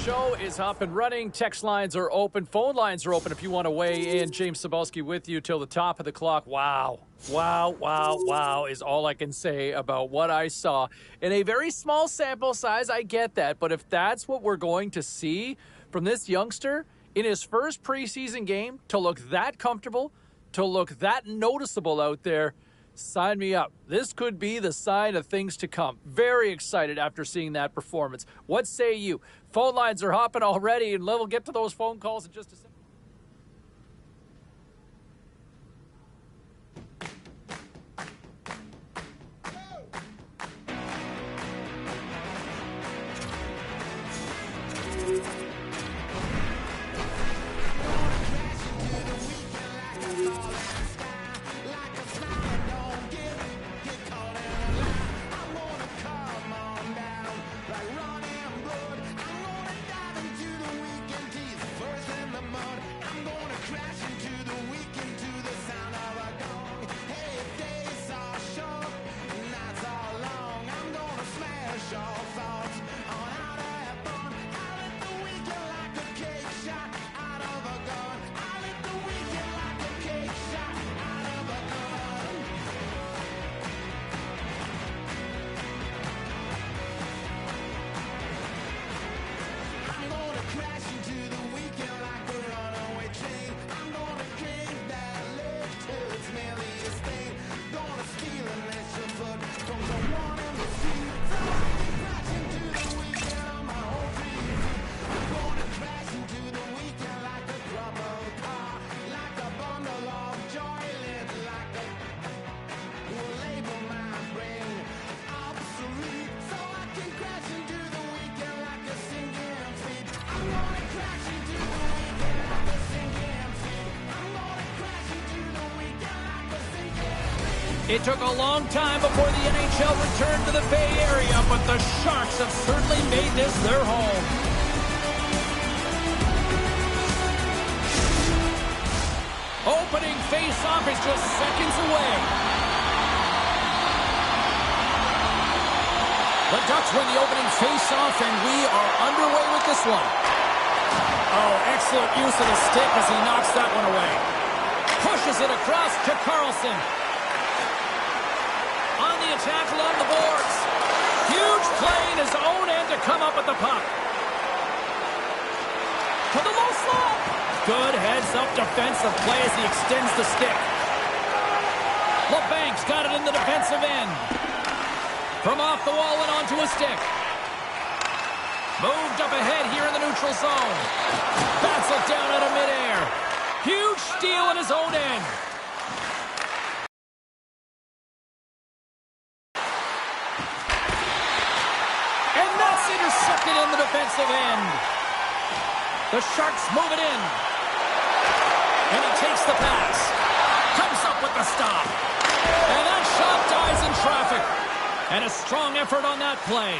Show is up and running. Text lines are open. Phone lines are open if you want to weigh in. James Cybulski with you till the top of the clock. Wow is all I can say about what I saw. In a very small sample size, I get that. But if that's what we're going to see from this youngster in his first preseason game, to look that comfortable, to look that noticeable out there, sign me up. This could be the sign of things to come. Very excited after seeing that performance. What say you? Phone lines are hopping already, and we'll get to those phone calls in just a second. It took a long time before the NHL returned to the Bay Area, but the Sharks have certainly made this their home. Opening face-off is just seconds away. The Ducks win the opening face-off, and we are underway with this one. Oh, excellent use of the stick as he knocks that one away. Pushes it across to Karlsson. On the attack along the boards. Huge play in his own end to come up with the puck. To the low slot. Good heads-up defensive play as he extends the stick. LeBank's got it in the defensive end. From off the wall and onto a stick. Moved up ahead here in the neutral zone. Bats it down out of midair. Huge steal in his own end. And that's intercepted in the defensive end. The Sharks move it in. And he takes the pass. Comes up with the stop. And that shot dies in traffic. And a strong effort on that play.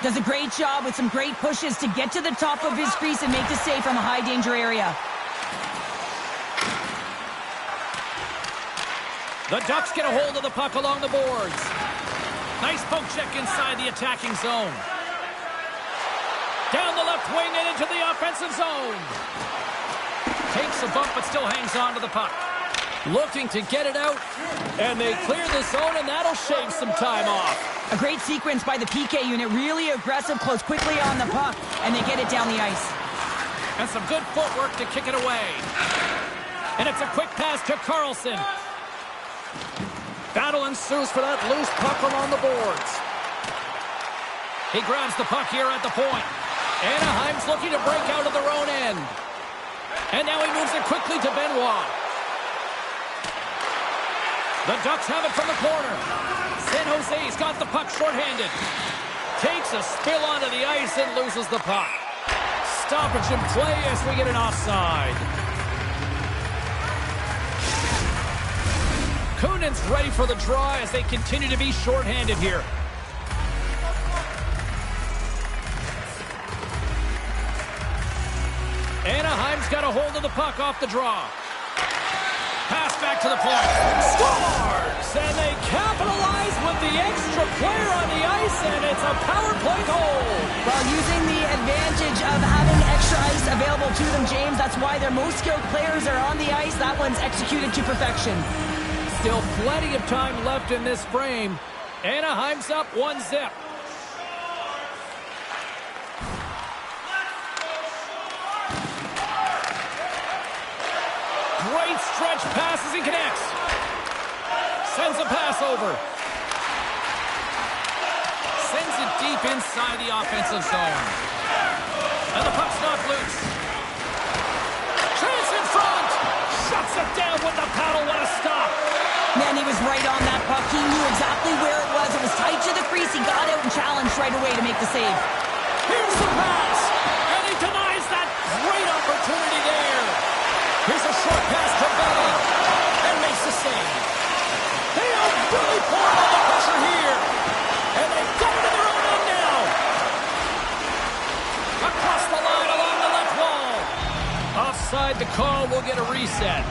Does a great job with some great pushes to get to the top of his crease and make the save from a high-danger area. The Ducks get a hold of the puck along the boards. Nice poke check inside the attacking zone. Down the left wing and into the offensive zone. Takes a bump but still hangs on to the puck. Looking to get it out. And they clear the zone, and that'll shave some time off. A great sequence by the PK unit. Really aggressive, close quickly on the puck, and they get it down the ice. And some good footwork to kick it away. And it's a quick pass to Karlsson. Battle ensues for that loose puck along the boards. He grabs the puck here at the point. Anaheim's looking to break out of their own end. And now he moves it quickly to Benoit. The Ducks have it from the corner. San Jose's got the puck shorthanded. Takes a spill onto the ice and loses the puck. Stoppage in play as we get an offside. Kunin's ready for the draw as they continue to be shorthanded here. Anaheim's got a hold of the puck off the draw. Pass back to the point. Scores! And and it's a power play goal. While using the advantage of having extra ice available to them, James, that's why their most skilled players are on the ice. That one's executed to perfection. Still plenty of time left in this frame. Anaheim's up 1-0. Great stretch passes and connects. Sends a pass over. Sends it deep inside the offensive zone. And the puck's knocked loose. Chance in front. Shuts it down with the paddle. What a stop. Man, he was right on that puck. He knew exactly where it was. It was tight to the crease. He got out and challenged right away to make the save. Here's the pass. And he denies that great opportunity there. Here's a short pass to Benny. And makes the save. They are really pouring on the pressure here. And they've got it in their own end now. Across the line along the left wall. Offside the call will get a reset.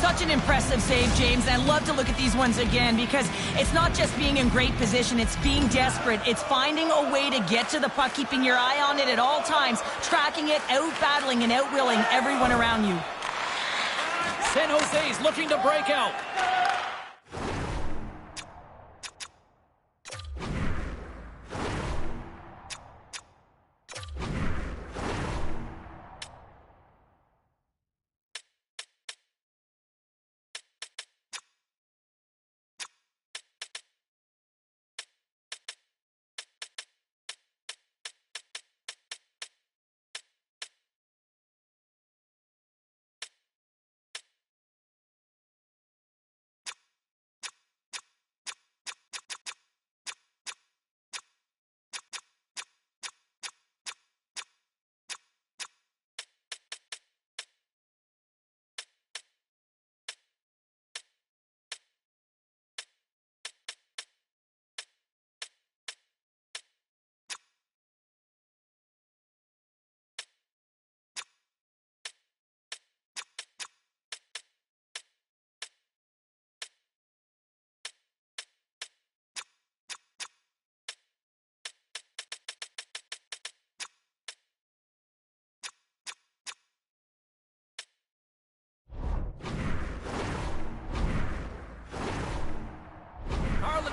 Such an impressive save, James. I love to look at these ones again because it's not just being in great position, it's being desperate. It's finding a way to get to the puck, keeping your eye on it at all times, tracking it, out-battling and out-willing everyone around you. San Jose's looking to break out.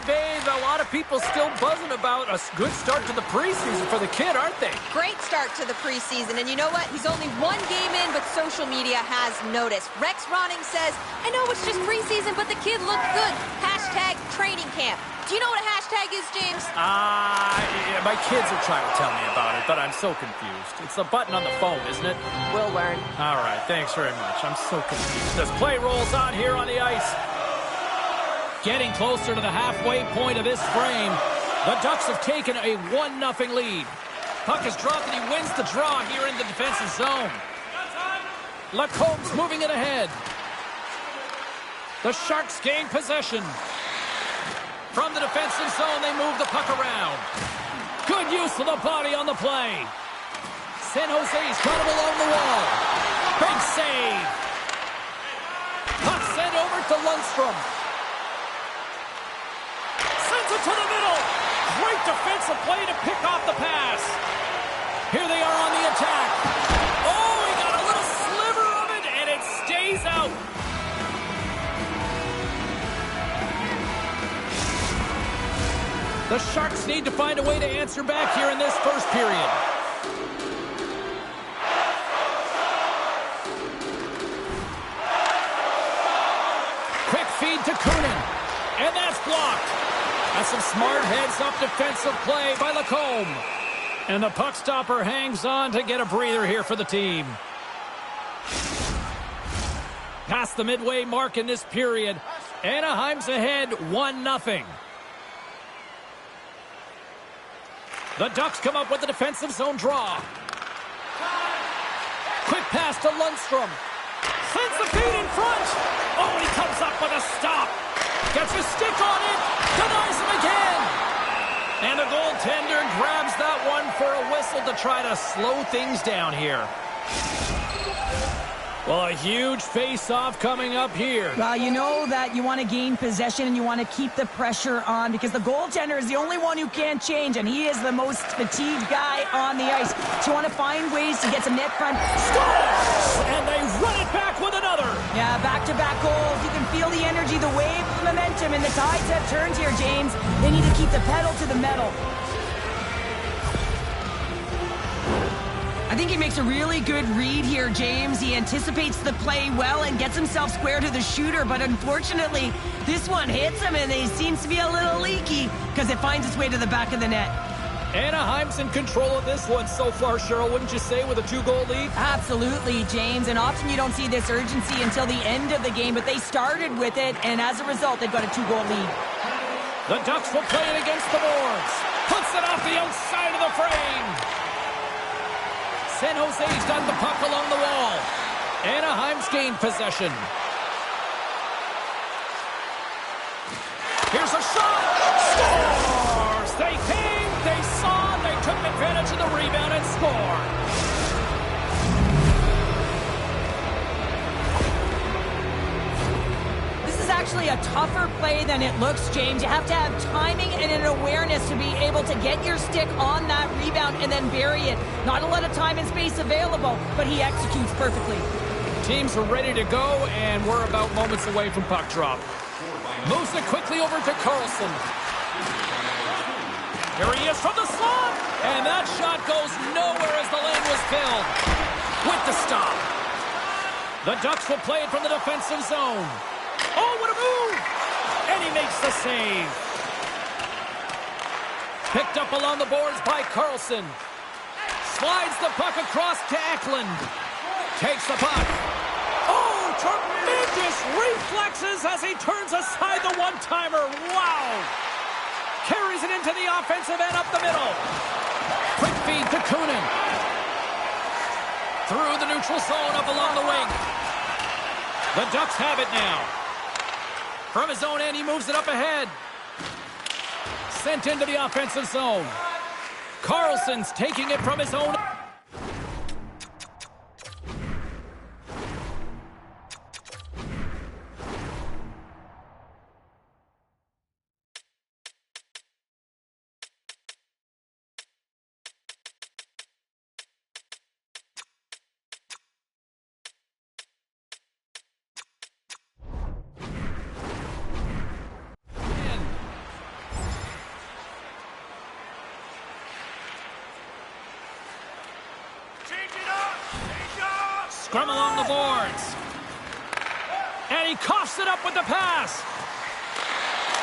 Babe, a lot of people still buzzing about a good start to the preseason for the kid, aren't they? Great start to the preseason, and you know what? He's only one game in, but social media has noticed. Rex Ronning says, I know it's just preseason, but the kid looked good. Hashtag training camp. Do you know what a hashtag is, James? Yeah, my kids are trying to tell me about it, but I'm so confused. It's the button on the phone, isn't it? We'll learn. All right, thanks very much. I'm so confused. As play rolls on here on the ice. Getting closer to the halfway point of this frame. The Ducks have taken a 1-0 lead. Puck is dropped and he wins the draw here in the defensive zone. Lacombe's moving it ahead. The Sharks gain possession. From the defensive zone, they move the puck around. Good use of the body on the play. San Jose's got him along the wall. Big save. Puck sent over to Lundstrom. Sends it to the middle. Great defensive play to pick off the pass. Here they are on the attack. Oh, he got a little sliver of it, and it stays out. The Sharks need to find a way to answer back here in this first period. Quick feed to Kunin, and that's blocked. That's some smart heads-up defensive play by Lacombe. And the puck stopper hangs on to get a breather here for the team. Past the midway mark in this period, Anaheim's ahead 1-0. The Ducks come up with a defensive zone draw. Quick pass to Lundstrom. Sends the feed in front. Oh, and he comes up with a stop. Gets a stick on it. Denies him again. And the goaltender grabs that one for a whistle to try to slow things down here. Well, a huge face-off coming up here. Well, you know that you want to gain possession and you want to keep the pressure on because the goaltender is the only one who can't change, and he is the most fatigued guy on the ice. So you want to find ways to get some net front. Scores! And they run it back with another. Yeah, back-to-back goals. You can feel the energy, the wave, the momentum, and the tides have turned here, James. They need to keep the pedal to the metal. I think he makes a really good read here, James. He anticipates the play well and gets himself square to the shooter, but unfortunately, this one hits him, and he seems to be a little leaky because it finds its way to the back of the net. Anaheim's in control of this one so far, Cheryl, wouldn't you say, with a 2-goal lead? Absolutely, James, and often you don't see this urgency until the end of the game, but they started with it, and as a result, they've got a 2-goal lead. The Ducks will play it against the boards. Puts it off the outside of the frame. San Jose's got the puck along the wall. Anaheim's gained possession. Here's a shot. Scores! They came, they saw, they took advantage of the rebound and scored. Actually a tougher play than it looks, James. You have to have timing and an awareness to be able to get your stick on that rebound and then bury it. Not a lot of time and space available, but he executes perfectly. Teams are ready to go, and we're about moments away from puck drop. Moves it quickly over to Carlson. Here he is from the slot, and that shot goes nowhere as the lane was filled. With the stop. The Ducks will play it from the defensive zone. Oh, what a move! And he makes the save. Picked up along the boards by Carlson. Slides the puck across to Eklund. Takes the puck. Oh, tremendous reflexes as he turns aside the one-timer. Wow! Carries it into the offensive end up the middle. Quick feed to Kunin. Through the neutral zone up along the wing. The Ducks have it now. From his own end, he moves it up ahead. Sent into the offensive zone. Carlson's taking it from his own. Scrum along the boards. And he coughs it up with the pass.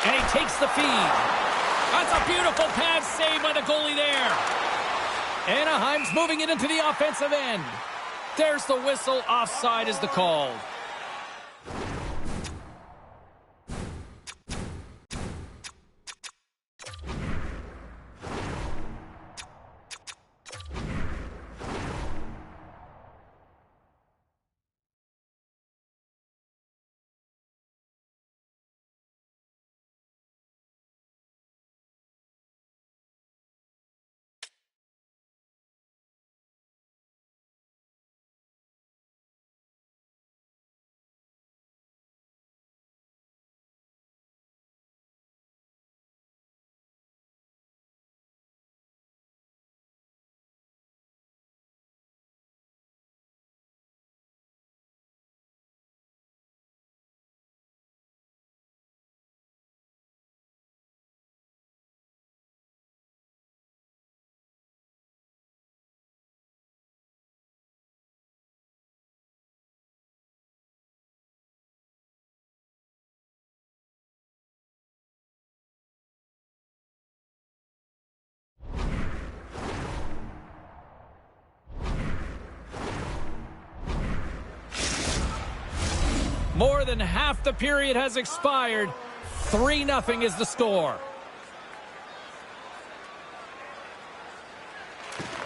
And he takes the feed. That's a beautiful pad save by the goalie there. Anaheim's moving it into the offensive end. There's the whistle. Offside is the call. More than half the period has expired. 3-0 is the score.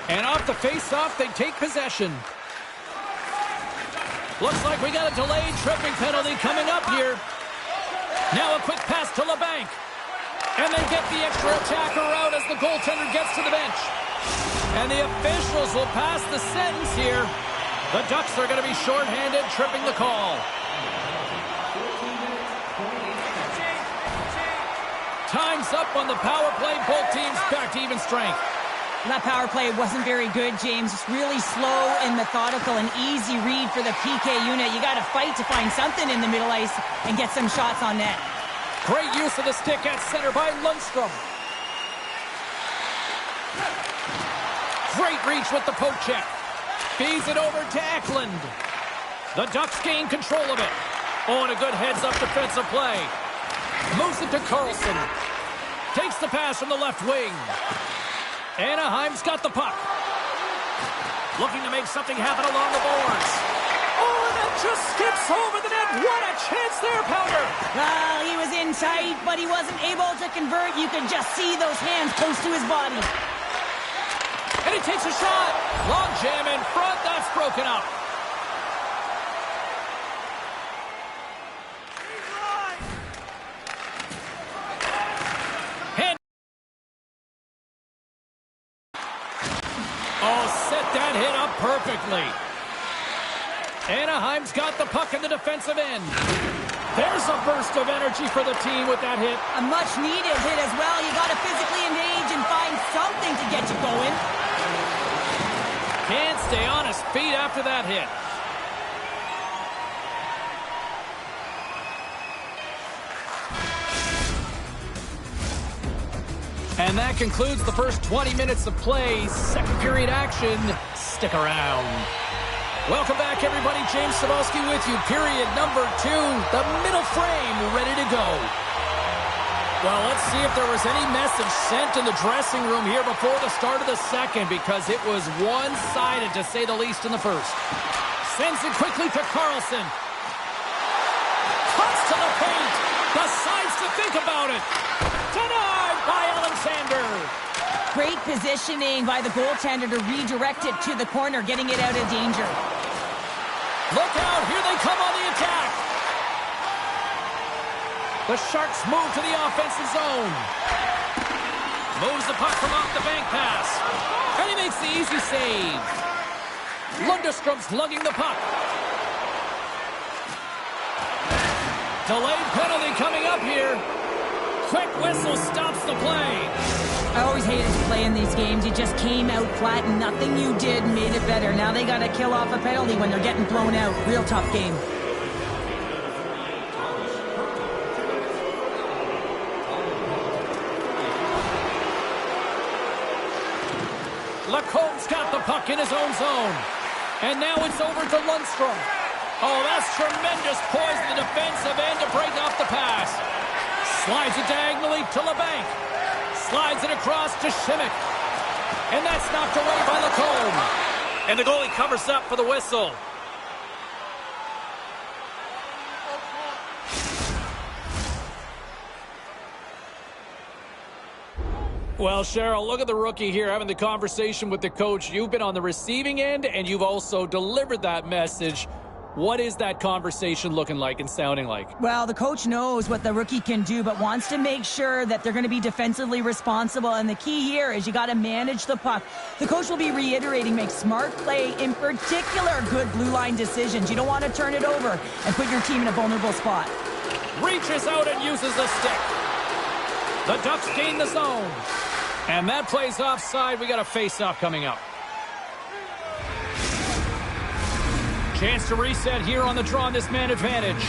And off the face-off, they take possession. Looks like we got a delayed tripping penalty coming up here. Now a quick pass to LeBanc. And they get the extra attacker out as the goaltender gets to the bench. And the officials will pass the sentence here. The Ducks are going to be shorthanded, tripping the call. Time's up on the power play. Both teams back to even strength. That power play wasn't very good, James. It's really slow and methodical, an easy read for the PK unit. You got to fight to find something in the middle ice and get some shots on net. Great use of the stick at center by Lundstrom. Great reach with the poke check. Feeds it over to Eklund. The Ducks gain control of it. Oh, and a good heads-up defensive play. Moves it to Carlson. Takes the pass from the left wing. Anaheim's got the puck. Looking to make something happen along the boards. Oh, and that just skips over the net. What a chance there, Powder. Well, he was in tight, but he wasn't able to convert. You could just see those hands close to his body. And he takes a shot. Long jam in front. That's broken up. Oh, set that hit up perfectly. Anaheim's got the puck in the defensive end. There's a burst of energy for the team with that hit. A much-needed hit as well. You got to physically engage and find something to get you going. Can't stay on his feet after that hit. And that concludes the first 20 minutes of play. Second period action. Stick around. Welcome back, everybody. James Cybulski with you. Period number 2. The middle frame ready to go. Well, let's see if there was any message sent in the dressing room here before the start of the second, because it was one-sided, to say the least, in the first. Sends it quickly to Carlson. Cuts to the paint. Decides to think about it. Denied by Alexander. Great positioning by the goaltender to redirect it to the corner, getting it out of danger. Look out. Here they come on the attack. The Sharks move to the offensive zone. Moves the puck from off the bank pass. And he makes the easy save. Lundstrom's lugging the puck. Delayed penalty coming up here. Quick whistle stops the play. I always hated to play in these games. You just came out flat and nothing you did made it better. Now they got to kill off a penalty when they're getting blown out. Real tough game. Lacombe's got the puck in his own zone. And now it's over to Lundstrom. Oh, that's tremendous poise in the defensive end to break off the pass. Slides it diagonally to LeBanc. Slides it across to Schmidt. And that's knocked away by Lacombe. And the goalie covers up for the whistle. Well, Cheryl, look at the rookie here having the conversation with the coach. You've been on the receiving end, and you've also delivered that message. What is that conversation looking like and sounding like? Well, the coach knows what the rookie can do, but wants to make sure that they're going to be defensively responsible. And the key here is you got to manage the puck. The coach will be reiterating, make smart play, in particular, good blue line decisions. You don't want to turn it over and put your team in a vulnerable spot. Reaches out and uses the stick. The Ducks gain the zone. And that plays offside. We got a face-off coming up. Chance to reset here on the draw on this man advantage.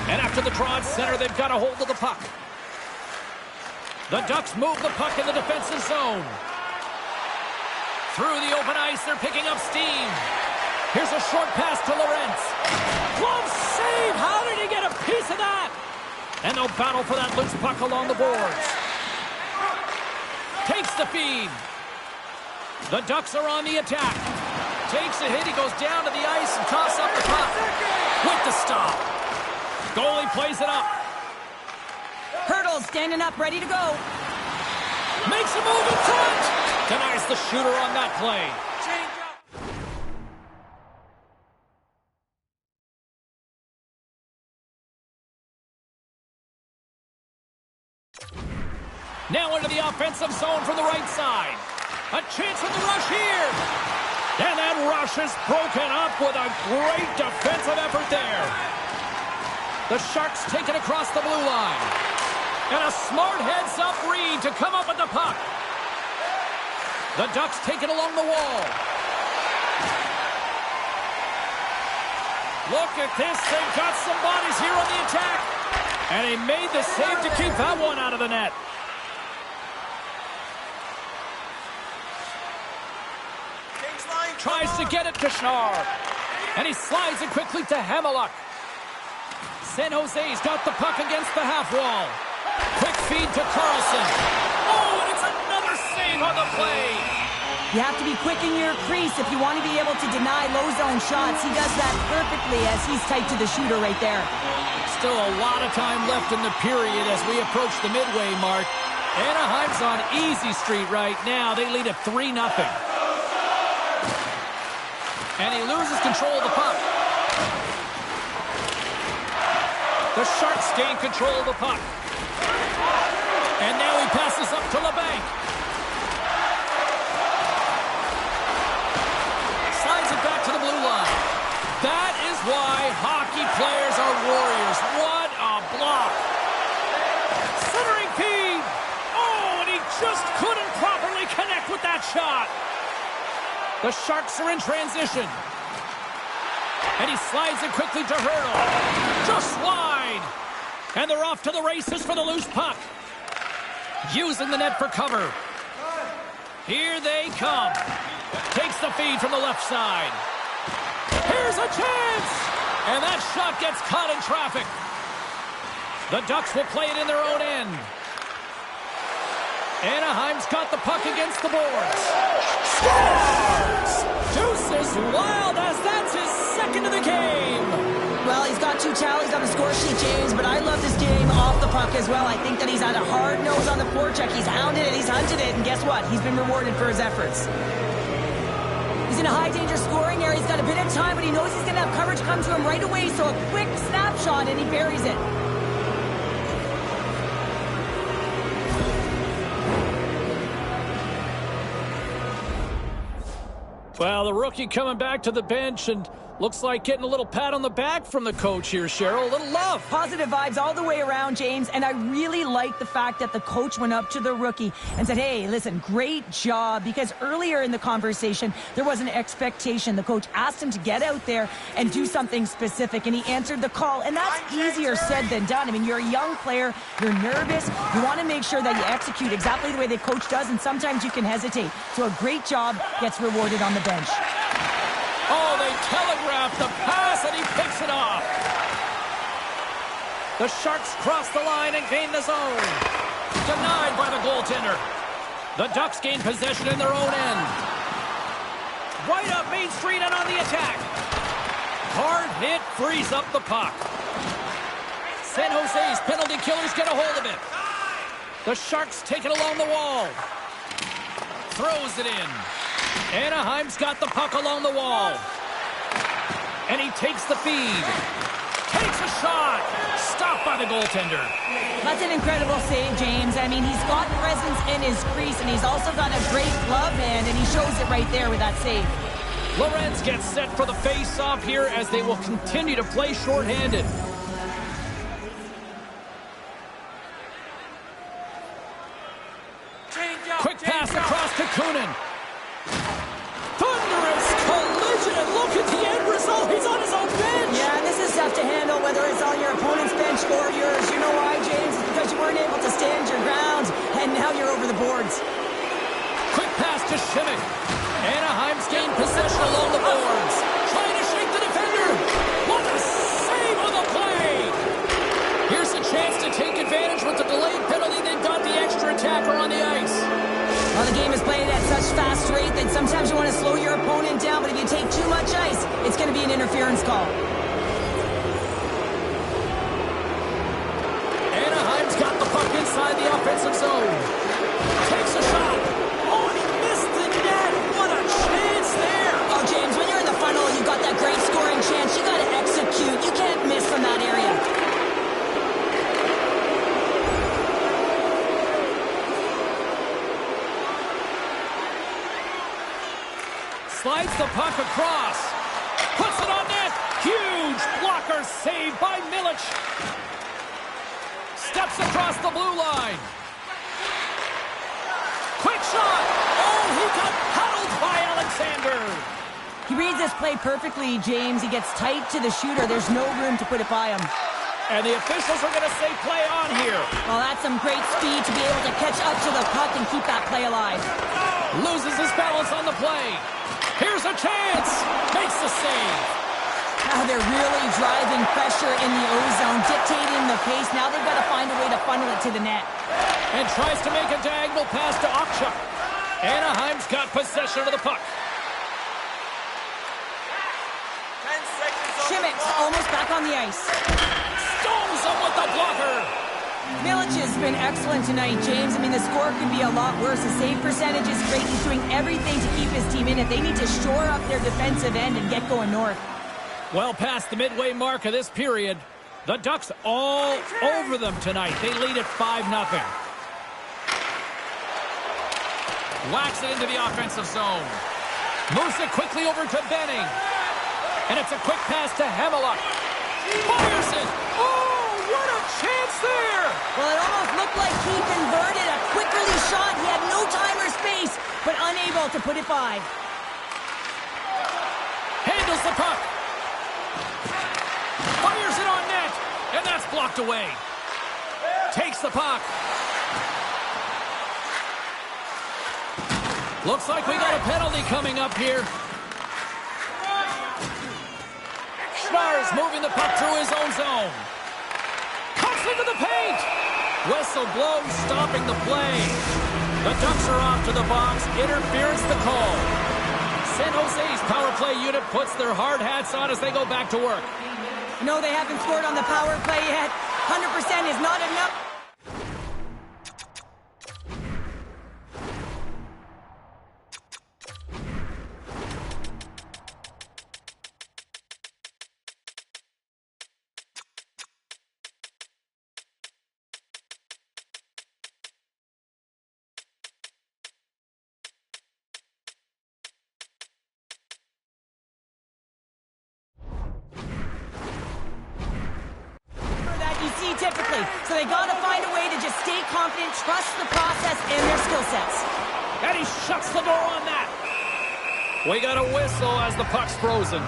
And after the draw at center, they've got a hold of the puck. The Ducks move the puck in the defensive zone. Through the open ice, they're picking up steam. Here's a short pass to Lorentz. Glove save! How did he get a piece of that? And they'll battle for that loose puck along the boards. Takes the feed. The Ducks are on the attack. Takes a hit. He goes down to the ice and tosses up the puck. With the stop. Goalie plays it up. Hurdle standing up, ready to go. Makes a move in front. Denies the shooter on that play. Now into the offensive zone from the right side. A chance for the rush here. And that rush is broken up with a great defensive effort there. The Sharks take it across the blue line. And a smart heads-up read to come up with the puck. The Ducks take it along the wall. Look at this. They've got some bodies here on the attack. And he made the save to keep that one out of the net. Tries to get it to Schnarr. And he slides it quickly to Hamiluk. San Jose's got the puck against the half wall. Quick feed to Carlson. Oh, and it's another save on the play. You have to be quick in your crease if you want to be able to deny low zone shots. He does that perfectly as he's tight to the shooter right there. Still a lot of time left in the period as we approach the midway mark. Anaheim's on easy street right now. They lead at 3-0. And he loses control of the puck. The Sharks gain control of the puck. And now he passes up to LeBanc. Slides it back to the blue line. That is why hockey players are warriors. What a block. Centering feed. Oh, and he just couldn't properly connect with that shot. The Sharks are in transition. And he slides it quickly to Hurdle. Just wide. And they're off to the races for the loose puck. Using the net for cover. Here they come. Takes the feed from the left side. Here's a chance. And that shot gets caught in traffic. The Ducks will play it in their own end. Anaheim's got the puck against the boards. Scores! Deuces Wild as that's his second of the game. Well, he's got 2 tallies on the score sheet, James, but I love this game off the puck as well. I think that he's had a hard nose on the forecheck. He's hounded it, he's hunted it, and guess what? He's been rewarded for his efforts. He's in a high-danger scoring area. He's got a bit of time, but he knows he's going to have coverage come to him right away, so a quick snapshot, and he buries it. Well, the rookie coming back to the bench and looks like getting a little pat on the back from the coach here, Cheryl. A little love. Positive vibes all the way around, James. And I really like the fact that the coach went up to the rookie and said, hey, listen, great job. Because earlier in the conversation, there was an expectation. The coach asked him to get out there and do something specific, and he answered the call. And that's easier said than done. I mean, you're a young player. You're nervous. You want to make sure that you execute exactly the way the coach does, and sometimes you can hesitate. So a great job gets rewarded on the bench. Oh, they telegraphed the pass, and he picks it off. The Sharks cross the line and gain the zone. Denied by the goaltender. The Ducks gain possession in their own end. Right up Main Street and on the attack. Hard hit frees up the puck. San Jose's penalty killers get a hold of it. The Sharks take it along the wall. Throws it in. Anaheim's got the puck along the wall. And he takes the feed. Takes a shot. Stopped by the goaltender. That's an incredible save, James. I mean, he's got presence in his crease, and he's also got a great glove hand, and he shows it right there with that save. Lorenz gets set for the face-off here as they will continue to play shorthanded. Quick pass across to Kunin. Thunderous collision, and look at the end result. He's on his own bench. Yeah, this is tough to handle, whether it's on your opponent's bench or yours. You know why, James? It's because you weren't able to stand your ground, and now you're over the boards. Quick pass to Schmidt. Anaheim's gained possession along the boards. Trying to shake the defender. What a save on the play. Here's a chance to take advantage with the delayed penalty. They've got the extra attacker on the ice. Well, the game is played at such fast rate that sometimes you want to slow your opponent down, but if you take too much ice, it's going to be an interference call. Anaheim's got the puck inside the offensive zone. Takes a shot. Oh, and he missed the net. What a chance there. Oh, James, when you're in the funnel, you've got that great scoring chance. You got to execute. You can't miss from that area. puck across. Puts it on net. Huge blocker save by Milic. Steps across the blue line. Quick shot. Oh, he got huddled by Alexander. He reads this play perfectly, James. He gets tight to the shooter. There's no room to put it by him. And the officials are going to say play on here. Well, that's some great speed to be able to catch up to the puck and keep that play alive. Loses his balance on the play. Here's a chance. Makes the save. Now they're really driving pressure in the O-zone, dictating the pace. Now they've got to find a way to funnel it to the net. And tries to make a diagonal pass to Okchuk. Anaheim's got possession of the puck. Šimek almost back on the ice. Stones him with the blocker. Milic has been excellent tonight, James. I mean, the score could be a lot worse. The save percentage is great. He's doing everything to keep his team in it. They need to shore up their defensive end and get going north. Well past the midway mark of this period, the Ducks all over them tonight. They lead at 5-0. Whacks it into the offensive zone. Moves it quickly over to Benning. And it's a quick pass to Hamiluk. Fires it! Oh, what a chance there! Well, it almost looked like he converted a quick release shot. He had no time or space, but unable to put it by. Handles the puck. Fires it on net. And that's blocked away. Takes the puck. Looks like we got a penalty coming up here. Schnarr's moving the puck through his own zone. Cuts into the paint. Whistle blows, stopping the play. The Ducks are off to the box. Interference the call. San Jose's power play unit puts their hard hats on as they go back to work. No, they haven't scored on the power play yet. 100% is not enough. Typically. So they got to find a way to just stay confident, trust the process and their skill sets. And he shuts the door on that. We got a whistle as the puck's frozen.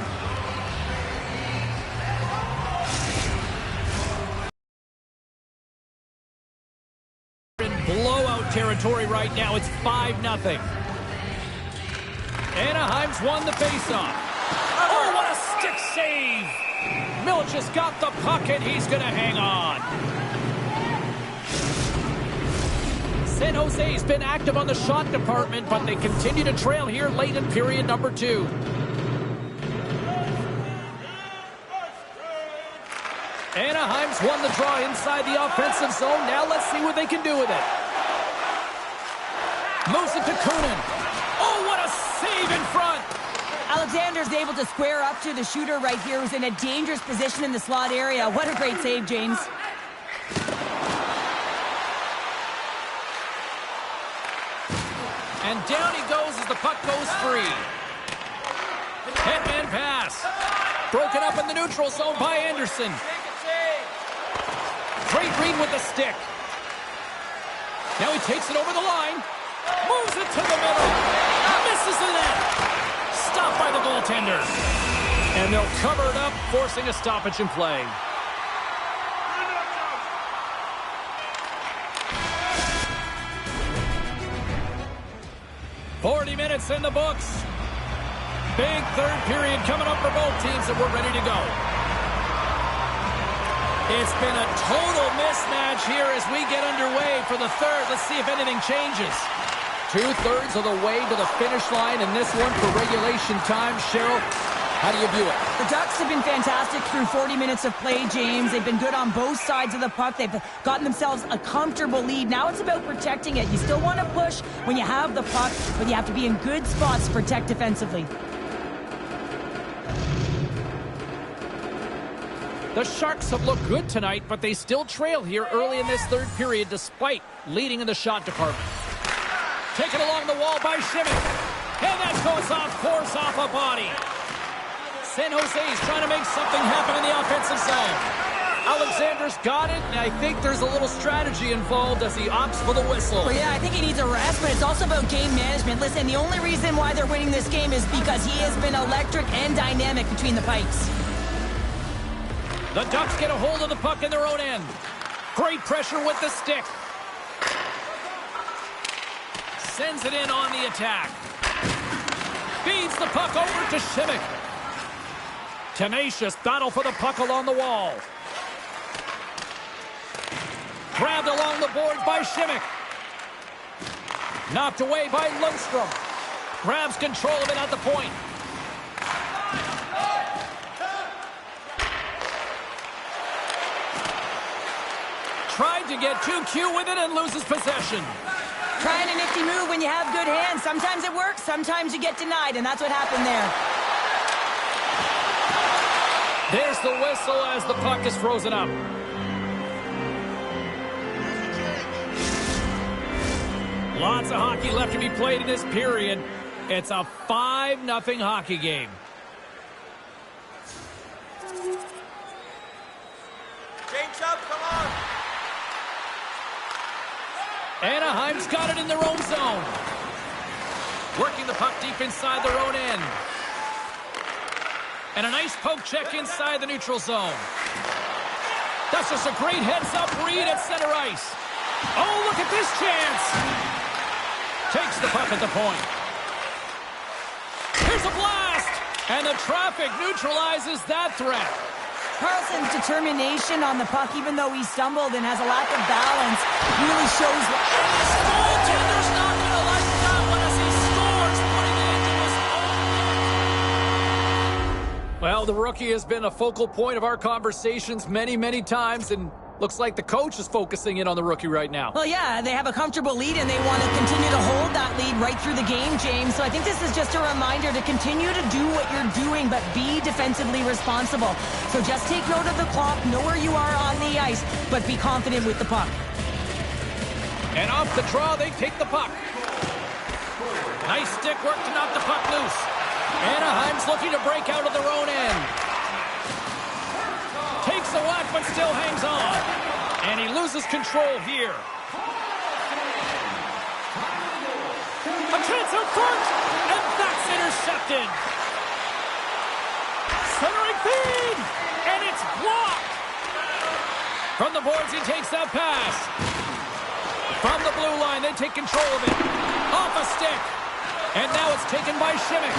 In blowout territory right now. It's 5-0. Anaheim's won the faceoff. Oh, what a stick save! Milic has got the puck, and he's going to hang on. San Jose's been active on the shot department, but they continue to trail here late in period number 2. Anaheim's won the draw inside the offensive zone. Now let's see what they can do with it. Moves it to Kunin. Oh, what a save in front! Alexander's able to square up to the shooter right here, who's in a dangerous position in the slot area. What a great save, James. And down he goes as the puck goes free. Headman pass. Broken up in the neutral zone by Anderson. Great read with the stick. Now he takes it over the line. Moves it to the middle. Misses the net. Stopped by the goaltender. And they'll cover it up, forcing a stoppage in play. "40 minutes in the books. Big third period coming up for both teams, and we're ready to go. It's been a total mismatch here as we get underway for the third. Let's see if anything changes. 2/3 of the way to the finish line in this one for regulation time. Cheryl, how do you view it? The Ducks have been fantastic through 40 minutes of play, James. They've been good on both sides of the puck. They've gotten themselves a comfortable lead. Now it's about protecting it. You still want to push when you have the puck, but you have to be in good spots to protect defensively. The Sharks have looked good tonight, but they still trail here early in this third period despite leading in the shot department. Taken along the wall by Šimek. And that goes off course, off a body. San Jose's trying to make something happen in the offensive zone. Alexander's got it, and I think there's a little strategy involved as he opts for the whistle. Well, yeah, I think he needs a rest, but it's also about game management. Listen, the only reason why they're winning this game is because he has been electric and dynamic between the pipes. The Ducks get a hold of the puck in their own end. Great pressure with the stick. Sends it in on the attack. Feeds the puck over to Simek. Tenacious battle for the puck along the wall. Grabbed along the boards by Simek. Knocked away by Lundstrom. Grabs control of it at the point. Tried to get too cute with it and loses possession. Trying a nifty move when you have good hands. Sometimes it works, sometimes you get denied, and that's what happened there. There's the whistle as the puck is frozen up. Lots of hockey left to be played in this period. It's a 5-0 hockey game. James up, come on. Anaheim's got it in their own zone. Working the puck deep inside their own end. And a nice poke check inside the neutral zone. That's just a great heads-up read at center ice. Oh, look at this chance. Takes the puck at the point. Here's a blast. And the traffic neutralizes that threat. Carlson's determination on the puck, even though he stumbled and has a lack of balance, really shows what... And this goaltender's not going to like that one as he scores, putting it into his own. Well, the rookie has been a focal point of our conversations many, many times, and looks like the coach is focusing in on the rookie right now. Well, yeah, they have a comfortable lead, and they want to continue to hold that lead right through the game, James. So I think this is just a reminder to continue to do what you're doing, but be defensively responsible. So just take note of the clock, know where you are on the ice, but be confident with the puck. And off the draw, they take the puck. Nice stick work to knock the puck loose. Anaheim's looking to break out of their own end. Takes the whack, but still hangs on. And he loses control here. A chance out front, and that's intercepted. Centering feed, and it's blocked. From the boards, he takes that pass. From the blue line, they take control of it. Off a stick. And now it's taken by Simek.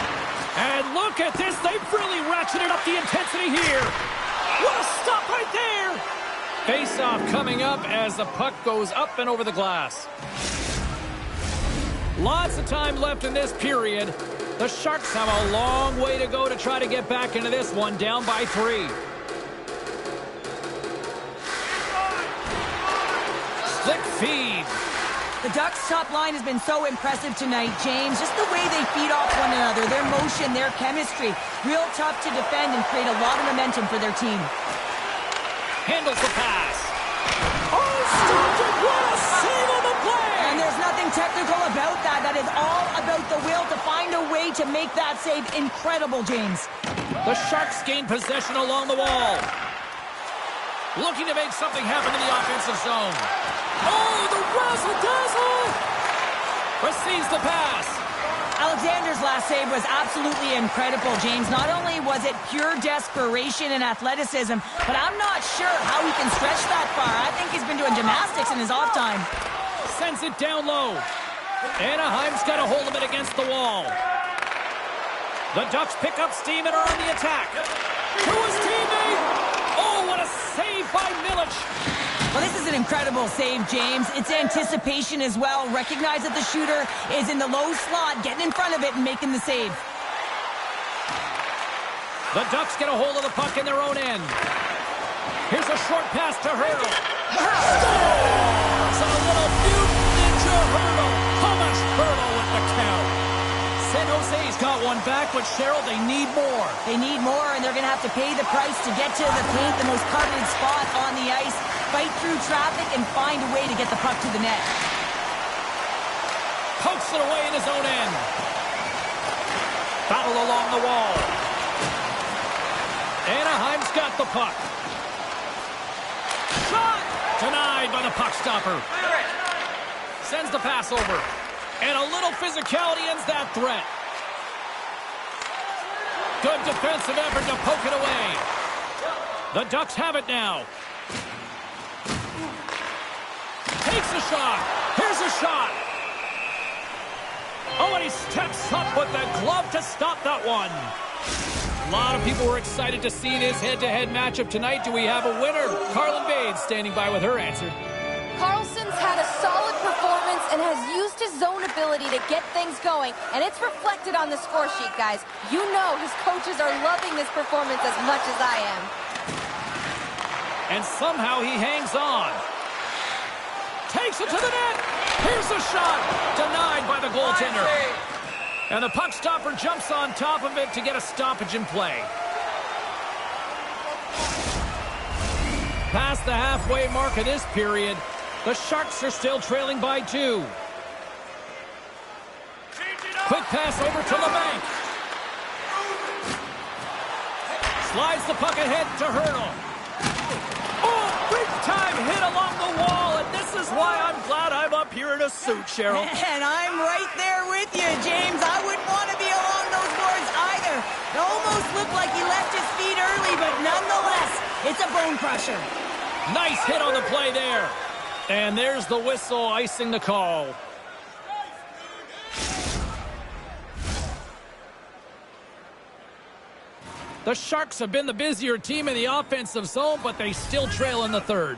And look at this, they've really ratcheted up the intensity here. What a stop right there! Face-off coming up as the puck goes up and over the glass. Lots of time left in this period. The Sharks have a long way to go to try to get back into this one, down by 3. Slick feed. The Ducks' top line has been so impressive tonight, James. Just the way they feed off one another, their motion, their chemistry. Real tough to defend and create a lot of momentum for their team. Handles the pass. Oh, stopped it! What a save on the play! And there's nothing technical about that. That is all about the will to find a way to make that save incredible, James. The Sharks gain possession along the wall. Looking to make something happen in the offensive zone. Oh, the razzle-dazzle! Receives the pass. Alexander's last save was absolutely incredible, James. Not only was it pure desperation and athleticism, but I'm not sure how he can stretch that far. I think he's been doing gymnastics in his off time. Sends it down low. Anaheim's got a hold of it against the wall. The Ducks pick up steam and are on the attack. To his teammate. Oh, what a save by Milic. Well, this is an incredible save, James. It's anticipation as well. Recognize that the shooter is in the low slot, getting in front of it and making the save. The Ducks get a hold of the puck in their own end. Here's a short pass to Hurdle. Scores! A little mutant ninja Hurdle. Thomas Hurdle with the count. San Jose's got one back, but Cheryl, they need more. They need more, and they're going to have to pay the price to get to the paint, the most coveted spot on the ice, fight through traffic, and find a way to get the puck to the net. Pokes it away in his own end. Battle along the wall. Anaheim's got the puck. Shot! Denied by the puck stopper. Sends the pass over. And a little physicality ends that threat. Good defensive effort to poke it away. The Ducks have it now. Takes a shot. Here's a shot. Oh, and he steps up with the glove to stop that one. A lot of people were excited to see this head-to-head matchup tonight. Do we have a winner? Carlin Baines standing by with her answer. Carlson's had a solid performance and has used his zone ability to get things going, and it's reflected on the score sheet, guys. You know his coaches are loving this performance as much as I am. And somehow he hangs on. Takes it to the net. Here's a shot. Denied by the goaltender. And the puck stopper jumps on top of it to get a stoppage in play. Past the halfway mark of this period, the Sharks are still trailing by 2. Quick pass over to LeBanc. Slides the puck ahead to Hurdle. Oh, big-time hit along the wall, and this is why I'm glad I'm up here in a suit, Cheryl. And I'm right there with you, James. I wouldn't want to be along those boards either. It almost looked like he left his feet early, but nonetheless, it's a bone crusher. Nice hit on the play there. And there's the whistle icing the call. The Sharks have been the busier team in the offensive zone, but they still trail in the third.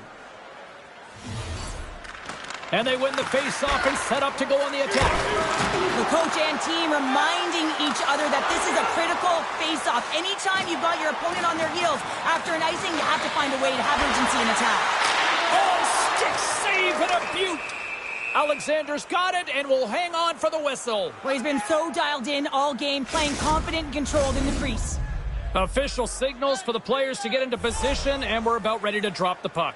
And they win the face-off and set up to go on the attack. The coach and team reminding each other that this is a critical face-off. Anytime you've got your opponent on their heels after an icing, you have to find a way to have urgency in attack. Oh, stick save and a beaut. Alexander's got it and will hang on for the whistle. Well, he's been so dialed in all game, playing confident and controlled in the crease. Official signals for the players to get into position, and we're about ready to drop the puck.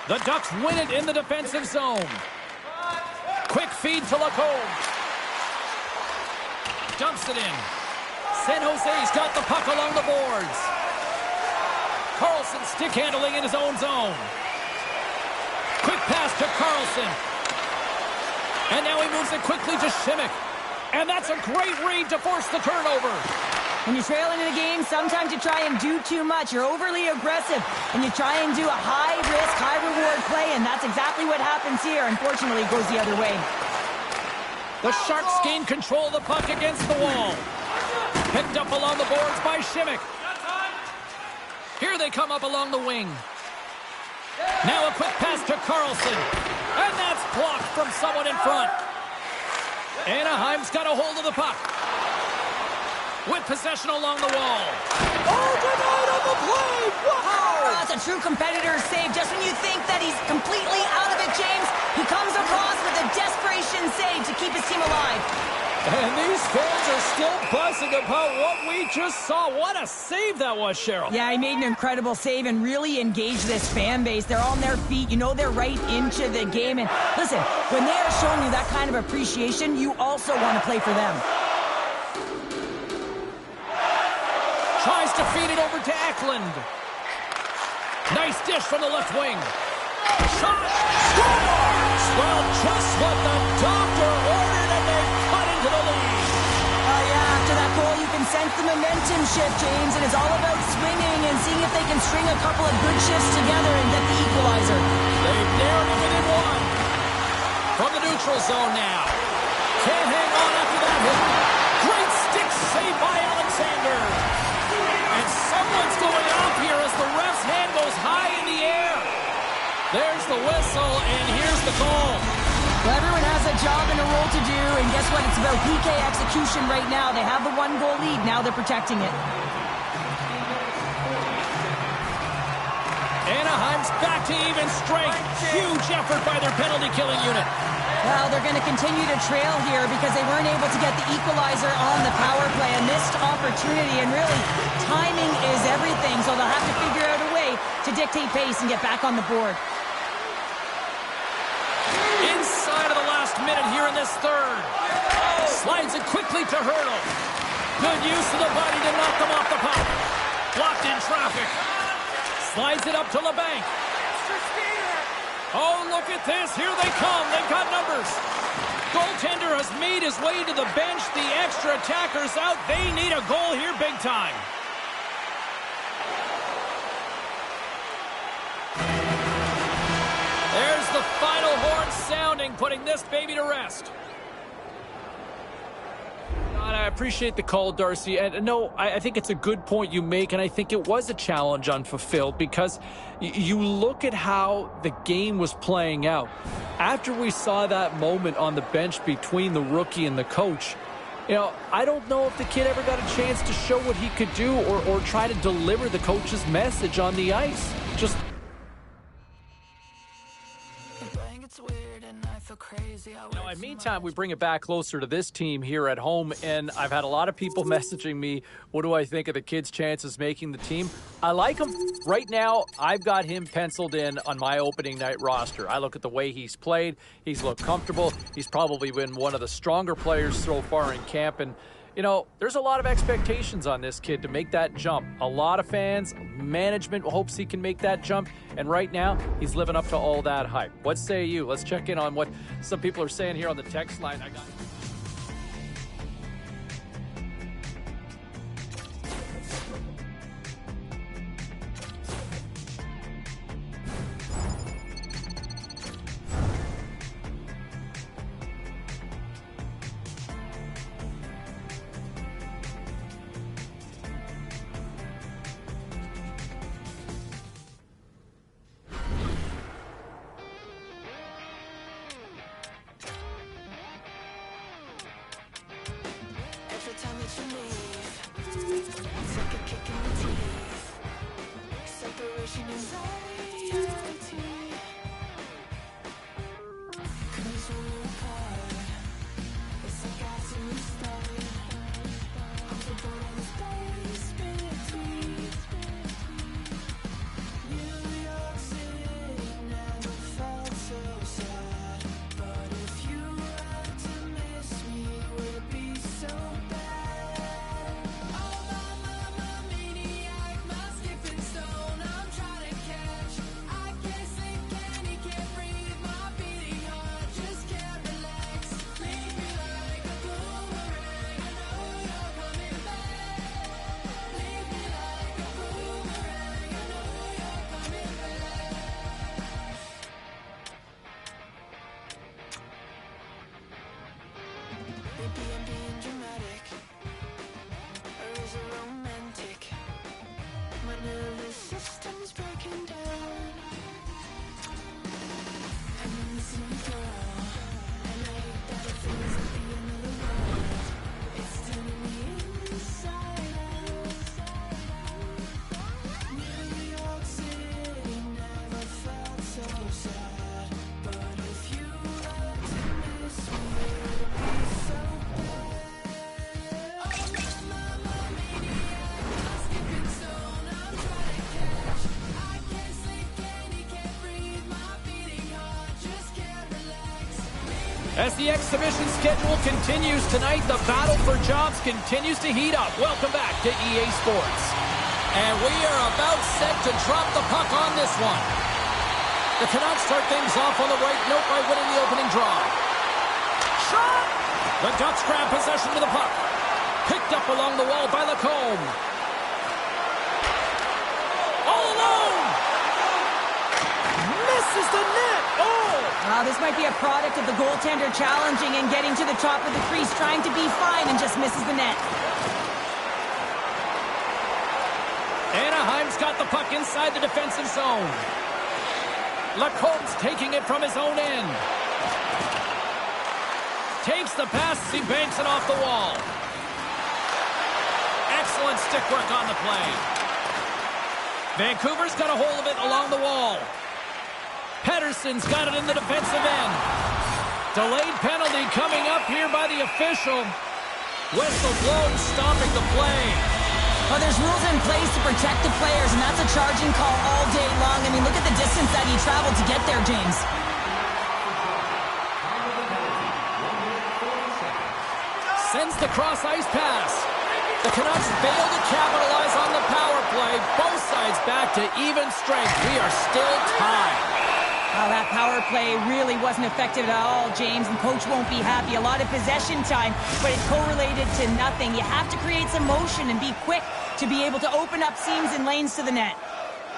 The Ducks win it in the defensive zone. Quick feed to Lacombe. Dumps it in. San Jose's got the puck along the boards. Carlson stick handling in his own zone. Quick pass to Carlson. And now he moves it quickly to Schimmick. And that's a great read to force the turnover. When you're trailing in a game, sometimes you try and do too much. You're overly aggressive, and you try and do a high-risk, high-reward play, and that's exactly what happens here. Unfortunately, it goes the other way. The Sharks gain control of the puck against the wall. Picked up along the boards by Schimmick. Here they come up along the wing. Now a quick pass to Carlson. And that's blocked from someone in front. Anaheim's got a hold of the puck. With possession along the wall. Oh, denied on the play! Wow! That's a true competitor's save. Just when you think that he's completely out of it, James, he comes across with a desperation save to keep his team alive. And these fans are still buzzing about what we just saw. What a save that was, Cheryl. Yeah, he made an incredible save and really engaged this fan base. They're on their feet. You know they're right into the game. And listen, when they are showing you that kind of appreciation, you also want to play for them. Tries to feed it over to Eklund. Nice dish from the left wing. Shot! Scores! Well, just what the doctor ordered, and they cut into the lead. Yeah, after that goal, you can sense the momentum shift, James, and it's all about swinging and seeing if they can string a couple of good shifts together and get the equalizer. They've narrowed it within one. From the neutral zone now. Can't hang on after that hit. Great stick save by Alexander. And someone's going off here as the ref's hand goes high in the air. There's the whistle, and here's the call. Well, everyone has a job and a role to do, and guess what? It's about PK execution right now. They have the one-goal lead. Now they're protecting it. Anaheim's back to even strength. Huge effort by their penalty-killing unit. Well, they're going to continue to trail here because they weren't able to get the equalizer on the power play. A missed opportunity, and really, timing is everything, so they'll have to figure out a way to dictate pace and get back on the board. Inside of the last minute here in this third. Slides it quickly to Hurdle. Good use of the body to knock them off the puck. Blocked in traffic. Slides it up to LeBanc. Oh, look at this. Here they come. They've got numbers. Goaltender has made his way to the bench. The extra attacker's out. They need a goal here big time. There's the final horn sounding, putting this baby to rest. I appreciate the call, Darcy. And no, I think it's a good point you make, and I think it was a challenge unfulfilled because you look at how the game was playing out. After we saw that moment on the bench between the rookie and the coach, you know, I don't know if the kid ever got a chance to show what he could do or try to deliver the coach's message on the ice. Just in the meantime, we bring it back closer to this team here at home, and I've had a lot of people messaging me, what do I think of the kid's chances making the team? I like him. Right now, I've got him penciled in on my opening night roster. I look at the way he's played. He's looked comfortable. He's probably been one of the stronger players so far in camp, and you know, there's a lot of expectations on this kid to make that jump. A lot of fans, management hopes he can make that jump. And right now, he's living up to all that hype. What say you? Let's check in on what some people are saying here on the text line. As the exhibition schedule continues tonight, the battle for jobs continues to heat up. Welcome back to EA Sports. And we are about set to drop the puck on this one. The Canucks start things off on the right note by winning the opening draw. Shot! The Ducks grab possession of the puck. Picked up along the wall by Lacombe. All alone! Misses the net! Oh! Wow, this might be a product of the goaltender challenging and getting to the top of the crease, trying to be fine, and just misses the net. Anaheim's got the puck inside the defensive zone. Lacombe's taking it from his own end. Takes the pass as he banks it off the wall. Excellent stick work on the play. Vancouver's got a hold of it along the wall. Pettersson's got it in the defensive end. Delayed penalty coming up here by the official. Whistle blown, stopping the play. Well, there's rules in place to protect the players, and that's a charging call all day long. I mean, look at the distance that he traveled to get there, James. the cross-ice pass. The Canucks fail to capitalize on the power play. Both sides back to even strength. We are still tied. Well, that power play really wasn't effective at all, James, and coach won't be happy. A lot of possession time, but it's correlated to nothing. You have to create some motion and be quick to be able to open up seams and lanes to the net.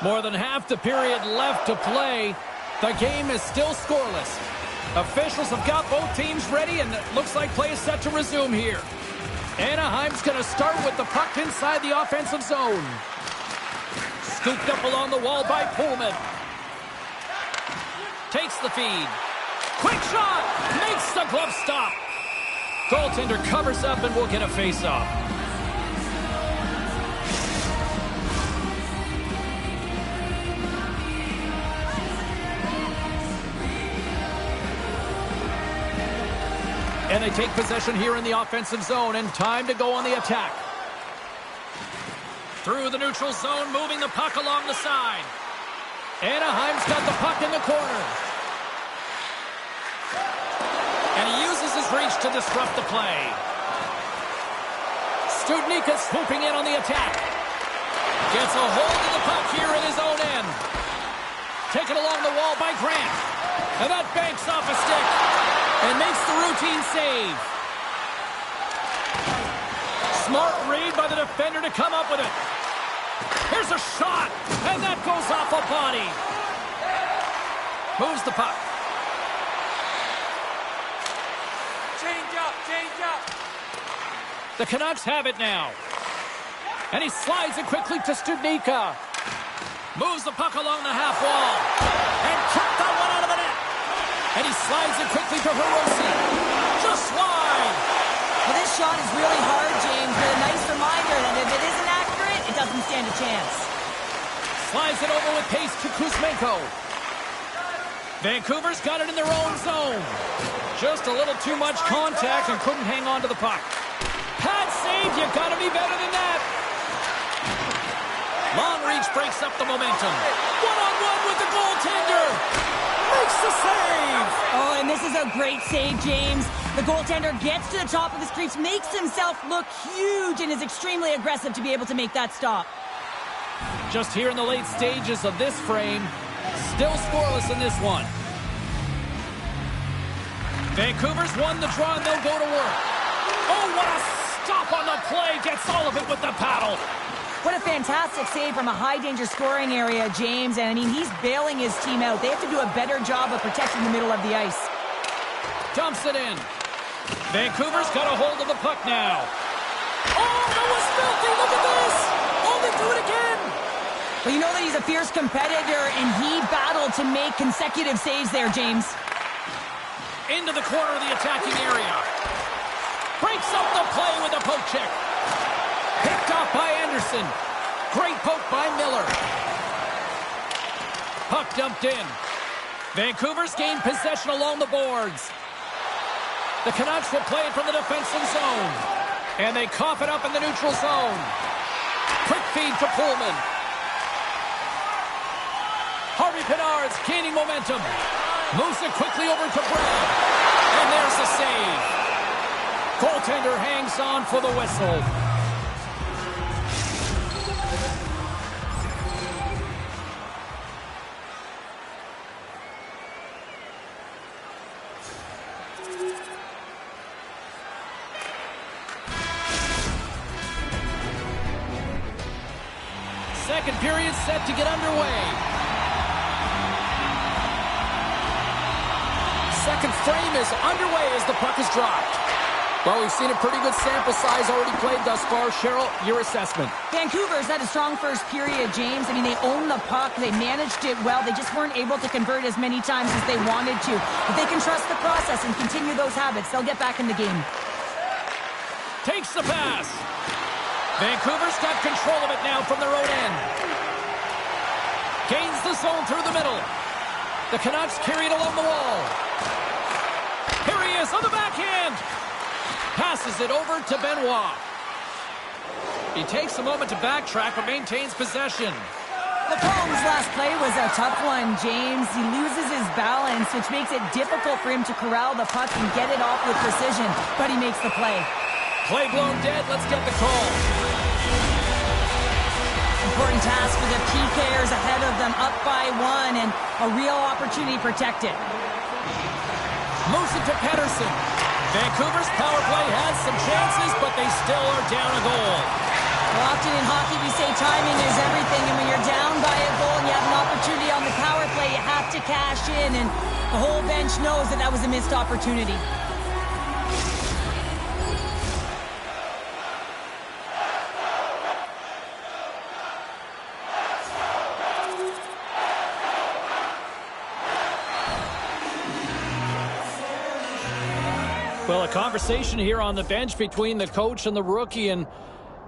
More than half the period left to play. The game is still scoreless. Officials have got both teams ready, and it looks like play is set to resume here. Anaheim's going to start with the puck inside the offensive zone. Scooped up along the wall by Pullman. Takes the feed. Quick shot! Makes the glove stop. Goaltender covers up and will get a face-off. And they take possession here in the offensive zone, and time to go on the attack. Through the neutral zone, moving the puck along the side. Anaheim's got the puck in the corner. And he uses his reach to disrupt the play. Studnicka swooping in on the attack. Gets a hold of the puck here in his own end. Taken along the wall by Grant. And that banks off a stick. And makes the routine save. Smart read by the defender to come up with it. Here's a shot, and that goes off a body. Moves the puck. Change up, change up. The Canucks have it now. And he slides it quickly to Studnicka. Moves the puck along the half wall. And kept that one out of the net. And he slides it quickly to Hirose. Just wide. Well, this shot is really hard, James, but a nice reminder that if it isn't accurate, it doesn't stand a chance. Slides it over with pace to Kuzmenko. Vancouver's got it in their own zone. Just a little too much contact and couldn't hang on to the puck. Pad save, you gotta be better than that. Long reach breaks up the momentum. One-on-one with the goaltender. Makes the save. Oh, and this is a great save, James. The goaltender gets to the top of his crease, makes himself look huge, and is extremely aggressive to be able to make that stop. Just here in the late stages of this frame, still scoreless in this one. Vancouver's won the draw, and they'll go to work. Oh, what a stop on the play. Gets all of it with the paddle. What a fantastic save from a high-danger scoring area, James. And, I mean, he's bailing his team out. They have to do a better job of protecting the middle of the ice. Dumps it in. Vancouver's got a hold of the puck now. Oh, that was filthy. Look at this. Oh, they do it again. Well, you know that he's a fierce competitor, and he battled to make consecutive saves there, James. Into the corner of the attacking area. Breaks up the play with a poke check. Picked off by Anderson. Great poke by Miller. Puck dumped in. Vancouver's gained possession along the boards. The Canucks will play it from the defensive zone. And they cough it up in the neutral zone. Quick feed to Pullman. Harvey Pinard's gaining momentum. Moves it quickly over to Brown. And there's the save. Goaltender hangs on for the whistle. Second period set to get underway. Second frame is underway as the puck is dropped. Well, we've seen a pretty good sample size already played thus far. Cheryl, your assessment. Vancouver's had a strong first period, James. I mean, they owned the puck. They managed it well. They just weren't able to convert as many times as they wanted to. If they can trust the process and continue those habits, they'll get back in the game. Takes the pass. Vancouver's got control of it now from their own end. Gains the zone through the middle. The Canucks carry it along the wall. Here he is on the backhand. Passes it over to Benoit. He takes a moment to backtrack but maintains possession. Lacombe's last play was a tough one, James. He loses his balance, which makes it difficult for him to corral the puck and get it off with precision, but he makes the play. Play blown dead. Let's get the call. Important task for the PKers ahead of them, up by 1, and a real opportunity protected. Moves it to Pettersson. Vancouver's power play has some chances, but they still are down a goal. Well, often in hockey we say timing is everything, and when you're down by a goal and you have an opportunity on the power play, you have to cash in, and the whole bench knows that that was a missed opportunity. Well, a conversation here on the bench between the coach and the rookie, and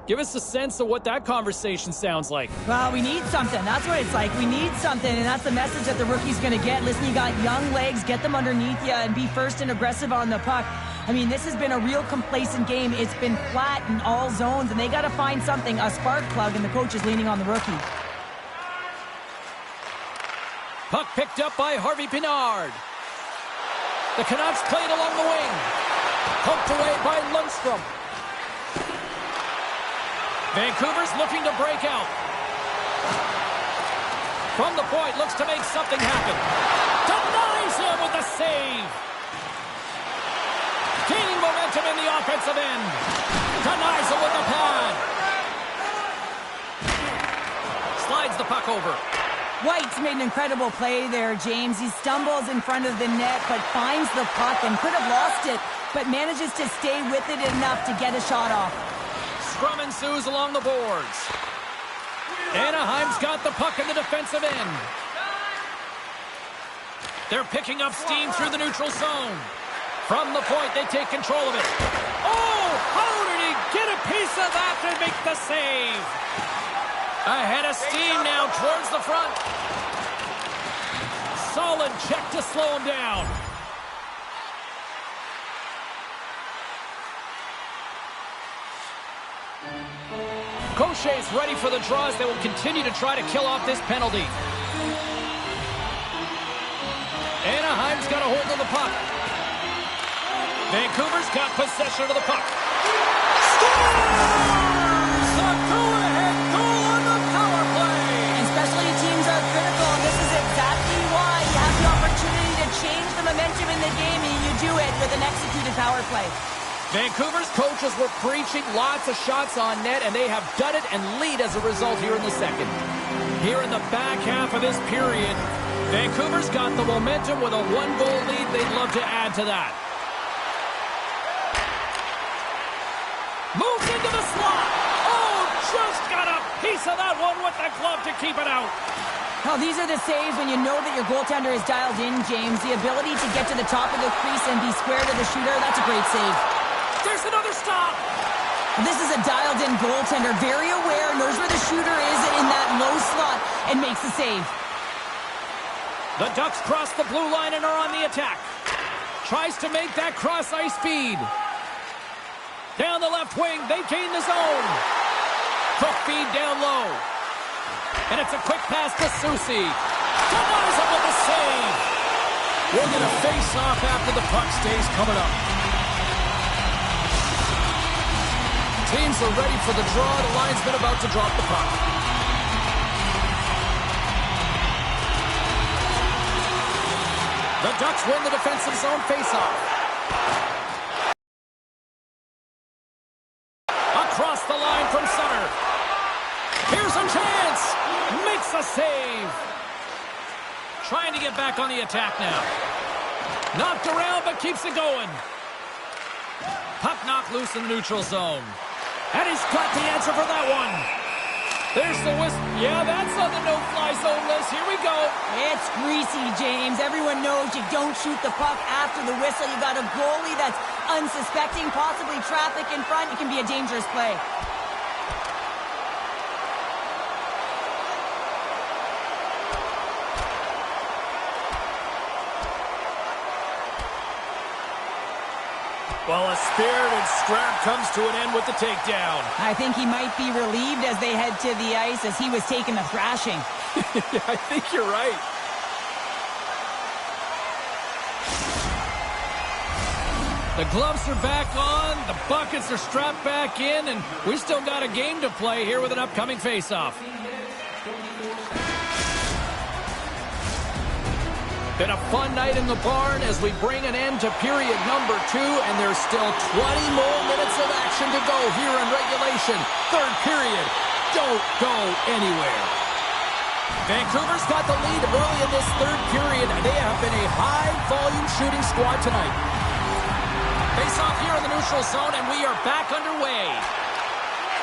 give us a sense of what that conversation sounds like. Well, we need something. That's what it's like. We need something, and that's the message that the rookie's going to get. Listen, you got young legs. Get them underneath you and be first and aggressive on the puck. I mean, this has been a real complacent game. It's been flat in all zones, and they got to find something, a spark plug, and the coach is leaning on the rookie. Puck picked up by Harvey Pinard. The Canucks played along the wing. Poked away by Lundstrom. Vancouver's looking to break out. From the point, looks to make something happen. Denies him with the save. Gaining momentum in the offensive end. Denies him with the pad. Slides the puck over. White's made an incredible play there, James. He stumbles in front of the net, but finds the puck and could have lost it, but manages to stay with it enough to get a shot off. Scrum ensues along the boards. Anaheim's got the puck in the defensive end. They're picking up steam through the neutral zone. From the point, they take control of it. Oh, how did he get a piece of that to make the save? Ahead of steam now towards the front. Solid check to slow him down. Gaucher's ready for the draws. They will continue to try to kill off this penalty. Anaheim's got a hold of the puck. Vancouver's got possession of the puck. Scores! A go-ahead goal on the power play! And specialty teams are critical, and this is exactly why you have the opportunity to change the momentum in the game, and you do it with an executed power play. Vancouver's coaches were preaching lots of shots on net, and they have done it and lead as a result here in the second. Here in the back half of this period, Vancouver's got the momentum with a one-goal lead. They'd love to add to that. Moves into the slot. Oh, just got a piece of that one with the glove to keep it out. Well, these are the saves when you know that your goaltender is dialed in, James. The ability to get to the top of the crease and be square to the shooter, that's a great save. There's another stop. This is a dialed-in goaltender, very aware, knows where the shooter is in that low slot, and makes the save. The Ducks cross the blue line and are on the attack. Tries to make that cross-ice feed. Down the left wing, they gain the zone. Quick feed down low. And it's a quick pass to Soucy. Denies him with the save. We're going to face off after the puck stays coming up. Teams are ready for the draw. The linesman about to drop the puck. The Ducks win the defensive zone faceoff. Across the line from center. Here's a chance. Makes a save. Trying to get back on the attack now. Knocked around but keeps it going. Puck knocked loose in the neutral zone. And he's got the answer for that one. There's the whistle. Yeah, that's on the no-fly zone list. Here we go. It's greasy, James. Everyone knows you don't shoot the puck after the whistle. You got a goalie that's unsuspecting, possibly traffic in front. It can be a dangerous play. Well, a spirited scrap comes to an end with the takedown. I think he might be relieved as they head to the ice as he was taking the thrashing. Yeah, I think you're right. The gloves are back on, the buckets are strapped back in, and we still got a game to play here with an upcoming face-off. Been a fun night in the barn as we bring an end to period number 2, and there's still 20 more minutes of action to go here in regulation. Third period. Don't go anywhere. Vancouver's got the lead early in this third period. They have been a high-volume shooting squad tonight. Face off here in the neutral zone, and we are back underway.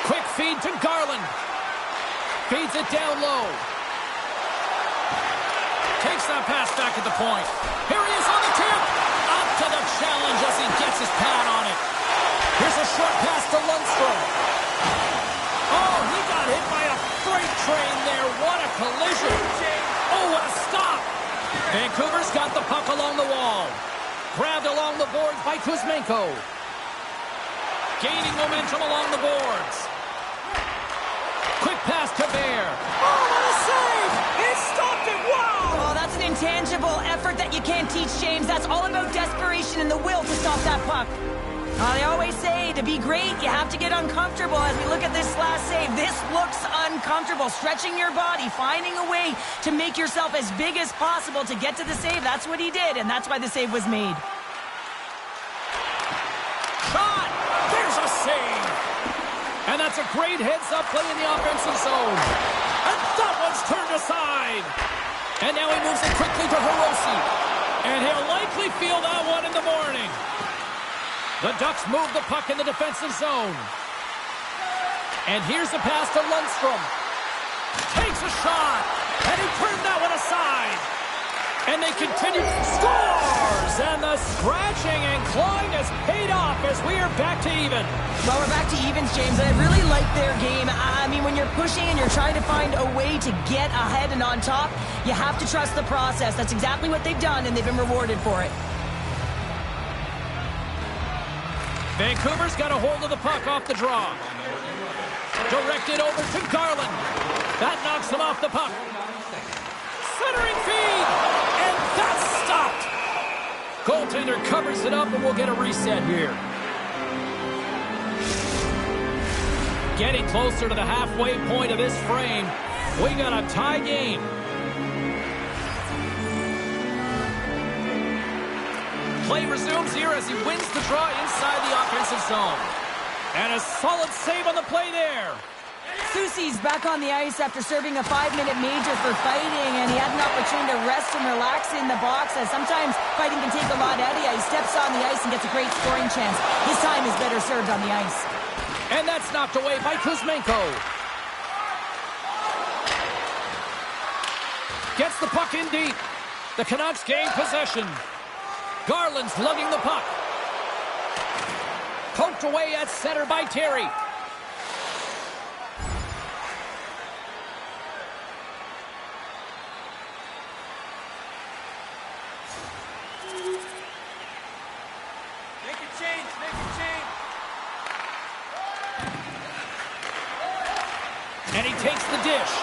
Quick feed to Garland. Feeds it down low. Takes that pass back at the point. Here he is on the tip. Up to the challenge as he gets his pad on it. Here's a short pass to Lundstrom. Oh, he got hit by a freight train there. What a collision. Oh, what a stop. Vancouver's got the puck along the wall. Grabbed along the boards by Kuzmenko. Gaining momentum along the boards. Quick pass to Bear. Oh, what a save! He stopped it! Wow! Oh, that's an intangible effort that you can't teach, James. That's all about desperation and the will to stop that puck. They always say to be great, you have to get uncomfortable. As we look at this last save, this looks uncomfortable. Stretching your body, finding a way to make yourself as big as possible to get to the save. That's what he did, and that's why the save was made. Shot! There's a save! And that's a great heads-up play in the offensive zone. And that one's turned aside. And now he moves it quickly to Hirose. And he'll likely feel that one in the morning. The Ducks move the puck in the defensive zone. And here's the pass to Lundstrom. Takes a shot. And he turned that one aside. And they continue. Scores! And the scratching and clawing has paid off as we are back to even. Well, we're back to evens, James, and I really like their game. I mean, when you're pushing and you're trying to find a way to get ahead and on top, you have to trust the process. That's exactly what they've done, and they've been rewarded for it. Vancouver's got a hold of the puck off the draw. Directed over to Garland. That knocks him off the puck. Centering feed! And that's stopped! Goaltender covers it up, and we'll get a reset here. Getting closer to the halfway point of this frame. We got a tie game. Play resumes here as he wins the draw inside the offensive zone. And a solid save on the play there. Soucy's back on the ice after serving a 5-minute major for fighting, and he had an opportunity to rest and relax in the box, as sometimes fighting can take a lot out of you. He steps on the ice and gets a great scoring chance. His time is better served on the ice. And that's knocked away by Kuzmenko. Gets the puck in deep. The Canucks gain possession. Garland's lugging the puck. Poked away at center by Terry. Make a change, make a change. And he takes the dish.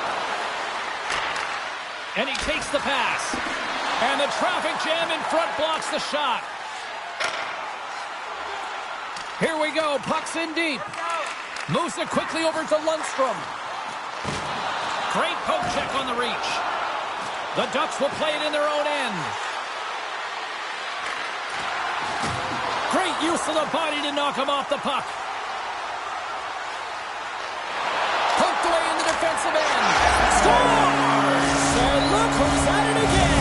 And he takes the pass. And the traffic jam in front blocks the shot. Here we go. Puck's in deep. Moves it quickly over to Lundstrom. Great poke check on the reach. The Ducks will play it in their own end. Great use of the body to knock him off the puck. Poked away in the defensive end. Scores! And look who's at it again.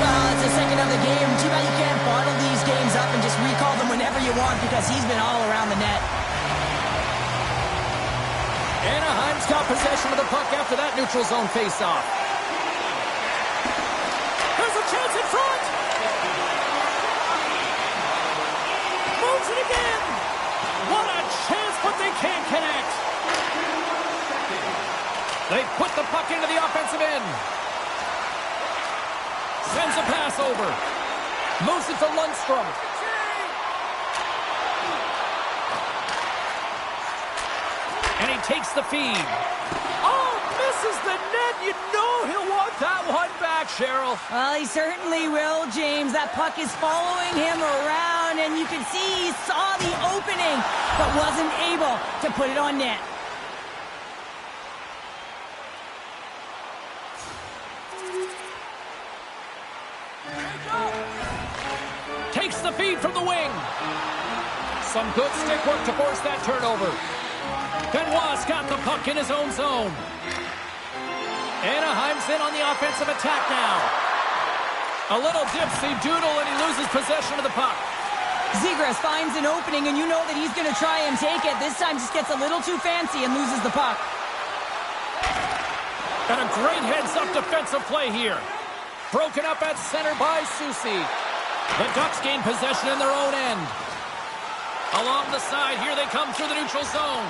It's the second of the game. Too bad you can't bottle these games up and just recall them whenever you want, because he's been all around the net. Anaheim's got possession of the puck after that neutral zone faceoff. There's a chance in front. Moves it again. What a chance, but they can't connect. They put the puck into the offensive end. Sends a pass over. Moves it to Lundstrom. And he Ray takes the feed. Oh, misses the net. You know he'll want that one back, Cheryl. Well, he certainly will, James. That puck is following him around, and you can see he saw the opening, but wasn't able to put it on net. Takes the feed from the wing. Some good stick work to force that turnover. Benoit's got the puck in his own zone. Anaheim's in on the offensive attack now. A little dipsy doodle and he loses possession of the puck. Zegras finds an opening, and you know that he's going to try and take it. This time just gets a little too fancy and loses the puck. And a great heads-up defensive play here. Broken up at center by Soucy. The Ducks gain possession in their own end. Along the side, here they come through the neutral zone.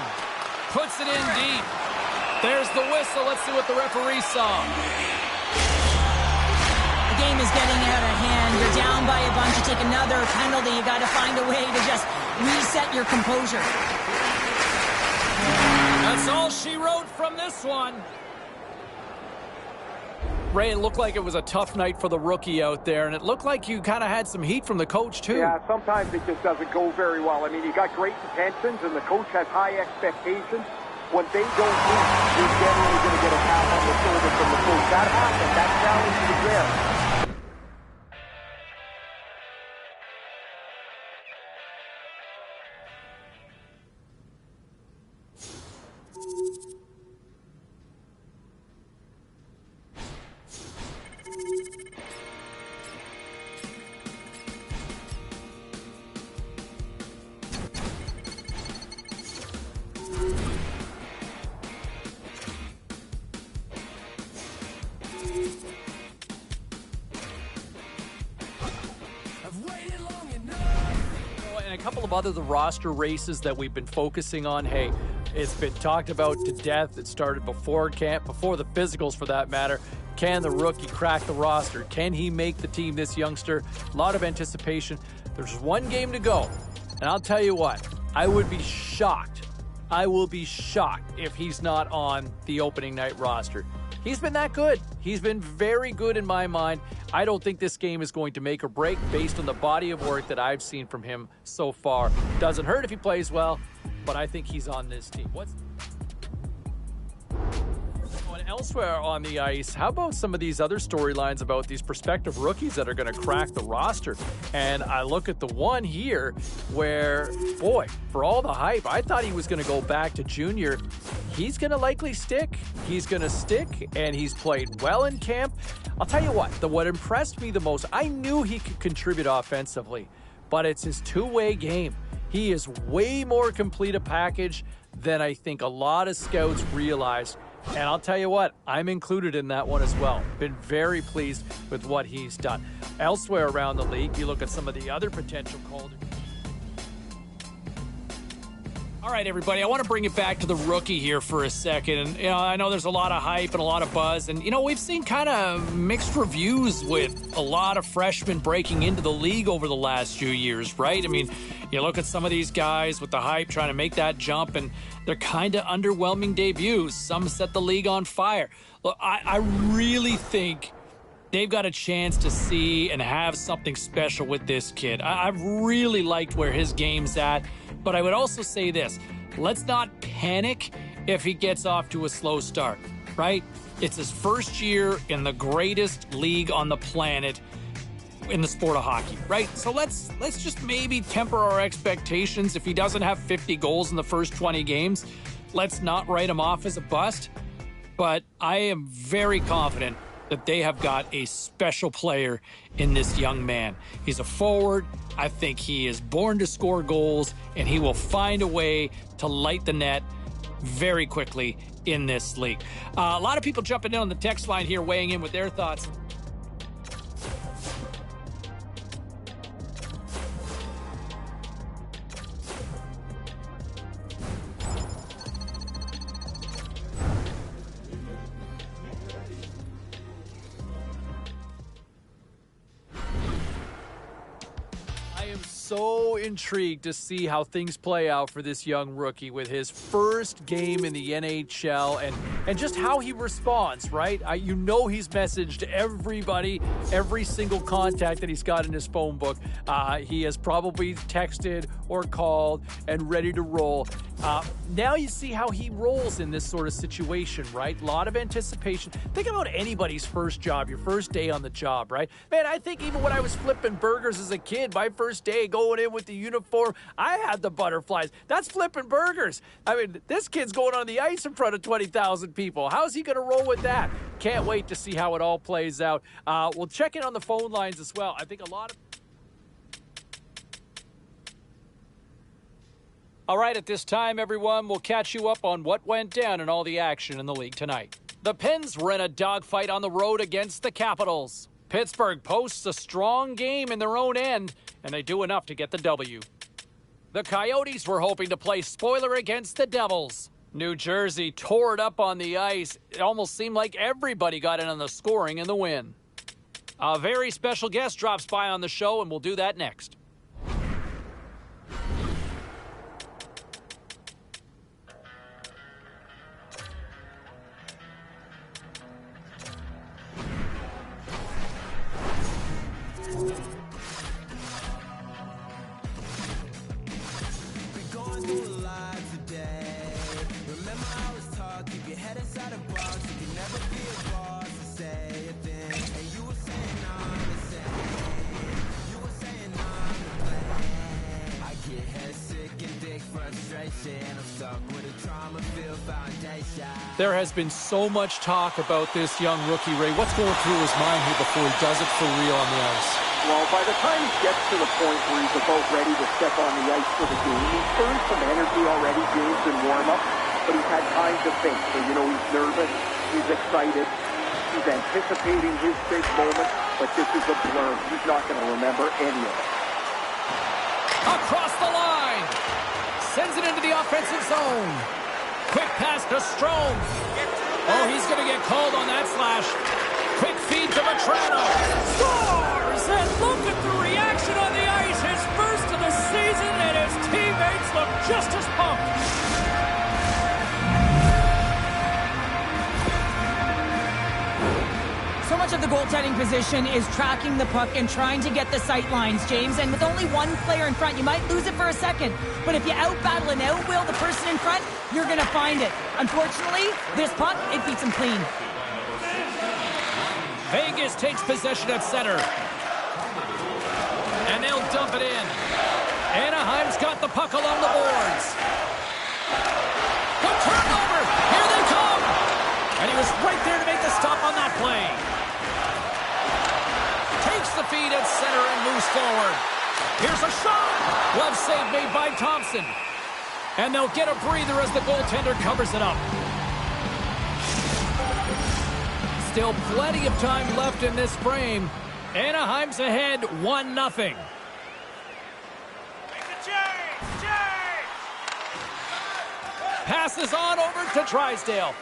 Puts it in deep. There's the whistle. Let's see what the referee saw. The game is getting out of hand. You're down by a bunch. You take another penalty. You got to find a way to just reset your composure. That's all she wrote from this one. Ray, it looked like it was a tough night for the rookie out there, and it looked like you kind of had some heat from the coach, too. Yeah, sometimes it just doesn't go very well. I mean, you got great intentions, and the coach has high expectations. When they don't meet, you're generally going to get a tap on the shoulder from the coach. That happened. That challenge was there. And a couple of other roster races that we've been focusing on. Hey, it's been talked about to death. It started before camp, before the physicals for that matter. Can the rookie crack the roster? Can he make the team, this youngster? A lot of anticipation. There's one game to go. And I'll tell you what, I would be shocked. I will be shocked if he's not on the opening night roster. He's been that good. He's been very good in my mind. I don't think this game is going to make or break based on the body of work that I've seen from him so far. Doesn't hurt if he plays well, but I think he's on this team. Elsewhere on the ice, how about some of these other storylines about these prospective rookies that are going to crack the roster? And I look at the one here where, boy, for all the hype, I thought he was going to go back to junior. He's going to likely stick. He's going to stick, and he's played well in camp. I'll tell you what impressed me the most, I knew he could contribute offensively, but it's his two-way game. He is way more complete a package than I think a lot of scouts realize. And I'll tell you what, I'm included in that one as well. Been very pleased with what he's done. Elsewhere around the league, you look at some of the other potential Calder. All right, everybody, I want to bring it back to the rookie here for a second. And, I know there's a lot of hype and a lot of buzz. And, we've seen kind of mixed reviews with a lot of freshmen breaking into the league over the last few years, right? I mean, you look at some of these guys with the hype trying to make that jump, and they're kind of underwhelming debuts. Some set the league on fire. Look, I really think they've got a chance to see and have something special with this kid. I've really liked where his game's at. But I would also say this, let's not panic if he gets off to a slow start, right? It's his first year in the greatest league on the planet in the sport of hockey, right? So let's just maybe temper our expectations. If he doesn't have 50 goals in the first 20 games, let's not write him off as a bust. But I am very confident that they have got a special player in this young man. He's a forward. I think he is born to score goals, and he will find a way to light the net very quickly in this league. A lot of people jumping in on the text line here, weighing in with their thoughts. so intrigued to see how things play out for this young rookie with his first game in the NHL and just how he responds, right? You know he's messaged everybody, every single contact that he's got in his phone book. He has probably texted or called and ready to roll. Now you see how he rolls in this sort of situation, right? A lot of anticipation. Think about anybody's first job, your first day on the job, right? Man, I think even when I was flipping burgers as a kid, my first day going in with the uniform, I had the butterflies. That's flipping burgers. I mean, this kid's going on the ice in front of 20,000 people. How's he going to roll with that? Can't wait to see how it all plays out. We'll check in on the phone lines as well. I think a lot of... All right, at this time, everyone, we'll catch you up on what went down in all the action in the league tonight. The Pens were in a dogfight on the road against the Capitals. Pittsburgh posts a strong game in their own end, and they do enough to get the W. The Coyotes were hoping to play spoiler against the Devils. New Jersey tore it up on the ice. It almost seemed like everybody got in on the scoring in the win. A very special guest drops by on the show, and we'll do that next. There has been so much talk about this young rookie, Ray. What's going through his mind here before he does it for real on the ice? Well, by the time he gets to the point where he's about ready to step on the ice for the game, he's burned some energy already, James, in warm-up, but he's had time to think. So, he's nervous, he's excited, he's anticipating his big moment, but this is a blur. He's not going to remember any of it. Across the line! Sends it into the offensive zone. Quick pass to Strome. Oh, he's going to get called on that slash. Quick feed to Vatrano. Scores! And look at the reaction on the ice. His first of the season, and his teammates look just as pumped. So much of the goaltending position is tracking the puck and trying to get the sight lines, James. And with only one player in front, you might lose it for a second. But if you out-battle and out-will the person in front, you're going to find it. Unfortunately, this puck, it beats him clean. Vegas takes possession at center. And they'll dump it in. Anaheim's got the puck along the boards. The turnover! Here they come! And he was right there to make the stop on that play. Takes the feed at center and moves forward. Here's a shot! Glove save made by Thompson. And they'll get a breather as the goaltender covers it up. Still plenty of time left in this frame. Anaheim's ahead 1-0. Make the change! Passes on over to Drysdale.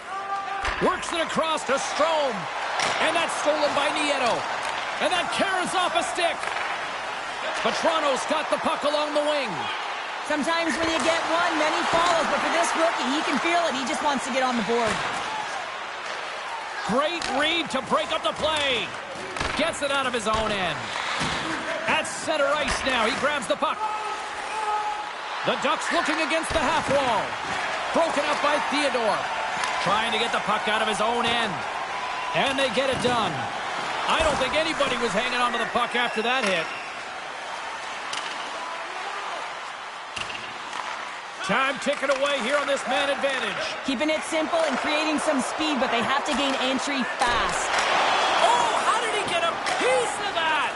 Works it across to Strome. And that's stolen by Nieto. And that carries off a stick. Vatrano's got the puck along the wing. Sometimes when you get one, then he follows. But for this rookie, he can feel it. He just wants to get on the board. Great read to break up the play. Gets it out of his own end. At center ice now, he grabs the puck. The Ducks looking against the half wall. Broken up by Theodore. Trying to get the puck out of his own end. And they get it done. I don't think anybody was hanging on to the puck after that hit. Time ticking away here on this man advantage. Keeping it simple and creating some speed, but they have to gain entry fast. Oh, how did he get a piece of that?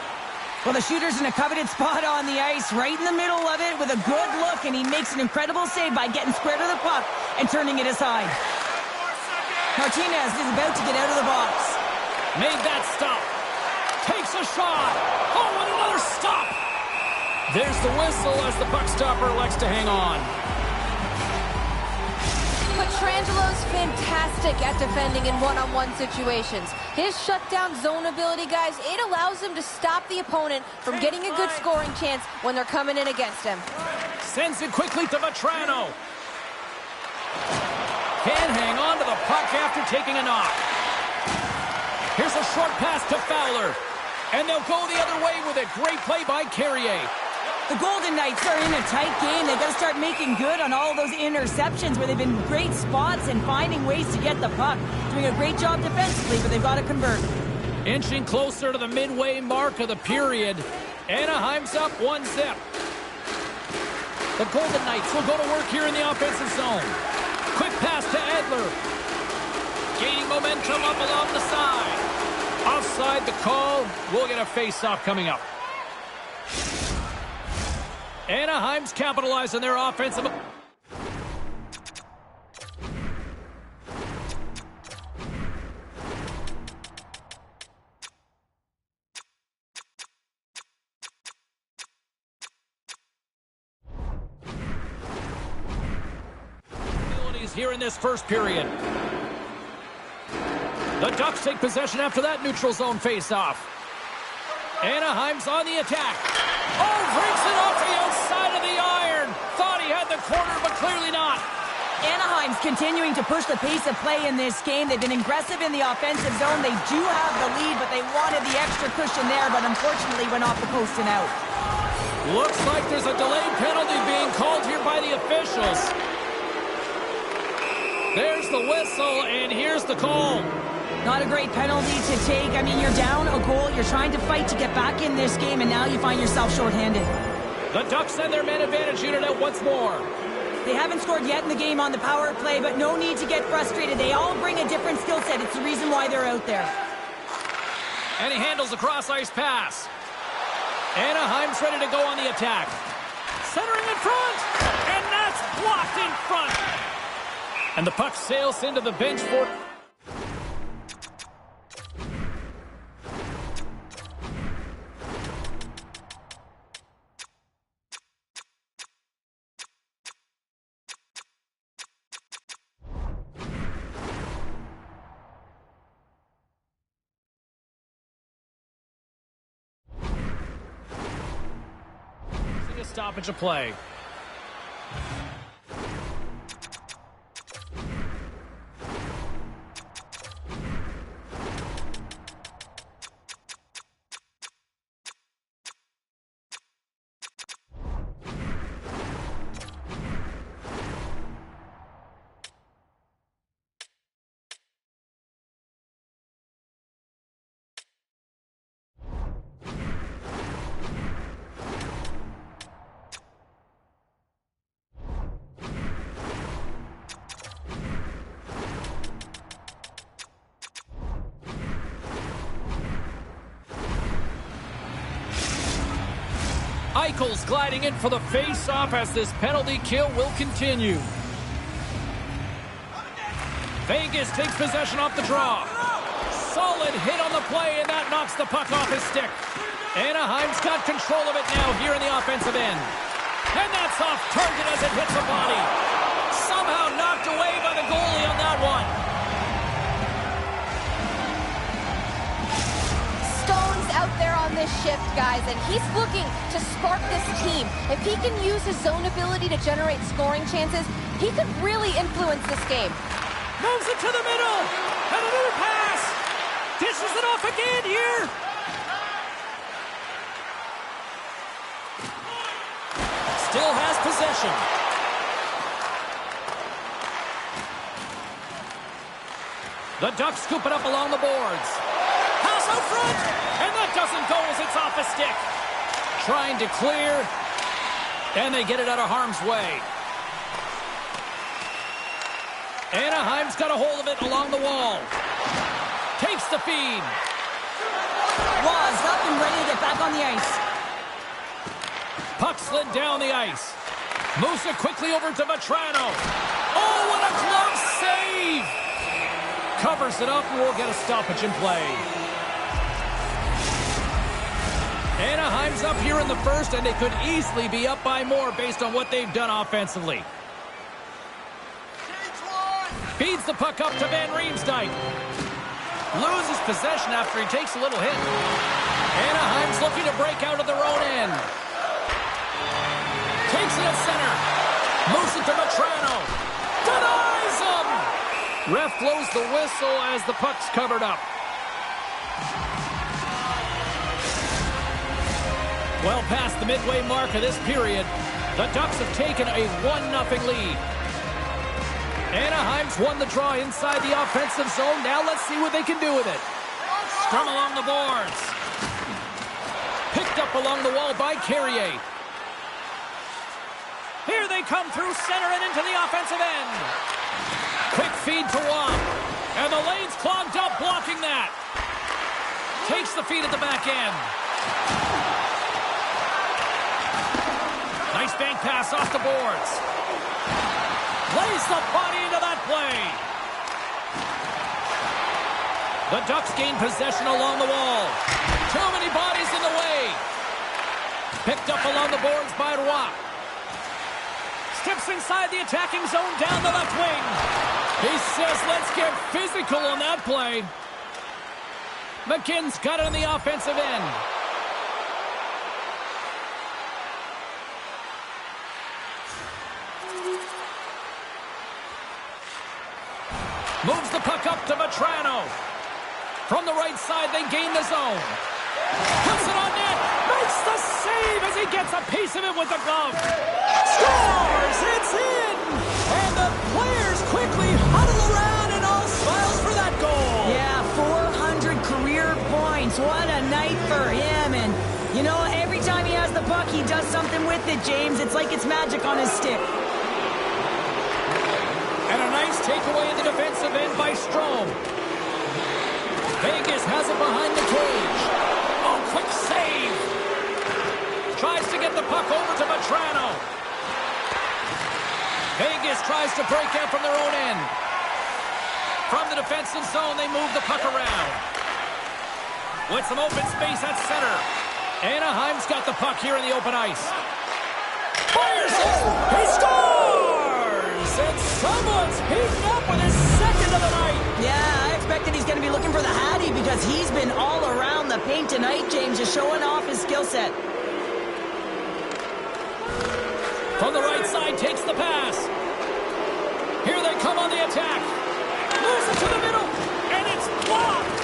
Well, the shooter's in a coveted spot on the ice, right in the middle of it with a good look, and he makes an incredible save by getting square to the puck and turning it aside. Martinez is about to get out of the box. Made that stop. Takes a shot. Oh, and another stop. There's the whistle as the puck stopper elects to hang on. Pietrangelo Buffalo's fantastic at defending in one-on-one situations. His shutdown zone ability, guys, it allows him to stop the opponent from getting a good scoring chance when they're coming in against him. Sends it quickly to Vatrano. Can't hang on to the puck after taking a knock. Here's a short pass to Fowler. And they'll go the other way with it. Great play by Carrier. The Golden Knights are in a tight game. They've got to start making good on all of those interceptions where they've been great spots and finding ways to get the puck. Doing a great job defensively, but they've got to convert. Inching closer to the midway mark of the period. Anaheim's up 1-0. The Golden Knights will go to work here in the offensive zone. Quick pass to Edler. Gaining momentum up along the side. Offside the call. We'll get a face-off coming up. Anaheim's capitalizing their offensive. Here in this first period. The Ducks take possession after that neutral zone face-off. Anaheim's on the attack. Oh, breaks it off the outside of the iron. Thought he had the corner, but clearly not. Anaheim's continuing to push the pace of play in this game. They've been aggressive in the offensive zone. They do have the lead, but they wanted the extra cushion there, but unfortunately went off the post and out. Looks like there's a delayed penalty being called here by the officials. There's the whistle, and here's the call. Not a great penalty to take. I mean, you're down a goal. You're trying to fight to get back in this game, and now you find yourself shorthanded. The Ducks send their man advantage unit out once more. They haven't scored yet in the game on the power play, but no need to get frustrated. They all bring a different skill set. It's the reason why they're out there. And he handles a cross-ice pass. Anaheim's ready to go on the attack. Centering in front, and that's blocked in front. And the puck sails into the bench for... a stoppage of play. Eichel's gliding in for the face-off as this penalty kill will continue. Vegas takes possession off the draw. Solid hit on the play, and that knocks the puck off his stick. Anaheim's got control of it now here in the offensive end. And that's off target as it hits the body. Somehow knocked away by the goalie on that one. Out there on this shift, guys, and he's looking to spark this team. If he can use his zone ability to generate scoring chances, he could really influence this game. Moves it to the middle, and another pass. Dishes it off again here. Still has possession. The Ducks scoop it up along the boards. Pass out front, and that doesn't go as it's off a stick. Trying to clear, and they get it out of harm's way. Anaheim's got a hold of it along the wall. Takes the feed. Waz up and ready to get back on the ice. Puck slid down the ice. Moves it quickly over to Vatrano. Oh, what a glove save! Covers it up, and we'll get a stoppage in play. Anaheim's up here in the first, and they could easily be up by more based on what they've done offensively. Feeds the puck up to Van Riemsdyk. Loses possession after he takes a little hit. Anaheim's looking to break out of their own end. Takes it at center. Moves it to Vatrano. Denies him! Ref blows the whistle as the puck's covered up. Well past the midway mark of this period, the Ducks have taken a 1-0 lead. Anaheim's won the draw inside the offensive zone. Now let's see what they can do with it. Scrum along the boards. Picked up along the wall by Carrier. Here they come through center and into the offensive end. Quick feed to Wong. And the lane's clogged up, blocking that. Takes the feed at the back end. Nice bank pass off the boards. Lays the body into that play. The Ducks gain possession along the wall. Too many bodies in the way. Picked up along the boards by Roy. Steps inside the attacking zone down the left wing. He says, let's get physical on that play. McKinnon's got it on the offensive end. Moves the puck up to Vatrano. From the right side, they gain the zone. Puts it on net. Makes the save as he gets a piece of it with the glove. Scores! It's in! And the players quickly huddle around and all smiles for that goal. Yeah, 400 career points. What a night for him. And, you know, every time he has the puck, he does something with it, James. It's like it's magic on his stick. And a nice takeaway in the defensive end by Strome. Vegas has it behind the cage. Oh, quick save. Tries to get the puck over to Vatrano. Vegas tries to break out from their own end. From the defensive zone, they move the puck around. With some open space at center. Anaheim's got the puck here in the open ice. Fires it! He scores! And someone's heating up with his second of the night. Yeah, I expected he's going to be looking for the Hattie because he's been all around the paint tonight, James, just showing off his skill set. From the right side, takes the pass. Here they come on the attack. Moves it to the middle, and it's blocked.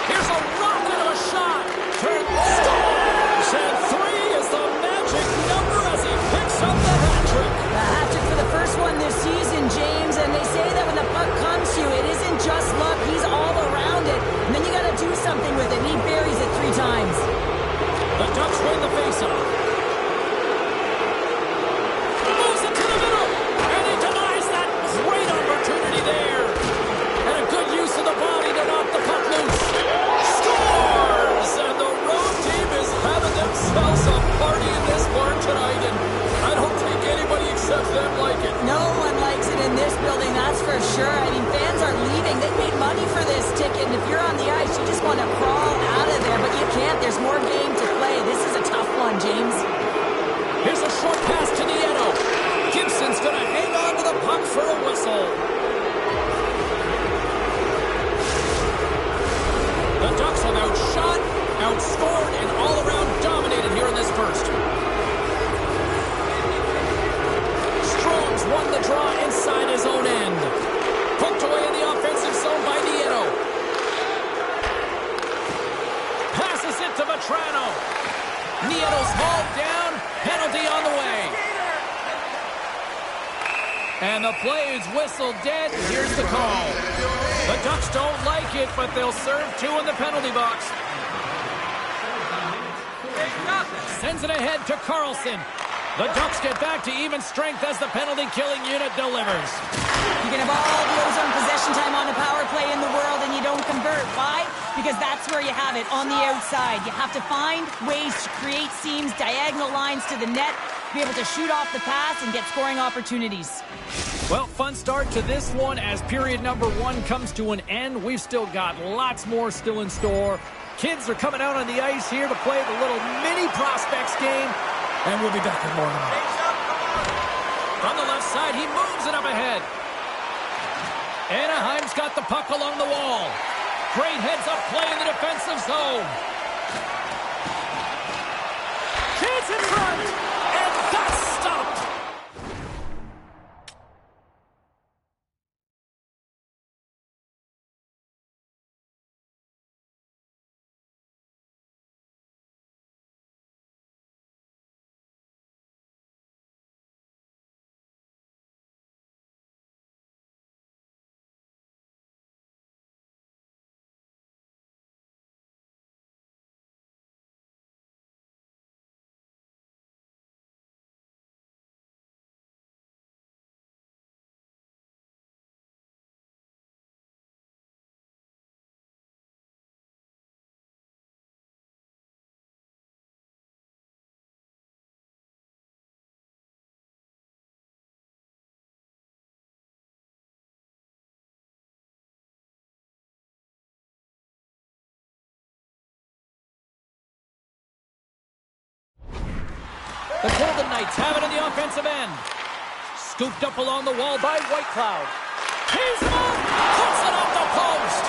Here's a rocket of a shot. Scores! And 3 is the magic number as he picks up the hat trick. The hat trick for the first one this season, James, and they say that when the puck comes to you, it isn't just luck, he's all around it. And then you got to do something with it, and he buries it 3 times. The Ducks win the faceoff. Moves it to the middle, and he denies that great opportunity there. And a good use of the body to knock the puck loose. Scores! And the road team is having themselves a party in this barn tonight, and I don't think anybody except them like it. No one likes it in this building, that's for sure. I mean, fans are leaving. They paid money for this ticket, and if you're on the ice, you just want to crawl out of there, but you can't. There's more game to play. This is a tough one, James. Here's a short pass to Nieto. Gibson's going to hang on to the puck for a whistle. The Ducks have outshot, outscored, and all-around dominated here in this first. Strome's won the draw inside his own end. Poked away in the offensive zone by Nieto. Passes it to Vatrano. Nieto's hauled down. Penalty on the way. And the play is whistled dead. Here's the call. The Ducks don't like it, but they'll serve 2 in the penalty box. Sends it ahead to Carlson. The Ducks get back to even strength as the penalty-killing unit delivers. You can have all the ozone possession time on a power play in the world and you don't convert. Why? Because that's where you have it, on the outside. You have to find ways to create seams, diagonal lines to the net, be able to shoot off the pass and get scoring opportunities. Well, fun start to this one as period number 1 comes to an end. We've still got lots more still in store. Kids are coming out on the ice here to play the little mini prospects game, and we'll be back with more tonight. From the left side, he moves it up ahead. Anaheim's got the puck along the wall. Great heads-up play in the defensive zone. Chance in front, and that's stopped. The Golden Knights have it in the offensive end. Scooped up along the wall by Whitecloud. Tees him up! Puts it off the post!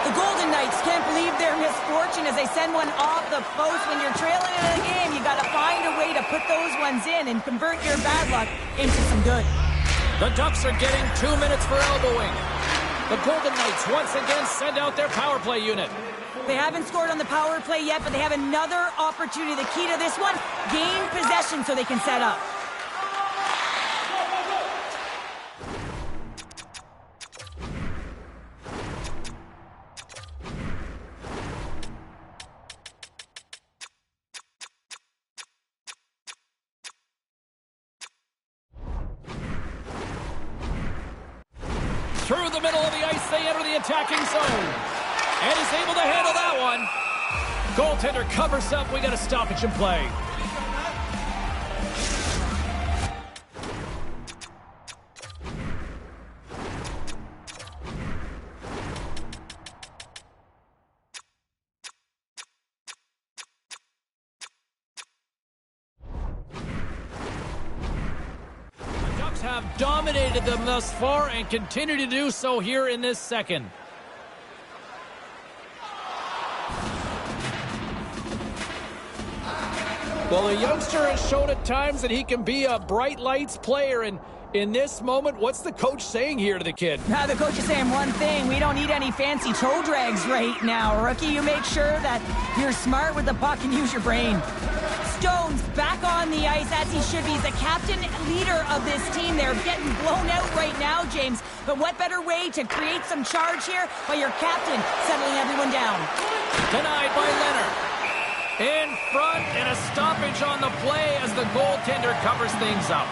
The Golden Knights can't believe their misfortune as they send one off the post. When you're trailing in the game, you got to find a way to put those ones in and convert your bad luck into some good. The Ducks are getting 2 minutes for elbowing. The Golden Knights once again send out their power play unit. They haven't scored on the power play yet, but they have another opportunity. The key to this one, gain possession so they can set up. Through the middle of the ice, they enter the attacking zone. And he's able to handle that one. Goaltender covers up. We got a stoppage in play. The Ducks have dominated them thus far and continue to do so here in this second. Well, the youngster has shown at times that he can be a bright lights player, and in this moment, what's the coach saying here to the kid? Now, the coach is saying one thing: we don't need any fancy toe drags right now, rookie. You make sure that you're smart with the puck and use your brain. Stone's back on the ice as he should be. He's the captain leader of this team. They're getting blown out right now, James. But what better way to create some charge here by your captain settling everyone down? Denied by Leonard. In front, and a stoppage on the play as the goaltender covers things up.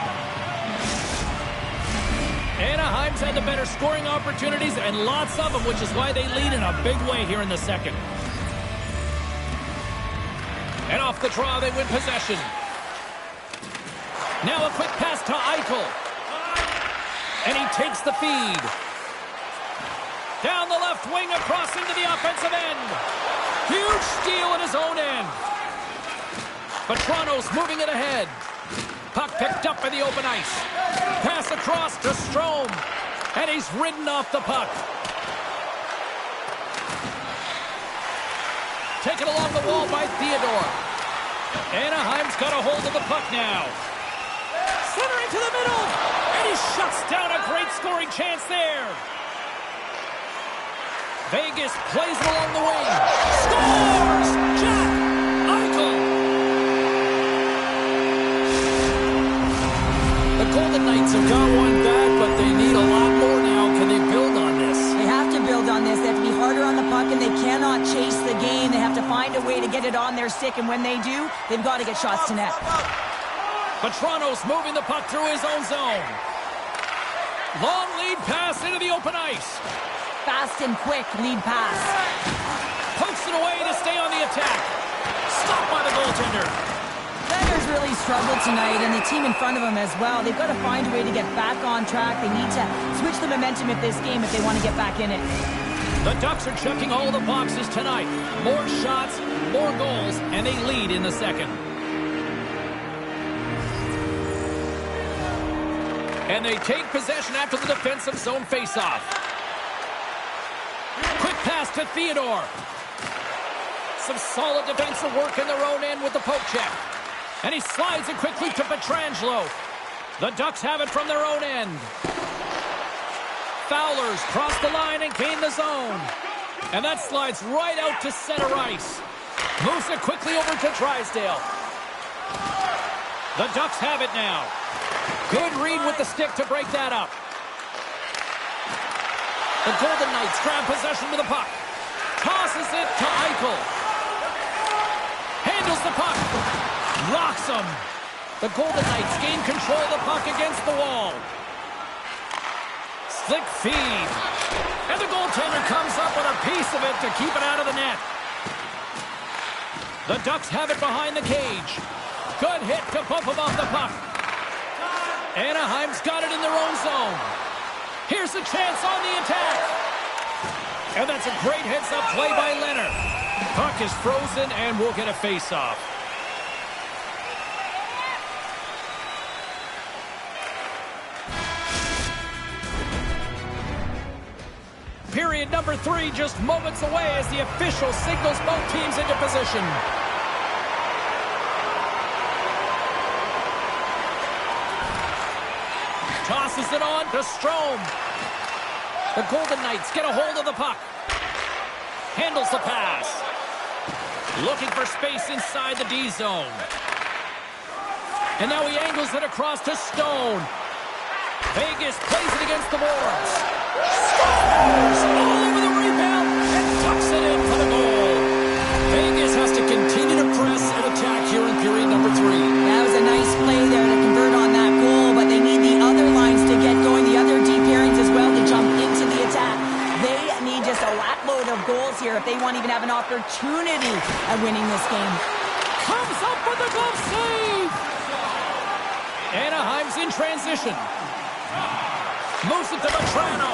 Anaheim's had the better scoring opportunities, and lots of them, which is why they lead in a big way here in the second. And off the draw, they win possession. Now a quick pass to Eichel. And he takes the feed. Down the left wing, across into the offensive end. Huge steal in his own end. But Toronto's moving it ahead. Puck picked up by the open ice. Pass across to Strome. And he's ridden off the puck. Taken along the wall by Theodore. Anaheim's got a hold of the puck now. Centering to the middle. And he shuts down a great scoring chance there. Vegas plays it along the wing. Scores! Jack Eichel! The Golden Knights have got one back, but they need a lot more now. Can they build on this? They have to build on this. They have to be harder on the puck, and they cannot chase the game. They have to find a way to get it on their stick, and when they do, they've got to get shots to net. But Toronto's moving the puck through his own zone. Long lead pass into the open ice. Fast and quick lead pass. Pokes it away to stay on the attack. Stopped by the goaltender. Leonard's really struggled tonight, and the team in front of him as well. They've got to find a way to get back on track. They need to switch the momentum of this game if they want to get back in it. The Ducks are checking all the boxes tonight. More shots, more goals, and they lead in the second. And they take possession after the defensive zone faceoff. Quick pass to Theodore. Some solid defensive work in their own end with the poke check. And he slides it quickly to Pietrangelo. The Ducks have it from their own end. Fowlers cross the line and gain the zone. And that slides right out to center ice. Moves it quickly over to Drysdale. The Ducks have it now. Good read with the stick to break that up. The Golden Knights grab possession with the puck. Tosses it to Eichel. Handles the puck. Locks him. The Golden Knights gain control of the puck against the wall. Slick feed. And the goaltender comes up with a piece of it to keep it out of the net. The Ducks have it behind the cage. Good hit to bump him off the puck. Anaheim's got it in their own zone. Here's a chance on the attack. And that's a great heads-up play by Leonard. Puck is frozen, and we'll get a face-off. Period number 3 just moments away as the official signals both teams into position. Tosses it on to Strome. The Golden Knights get a hold of the puck. Handles the pass. Looking for space inside the D zone. And now he angles it across to Stone. Vegas plays it against the boards. Scores! All over the rebound and tucks it in for the goal. Vegas has to continue to press and attack here in period number 3. That was a nice play there to convert on that goal, but they need the other lines to get going, the other deep pairings as well to jump into the attack. They need just a load of goals here if they want to even have an opportunity at winning this game. Comes up with the glove save! Anaheim's in transition. Moves it to Vetrano.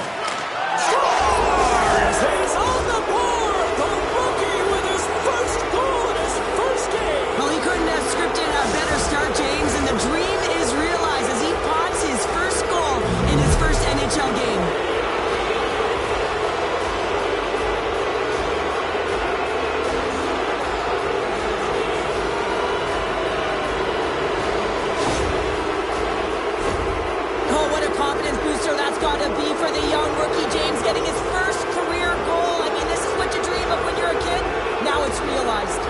Scores! He's on the board! The rookie with his first goal in his first game! Well, he couldn't have scripted a better start, James, and the dream is realized as he pots his first goal in his first NHL game. That's got to be for the young rookie, James, getting his first career goal. I mean, this is what you dream of when you're a kid. Now it's realized.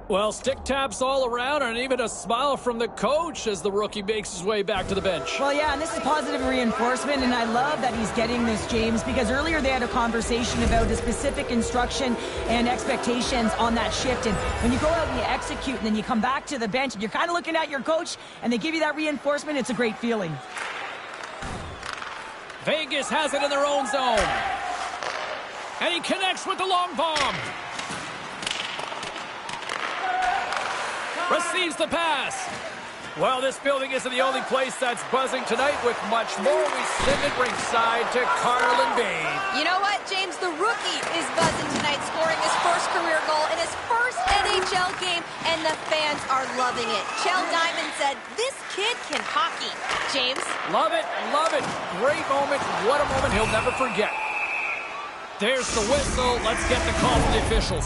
Well, stick taps all around and even a smile from the coach as the rookie makes his way back to the bench. Well, yeah, and this is positive reinforcement, and I love that he's getting this, James, because earlier they had a conversation about the specific instruction and expectations on that shift, and when you go out and you execute and then you come back to the bench and you're kind of looking at your coach and they give you that reinforcement, it's a great feeling. Vegas has it in their own zone. And he connects with the long bomb. Receives the pass. Well, this building isn't the only place that's buzzing tonight. With much more, we send it ringside to Carlin Bay. You know what, James? The rookie is buzzing tonight, scoring his first career goal in his first NHL game, and the fans are loving it. Chell Diamond said, "This kid can hockey." James? Love it, love it. Great moment. What a moment he'll never forget. There's the whistle. Let's get the call from the officials.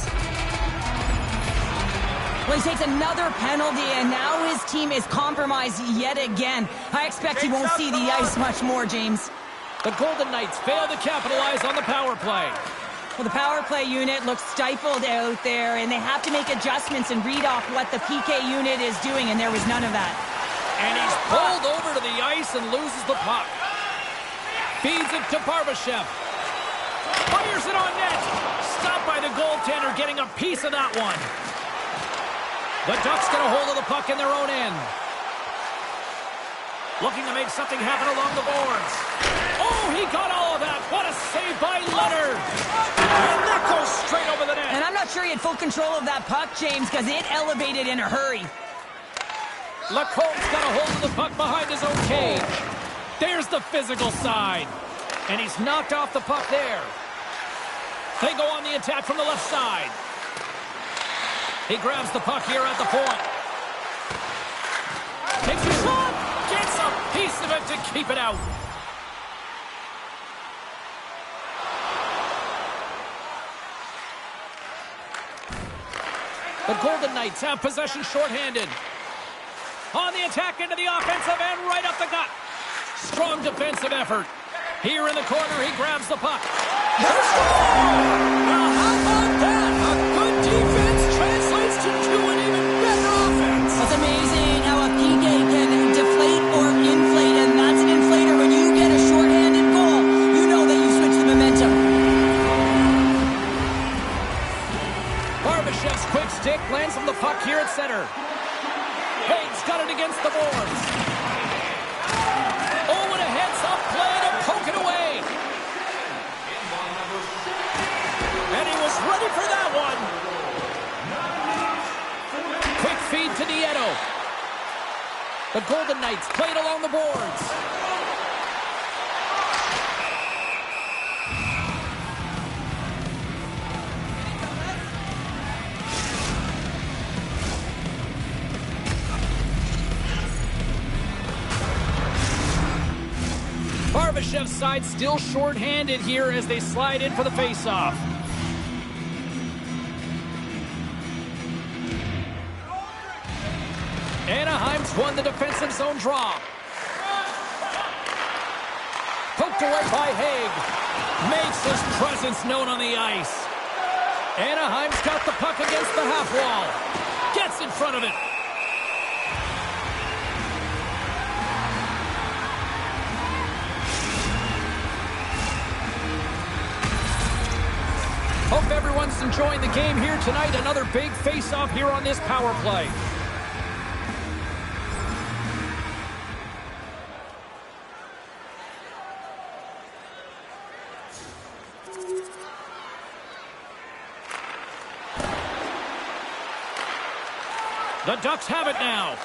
Well, he takes another penalty, and now his team is compromised yet again. I expect he won't see the ice much more, James. The Golden Knights fail to capitalize on the power play. Well, the power play unit looks stifled out there, and they have to make adjustments and read off what the PK unit is doing, and there was none of that. And he's pulled over to the ice and loses the puck. Feeds it to Barbashev. Fires it on net. Stopped by the goaltender, getting a piece of that one. The Ducks get a hold of the puck in their own end. Looking to make something happen along the boards. Oh, he got all of that. What a save by Leonard. And that goes straight over the net. And I'm not sure he had full control of that puck, James, because it elevated in a hurry. Lacombe's got a hold of the puck behind his own cage. There's the physical side. And he's knocked off the puck there. They go on the attack from the left side. He grabs the puck here at the point. Takes a shot. Gets a piece of it to keep it out. The Golden Knights have possession shorthanded. On the attack into the offensive end, right up the gut. Strong defensive effort. Here in the corner, he grabs the puck. How about that? A good defense translates to an even better offense. It's amazing how a PK can deflate or inflate, and that's an inflator. When you get a shorthanded goal, you know that you switch the momentum. Barbashev's quick stick lands from the puck here at center. Haig's got it against the boards. Oh, and a heads-up play to poke it away. And he was ready for that one. Quick feed to Nieto. The Golden Knights play it along the boards. Barbashev's side still short-handed here as they slide in for the face-off. Anaheim's won the defensive zone draw. Poked away by Haig. Makes his presence known on the ice. Anaheim's got the puck against the half wall. Gets in front of it. Hope everyone's enjoying the game here tonight. Another big face-off here on this power play. The Ducks have it now.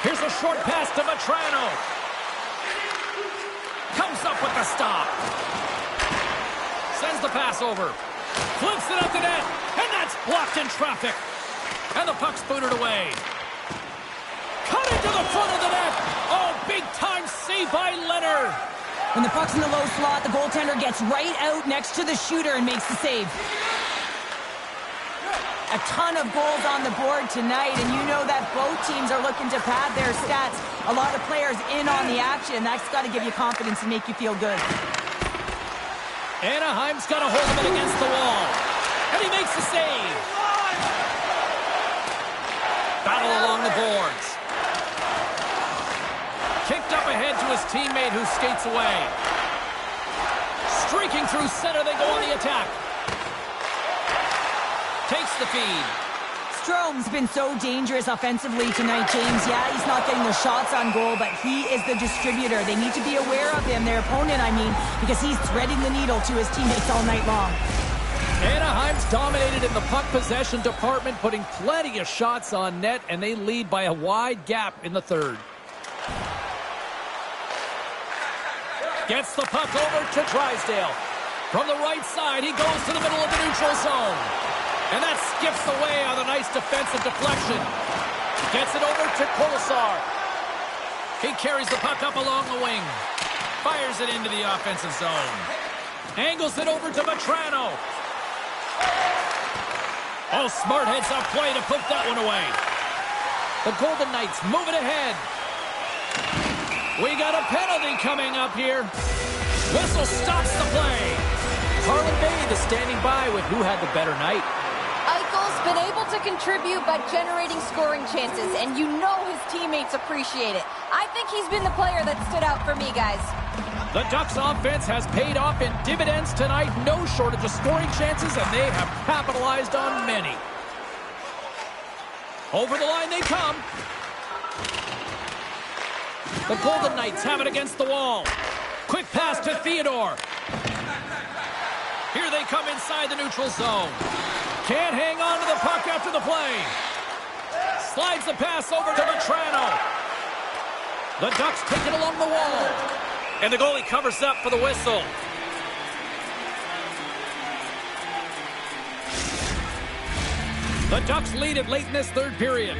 Here's a short pass to Vatrano. Comes up with the stop. Sends the pass over. Flips it up the net. And that's blocked in traffic. And the puck's booted away. Cut into the front of the net. Oh, big-time save by Leonard. When the puck's in the low slot, the goaltender gets right out next to the shooter and makes the save. A ton of goals on the board tonight, and you know that both teams are looking to pad their stats. A lot of players in on the action. That's got to give you confidence and make you feel good. Anaheim's got a hold of it against the wall. And he makes the save. Battle along the boards. Kicked up ahead to his teammate who skates away. Streaking through center, they go on the attack. Takes the feed. Strome's been so dangerous offensively tonight, James. Yeah, he's not getting the shots on goal, but he is the distributor. They need to be aware of him, their opponent, I mean, because he's threading the needle to his teammates all night long. Anaheim's dominated in the puck possession department, putting plenty of shots on net, and they lead by a wide gap in the third. Gets the puck over to Drysdale. From the right side, he goes to the middle of the neutral zone. And that skips away on a nice defensive deflection. Gets it over to Kolesar. He carries the puck up along the wing. Fires it into the offensive zone. Angles it over to Vatrano. Oh, smart heads-up play to put that one away. The Golden Knights move it ahead. We got a penalty coming up here. Whistle stops the play. Harlan Bade is standing by with who had the better night. Eichel's been able to contribute by generating scoring chances, and you know his teammates appreciate it. I think he's been the player that stood out for me, guys. The Ducks offense has paid off in dividends tonight. No shortage of scoring chances, and they have capitalized on many. Over the line they come. The Golden Knights have it against the wall. Quick pass to Theodore. Here they come inside the neutral zone. Can't hang on to the puck after the play. Slides the pass over to Vatrano. The Ducks take it along the wall. And the goalie covers up for the whistle. The Ducks lead it late in this third period.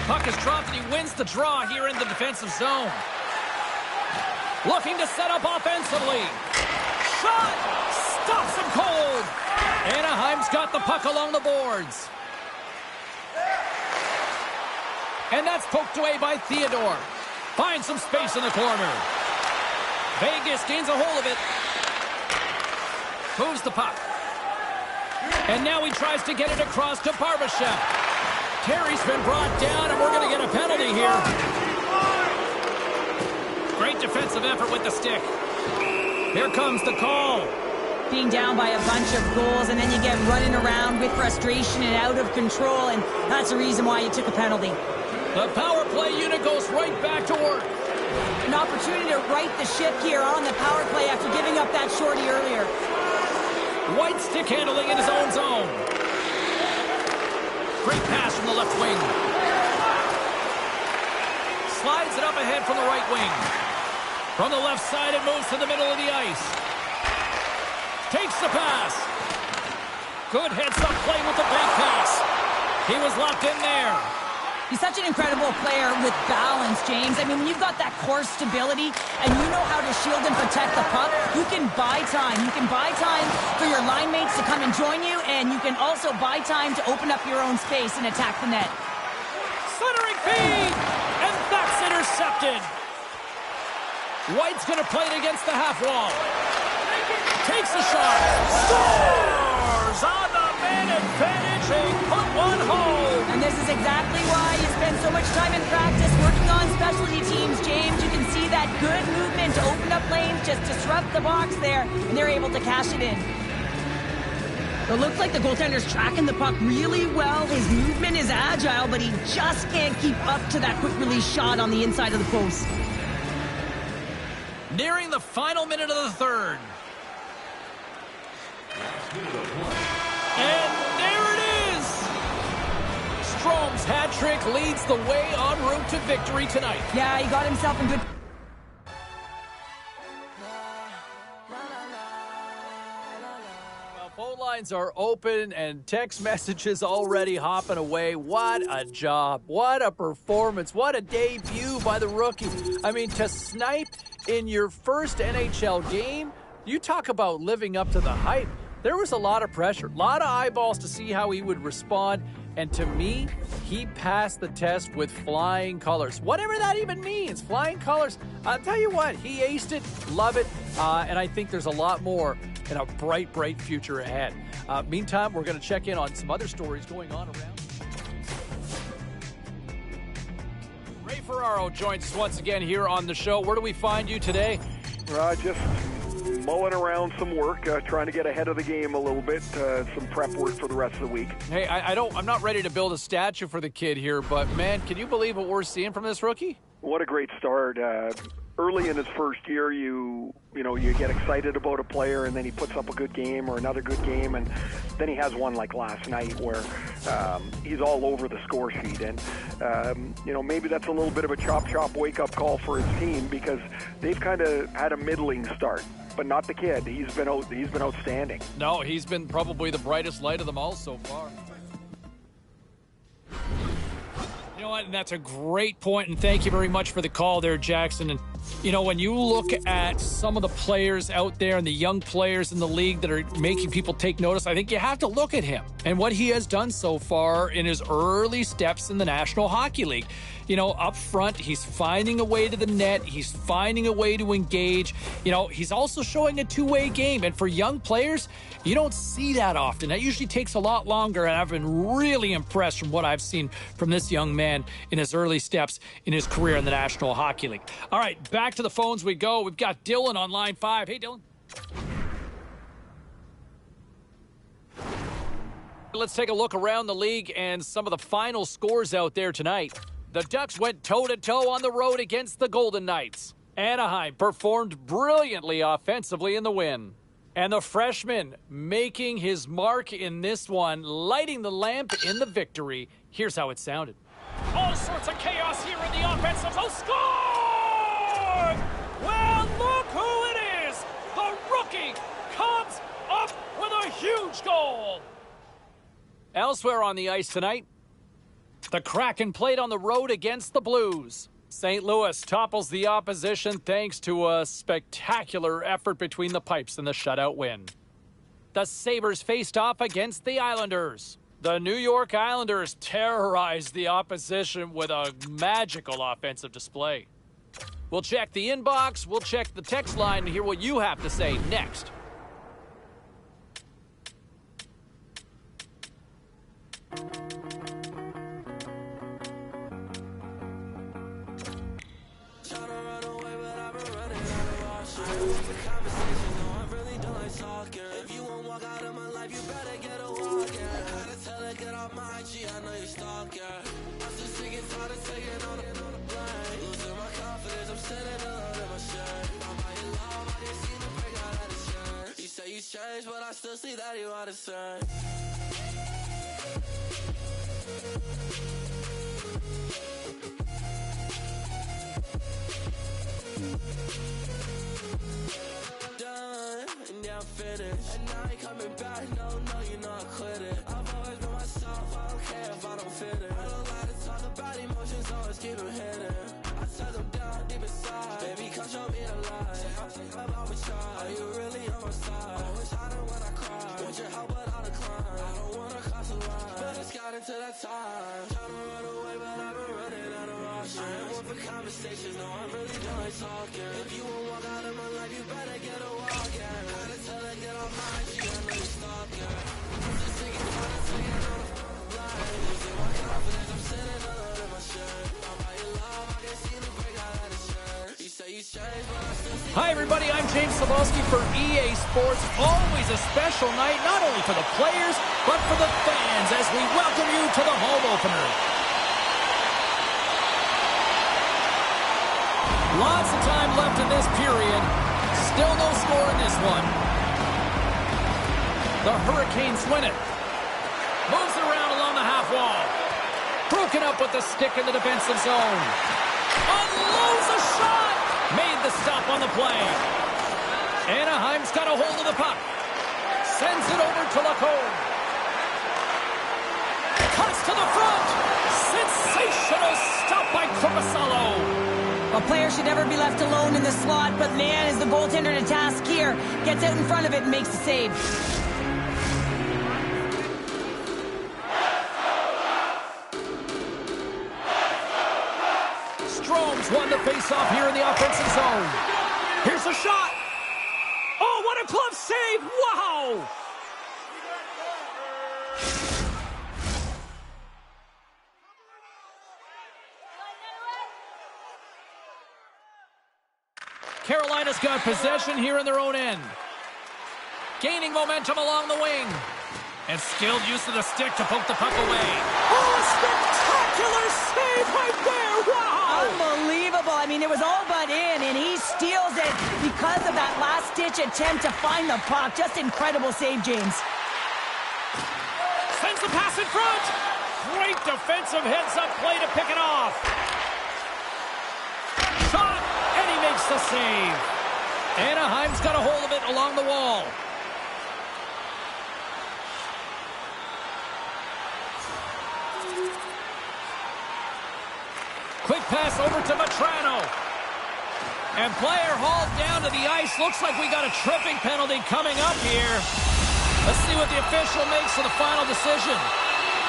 Puck is dropped and he wins the draw here in the defensive zone. Looking to set up offensively. Shot! Stops him cold! Anaheim's got the puck along the boards. And that's poked away by Theodore. Finds some space in the corner. Vegas gains a hold of it. Moves the puck. And now he tries to get it across to Barbashev. Terry's been brought down, and we're going to get a penalty here. Great defensive effort with the stick. Here comes the call. Being down by a bunch of goals, and then you get running around with frustration and out of control, and that's the reason why you took a penalty. The power play unit goes right back to work. An opportunity to right the ship here on the power play after giving up that shorty earlier. White stick handling in his own zone. Great pass from the left wing. Slides it up ahead from the right wing. From the left side, it moves to the middle of the ice. Takes the pass. Good heads-up play with the bank pass. He was locked in there. He's such an incredible player with balance, James. I mean, when you've got that core stability and you know how to shield and protect the puck, you can buy time. You can buy time for your line mates to come and join you, and you can also buy time to open up your own space and attack the net. Centering feed! And that's intercepted. White's going to play it against the half wall. Takes a shot. Scores on the man advantage. They put one home. And this is exactly why you spend so much time in practice working on specialty teams, James. You can see that good movement to open up lanes, just disrupt the box there, and they're able to cash it in. It looks like the goaltender's tracking the puck really well. His movement is agile, but he just can't keep up to that quick release shot on the inside of the post. Nearing the final minute of the third. And there it is! Strom's hat trick leads the way en route to victory tonight. Yeah, he got himself in good... Well, phone lines are open and text messages already hopping away. What a job. What a performance. What a debut by the rookie. I mean, to snipe in your first NHL game, you talk about living up to the hype. There was a lot of pressure, a lot of eyeballs to see how he would respond. And to me, he passed the test with flying colors. Whatever that even means, flying colors. I'll tell you what, he aced it, love it. And I think there's a lot more and a bright, bright future ahead. Meantime, we're going to check in on some other stories going on around. Ray Ferraro joins us once again here on the show. Where do we find you today? Just mulling around some work, trying to get ahead of the game a little bit, some prep work for the rest of the week. Hey, I'm not ready to build a statue for the kid here, but man, can you believe what we're seeing from this rookie? What a great start. Early in his first year, you get excited about a player, and then he puts up a good game or another good game, and then he has one like last night where he's all over the score sheet. And maybe that's a little bit of a chop wake-up call for his team, because they've kind of had a middling start. But not the kid. He's been outstanding. No, he's been probably the brightest light of them all so far. You know what? And that's a great point, and thank you very much for the call there, Jackson. And when you look at some of the players out there and the young players in the league that are making people take notice, I think you have to look at him and what he has done so far in his early steps in the National Hockey League. Up front, he's finding a way to the net. He's finding a way to engage. He's also showing a two-way game. And for young players, you don't see that often. That usually takes a lot longer. And I've been really impressed from what I've seen from this young man in his early steps in his career in the National Hockey League. All right, back to the phones we go. We've got Dylan on line 5. Hey, Dylan. Let's take a look around the league and some of the final scores out there tonight. The Ducks went toe-to-toe on the road against the Golden Knights. Anaheim performed brilliantly offensively in the win. And the freshman making his mark in this one, lighting the lamp in the victory. Here's how it sounded. All sorts of chaos here in the offensive zone. Score! Well, look who it is! The rookie comes up with a huge goal! Elsewhere on the ice tonight, the Kraken played on the road against the Blues. St. Louis topples the opposition thanks to a spectacular effort between the pipes in the shutout win. The Sabres faced off against the Islanders. The New York Islanders terrorized the opposition with a magical offensive display. We'll check the inbox, we'll check the text line to hear what you have to say next. Change, but I still see that you are the same. Done, and now I'm finished. And now I ain't coming back, no, you know I quit it. I've always been myself, I don't care if I don't fit it. I don't like to talk about emotions, always keep them hidden. I set them down deep inside. Baby, come show me the light. About me try. Are you really on my side? Always hiding when I cry. Want your help, but I'll decline. I don't wanna cross the line, but it's got into that time. Trying to run away, but I've been running out of options. I ain't one for conversations, no, I'm really done talking. If you won't walk out of my life, you better get a walk in. Had to tell her, get off my IG, I know you stalking. I'm just thinking, trying to take it on the line. Losing my confidence, I'm sitting alone in my shirt. I'm by your love, I can see the break out of the shirt. You say you changed, but I still see. Hi, everybody. I'm James Cebulski for EA Sports. Always a special night, not only for the players, but for the fans as we welcome you to the home opener. Lots of time left in this period. Still no score in this one. The Hurricanes win it. Moves it around along the half wall. Broken up with the stick in the defensive zone. Unloads a shot. Made the stop on the play. Anaheim's got a hold of the puck. Sends it over to Lacombe. Cuts to the front. Sensational stop by Korpisalo. A player should never be left alone in the slot, but man, is the goaltender to task here. Gets out in front of it and makes the save. Strome's won the face-off here in the offensive zone. Here's a shot. Oh, what a glove save. Wow. Carolina's got possession here in their own end. Gaining momentum along the wing. And skilled use of the stick to poke the puck away. Oh, a spectacular save right there. Wow. Unbelievable. I mean, it was all but in, and he steals it because of that last-ditch attempt to find the puck. Just incredible save, James. Sends the pass in front. Great defensive heads-up play to pick it off. Shot. Makes the save. Anaheim's got a hold of it along the wall. Quick pass over to Matrano. And player hauled down to the ice. Looks like we got a tripping penalty coming up here. Let's see what the official makes of the final decision.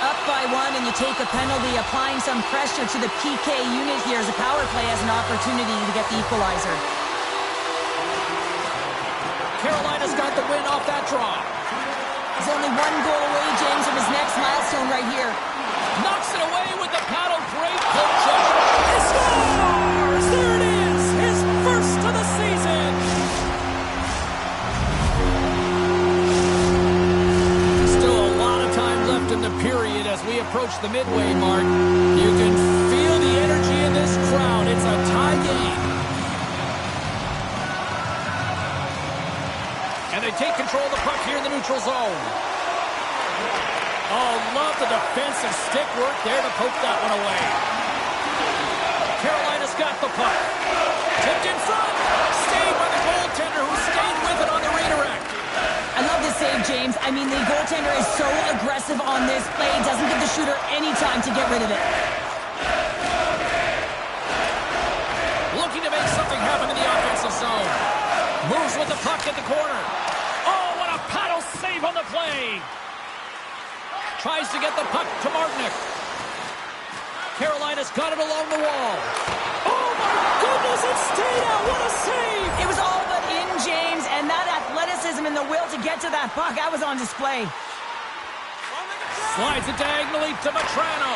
Up by one and you take a penalty, applying some pressure to the PK unit here as the power play has an opportunity to get the equalizer. Carolina's got the win off that draw. He's only one goal away, James, from his next milestone right here. Knocks it away with the paddle. Great coaching. He scores! There it is! His first of the season! Still a lot of time left in the period as we approach the midway mark. You can feel the energy in this crowd. It's a tie game. And they take control of the puck here in the neutral zone. Oh, love the defensive stick work there to poke that one away. Carolina's got the puck. Tipped in front. goaltender is so aggressive on this play. He doesn't give the shooter any time to get rid of it. Looking to make something happen in the offensive zone. Moves with the puck in the corner. Oh, what a paddle save on the play. Tries to get the puck to Martinic. Carolina's got it along the wall. Oh, my goodness, it stayed out. What a save. It was all but in, James, and that athleticism and the will to get to that puck, that was on display. Slides it diagonally to Matrano.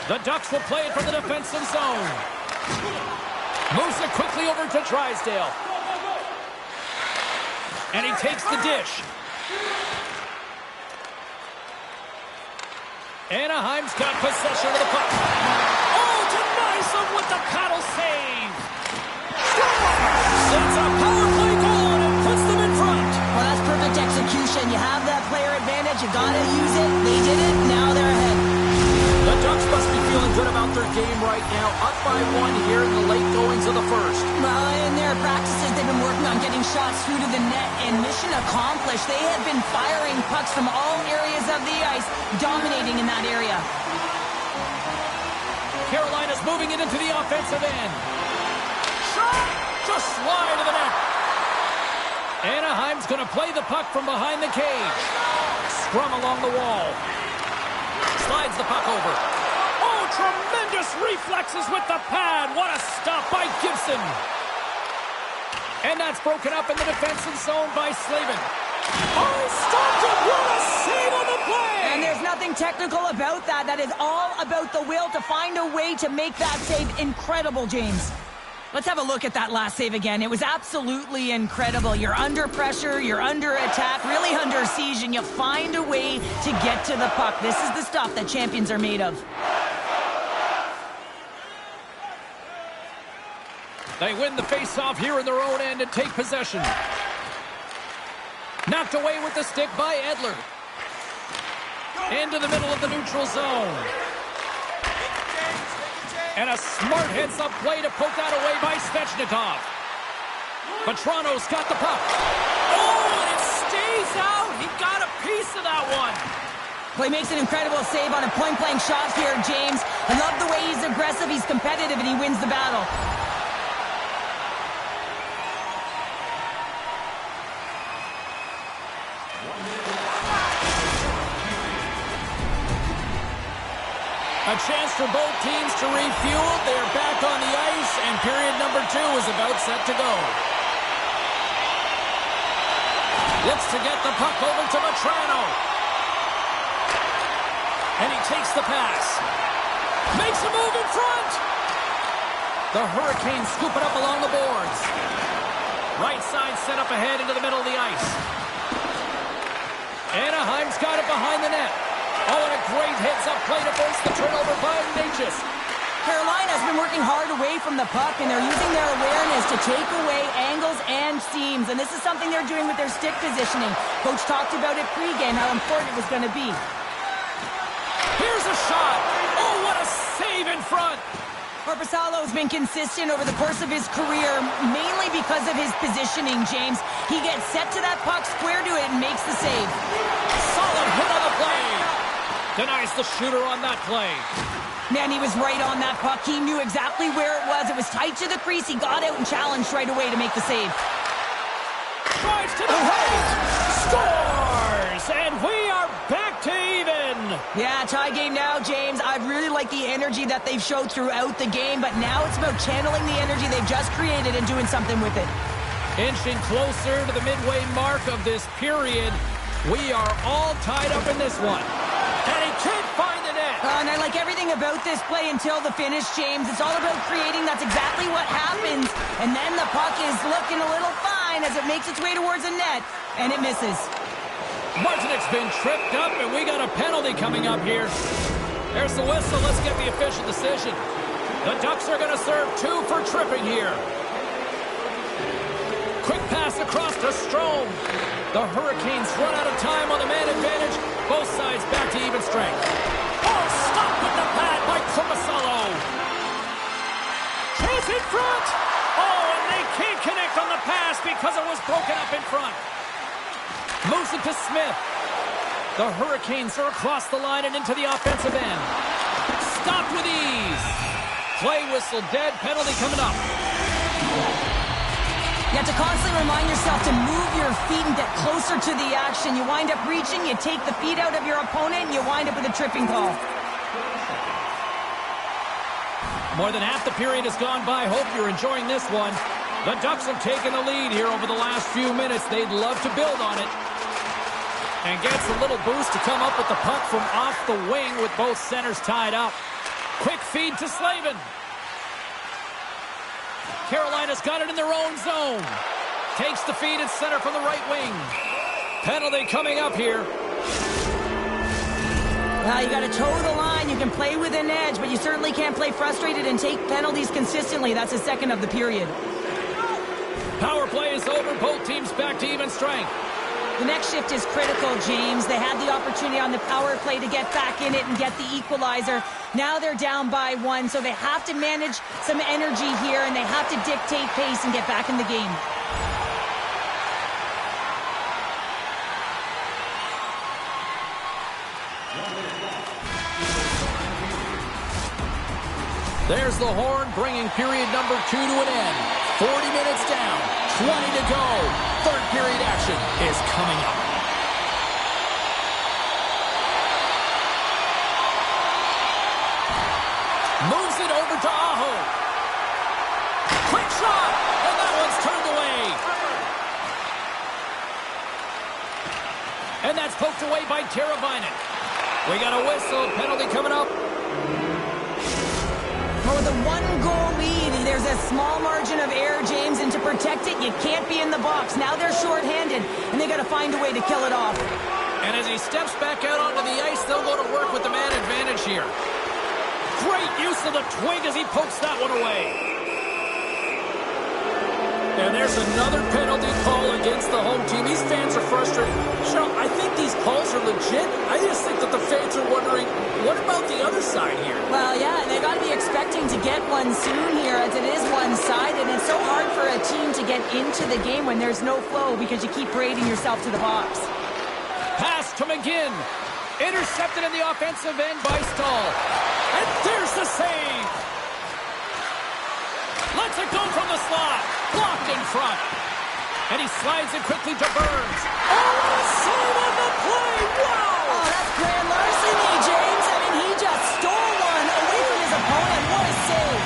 The Ducks will play it from the defensive zone. Moves it quickly over to Drysdale. And he takes the dish. Anaheim's got possession of the puck. Oh, denies them with the paddle save. It's a power play goal, and it puts them in front. Well, that's perfect execution. You have that player advantage. You got to use it. They did it. Now they're ahead. The Ducks must be feeling good about their game right now. Up by 1 here in the late goings of the first. Well, in their practices, they've been working on getting shots through to the net, and mission accomplished. They have been firing pucks from all areas of the ice, dominating in that area. Carolina's moving it into the offensive end. Shot! Just slide to the net. Anaheim's going to play the puck from behind the cage. Scrum along the wall. Slides the puck over. Oh, tremendous reflexes with the pad. What a stop by Gibson. And that's broken up in the defensive zone by Slavin. Oh, stopped it. What a save on the play. And there's nothing technical about that. That is all about the will to find a way to make that save incredible, James. Let's have a look at that last save again. It was absolutely incredible. You're under pressure, you're under attack, really under siege, and you find a way to get to the puck. This is the stuff that champions are made of. They win the face-off here in their own end and take possession. Knocked away with the stick by Edler. Into the middle of the neutral zone. And a smart heads-up play to poke that away by Svechnikov. Petrano's got the puck. Oh, and it stays out. He got a piece of that one. Well, he makes an incredible save on a point-blank shot here, James. I love the way he's aggressive, he's competitive, and he wins the battle. A chance for both teams to refuel. They're back on the ice, and period number 2 is about set to go. Looks to get the puck over to Matrano. And he takes the pass. Makes a move in front. The Hurricanes scoop it up along the boards. Right side set up ahead into the middle of the ice. Anaheim's got it behind the net. Oh, and a great heads-up play to force the turnover by Natchez. Carolina's been working hard away from the puck, and they're using their awareness to take away angles and seams. And this is something they're doing with their stick positioning. Coach talked about it pregame, how important it was going to be. Here's a shot. Oh, what a save in front. Korpisalo's been consistent over the course of his career, mainly because of his positioning, James. He gets set to that puck, square to it, and makes the save. Solid hit on the play. Denies the shooter on that play. Man, he was right on that puck. He knew exactly where it was. It was tight to the crease. He got out and challenged right away to make the save. Drives to the plate. Scores! And we are back to even. Yeah, tie game now, James. I really like the energy that they've showed throughout the game, but now it's about channeling the energy they've just created and doing something with it. Inching closer to the midway mark of this period. We are all tied up in this one. And he can't find the net. And I like everything about this play until the finish, James. It's all about creating. That's exactly what happens. And then the puck is looking a little fine as it makes its way towards the net, and it misses. Martinic's been tripped up, and we got a penalty coming up here. There's the whistle. Let's get the official decision. The Ducks are going to serve 2 for tripping here. Quick pass across to Strome. The Hurricanes run out of time on the man advantage. Both sides back to even strength. Oh, stop with the pad by Korpisalo. Chase in front. Oh, and they can't connect on the pass because it was broken up in front. Moves it to Smith. The Hurricanes are across the line and into the offensive end. Stopped with ease. Play whistle dead. Penalty coming up. You have to constantly remind yourself to move your feet and get closer to the action. You wind up reaching, you take the feet out of your opponent, and you wind up with a tripping call. More than half the period has gone by. Hope you're enjoying this one. The Ducks have taken the lead here over the last few minutes. They'd love to build on it. And gets a little boost to come up with the puck from off the wing with both centers tied up. Quick feed to Slavin. Carolina's got it in their own zone. Takes the feed at center from the right wing. Penalty coming up here. You got to toe the line. You can play with an edge, but you certainly can't play frustrated and take penalties consistently. That's the second of the period. Power play is over. Both teams back to even strength. The next shift is critical, James. They had the opportunity on the power play to get back in it and get the equalizer. Now they're down by 1, so they have to manage some energy here, and they have to dictate pace and get back in the game. There's the horn, bringing period number 2 to an end. 40 minutes down, 20 to go. Third period action is coming up. Moves it over to Aho. Quick shot, and that one's turned away. And that's poked away by Teravainen. We got a whistle, penalty coming up. With a one-goal lead, there's a small margin of error, James, and to protect it, you can't be in the box. Now they're shorthanded, and they got to find a way to kill it off. And as he steps back out onto the ice, they'll go to work with the man advantage here. Great use of the twig as he pokes that one away. And there's another penalty call against the home team. These fans are frustrated. Cheryl, I think these calls are legit. I just think that the fans are wondering, what about the other side here? Well, yeah, they got to be expecting to get one soon here, as it is one-sided. It's so hard for a team to get into the game when there's no flow because you keep parading yourself to the box. Pass to McGinn. Intercepted in the offensive end by Stahl. And there's the save. Lets it go from the slot. Blocked in front. And he slides it quickly to Burns. Oh, what a save on the play. Wow. Oh, that's grand larceny, James. I mean, he just stole one away from his opponent. What a save.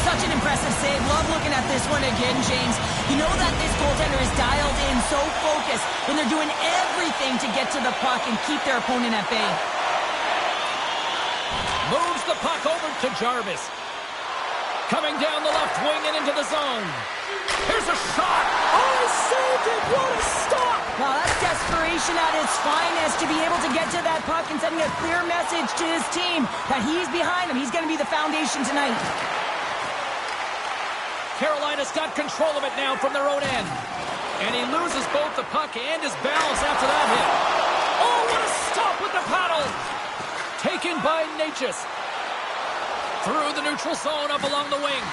Such an impressive save. Love looking at this one again, James. You know that this goaltender is dialed in, so focused, when they're doing everything to get to the puck and keep their opponent at bay. Moves the puck over to Jarvis. Coming down the left wing and into the zone. Here's a shot. Oh, he saved it. What a stop. Wow, that's desperation at its finest, to be able to get to that puck and sending a clear message to his team that he's behind him. He's going to be the foundation tonight. Carolina's got control of it now from their own end. And he loses both the puck and his balance after that hit. Oh, what a stop with the paddle. Taken by Natchez. Through the neutral zone up along the wing.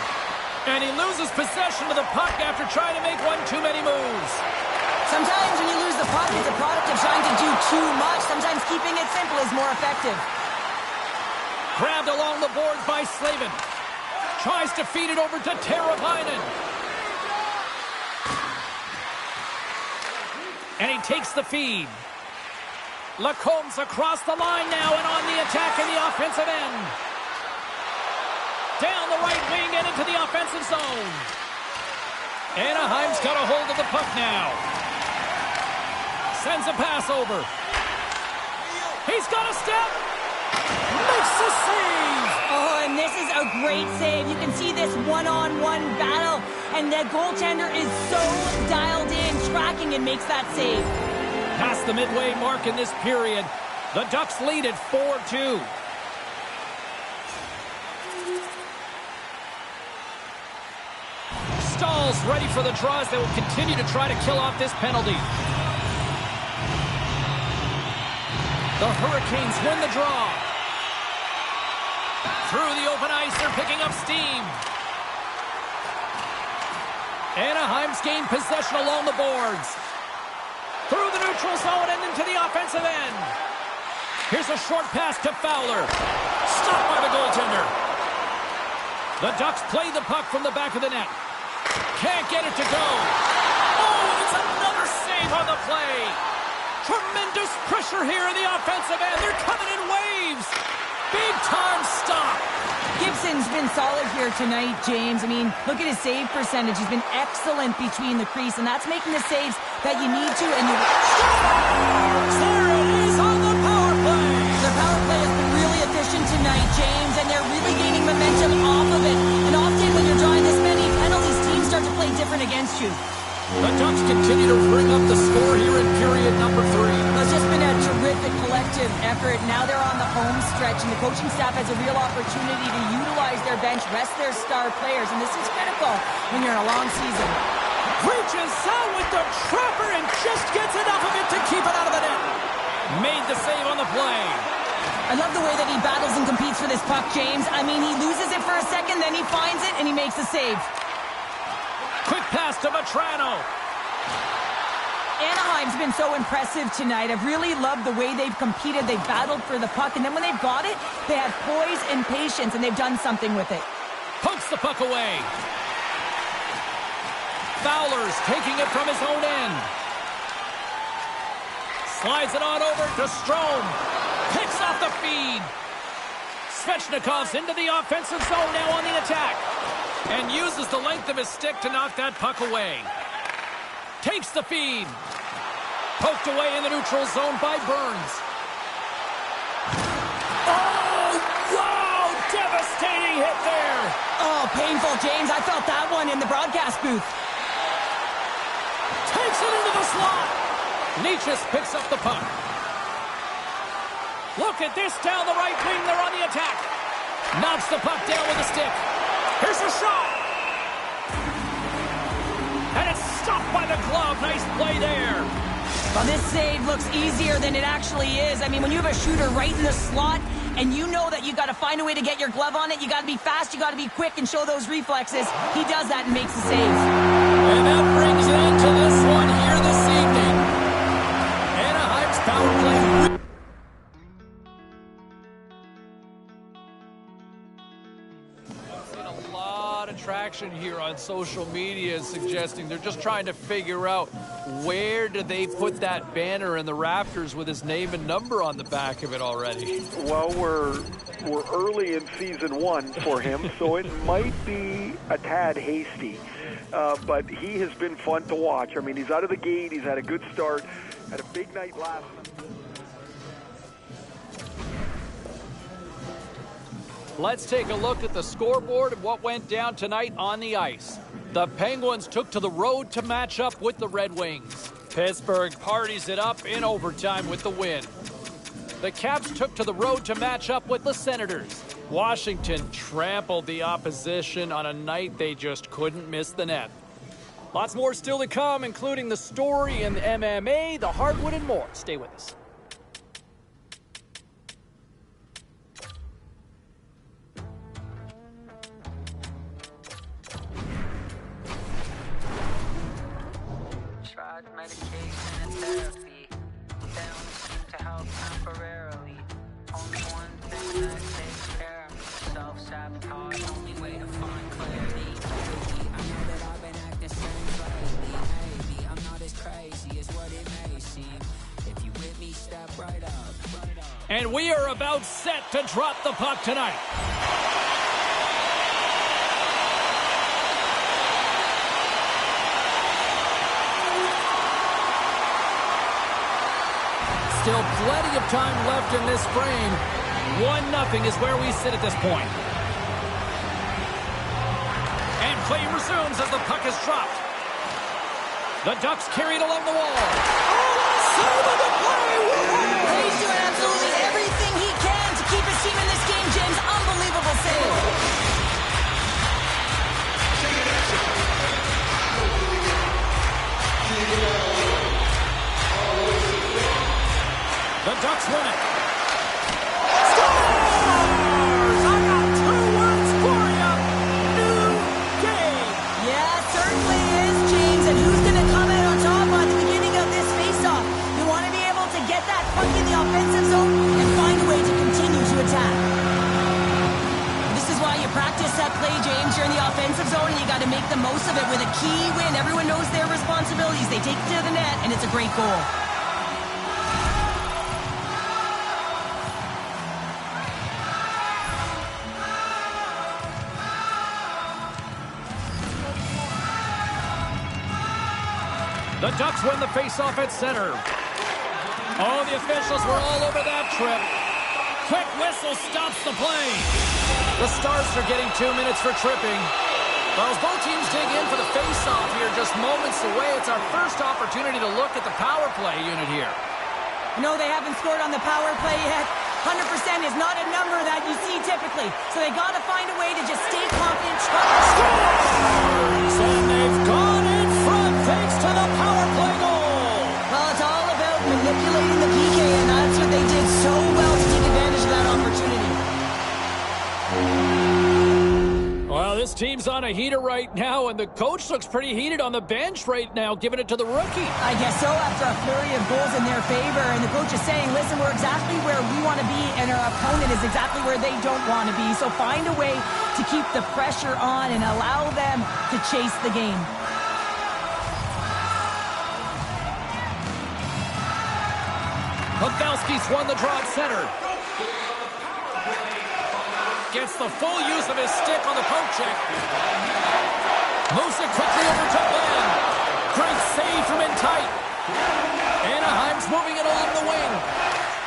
And he loses possession of the puck after trying to make one too many moves. Sometimes when you lose the puck, it's a product of trying to do too much. Sometimes keeping it simple is more effective. Grabbed along the boards by Slavin. Tries to feed it over to Teravainen. And he takes the feed. Lacombe's across the line now and on the attack in the offensive end. Down the right wing and into the offensive zone. Anaheim's got a hold of the puck now. Sends a pass over. He's got a step. Makes the save. Oh, and this is a great save. You can see this one-on-one battle, and the goaltender is so dialed in, tracking, and makes that save. Past the midway mark in this period, the Ducks lead at 4-2. Stahl's ready for the draw as they will continue to try to kill off this penalty. The Hurricanes win the draw. Through the open ice, they're picking up steam. Anaheim's gained possession along the boards. Through the neutral zone and into the offensive end. Here's a short pass to Fowler. Stopped by the goaltender. The Ducks play the puck from the back of the net. Can't get it to go. Oh, and it's another save on the play. Tremendous pressure here in the offensive end. They're coming in waves. Big time stop. Gibson's been solid here tonight, James. I mean, look at his save percentage. He's been excellent between the crease, and that's making the saves that you need to. And you. There it is on the power play. Their power play has been really efficient tonight, James, and they're really gaining momentum off of it. And often when you're drawing this many penalties, teams start to play different against you. The Ducks continue to bring up the score here in period number 3. It's just been a terrific collective effort. Now they're on the home stretch, and the coaching staff has a real opportunity to utilize their bench, rest their star players, and this is critical when you're in a long season. Reaches out with the trapper and just gets enough of it to keep it out of the net. Made the save on the play. I love the way that he battles and competes for this puck, James. I mean, he loses it for a second, then he finds it, and he makes the save. Quick pass to Vatrano. Anaheim's been so impressive tonight. I've really loved the way they've competed. They've battled for the puck, and then when they've got it, they have poise and patience, and they've done something with it. Pokes the puck away. Fowler's taking it from his own end. Slides it on over to Strome. Picks off the feed. Svechnikov's into the offensive zone now on the attack. And uses the length of his stick to knock that puck away. Takes the feed. Poked away in the neutral zone by Burns. Oh, wow! Devastating hit there. Oh, painful, James. I felt that one in the broadcast booth. Takes it into the slot. Necas picks up the puck. Look at this down the right wing. They're on the attack. Knocks the puck down with a stick. Here's a shot. And it's stopped by the glove. Nice play there. Well, this save looks easier than it actually is. I mean, when you have a shooter right in the slot and you know that you got to find a way to get your glove on it, you got to be fast, you got to be quick and show those reflexes. He does that and makes the save. And that brings it into this one here this evening. Anaheim's power play. Traction here on social media is suggesting they're just trying to figure out where do they put that banner in the rafters with his name and number on the back of it already. Well, we're early in season 1 for him, so it might be a tad hasty. But he has been fun to watch. I mean, he's out of the gate. He's had a good start. Had a big night last night. Let's take a look at the scoreboard and what went down tonight on the ice. The Penguins took to the road to match up with the Red Wings. Pittsburgh parties it up in overtime with the win. The Caps took to the road to match up with the Senators. Washington trampled the opposition on a night they just couldn't miss the net. Lots more still to come, including the story in MMA, the hardwood, and more. Stay with us. Tried medication and therapy. They only seem to help temporarily. Only one thing that takes care of me. Self-sabotage, only way to find clarity. I know that I've been acting strange lately. Maybe I'm not as crazy as what it may seem. If you with me, step right up. And we are about set to drop the puck tonight. Still plenty of time left in this frame. 1-0 is where we sit at this point. And play resumes as the puck is dropped. The Ducks carried along the wall. Oh, save of the play! He's doing absolutely everything he can to keep his team in this game, James. Unbelievable save. The Ducks win it. Stars! I got 2 words for you. New game. Yeah, it certainly is, James. And who's going to come out on top at the beginning of this faceoff? offensive zone, and you got to make the most of it with a key win. Everyone knows their responsibilities. They take it to the net, and it's a great goal. The Ducks win the faceoff at center. Oh, the officials were all over that trip. Quick whistle stops the play. The Stars are getting 2 minutes for tripping. Well, as both teams dig in for the faceoff here, just moments away, it's our first opportunity to look at the power play unit here. No, they haven't scored on the power play yet. 100% is not a number that you see typically. So they got to find a way to just stay confident. Scores! And they've gone in front thanks to the power play goal. Well, it's all about manipulating the PK, and that's what they did so well to take advantage of that opportunity. Well, this team's on a heater right now, and the coach looks pretty heated on the bench right now, giving it to the rookie. I guess so, after a flurry of goals in their favor, and the coach is saying, listen, we're exactly where we want to be, and our opponent is exactly where they don't want to be. So find a way to keep the pressure on and allow them to chase the game. Pavelski's won the draw at center. Gets the full use of his stick on the poke check. Moves it quickly over to Ben. Great save from in tight. Anaheim's moving it along the wing.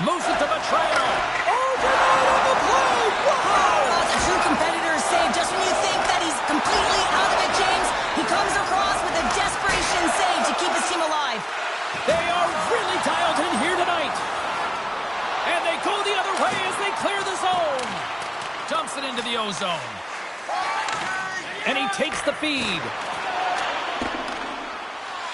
Moves it to Vetrano. Oh, denied on the play. Wow! That's a true competitor's save. Just when you think that he's completely out of it, James, he comes across with a desperation save to keep his team alive. They are really dialed in here tonight. And they go the other way as they clear the zone. Dumps it into the O-zone. And he takes the feed.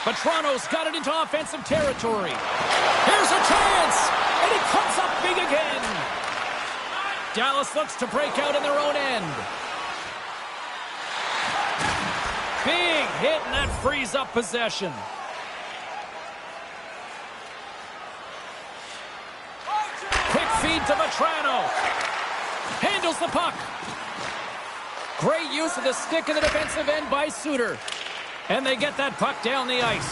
Vetrano's got it into offensive territory. Here's a chance! And he comes up big again. Dallas looks to break out in their own end. Big hit, and that frees up possession. Quick feed to Vetrano. Handles the puck. Great use of the stick in the defensive end by Suter. And they get that puck down the ice.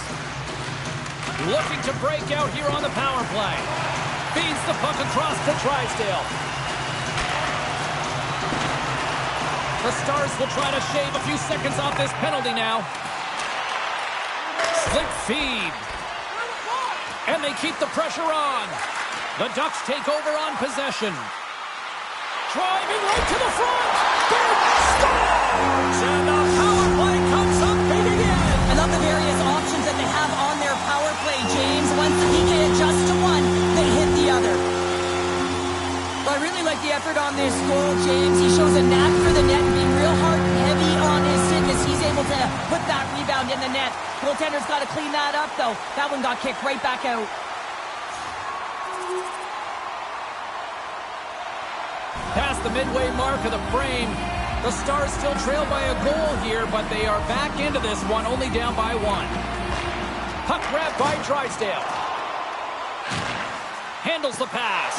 Looking to break out here on the power play. Feeds the puck across to Drysdale. The Stars will try to shave a few seconds off this penalty now. Slick feed. And they keep the pressure on. The Ducks take over on possession. Driving right to the front. Big scores! And the power play comes up big again. I love the various options that they have on their power play, James. Once the PK adjusts to one, they hit the other. Well, I really like the effort on this goal, James. He shows a knack for the net and being real hard and heavy on his stick as he's able to put that rebound in the net. Goaltender's got to clean that up, though. That one got kicked right back out. Past the midway mark of the frame, the Stars still trail by a goal here, but they are back into this one, only down by one. Puck grab by Drysdale. Handles the pass.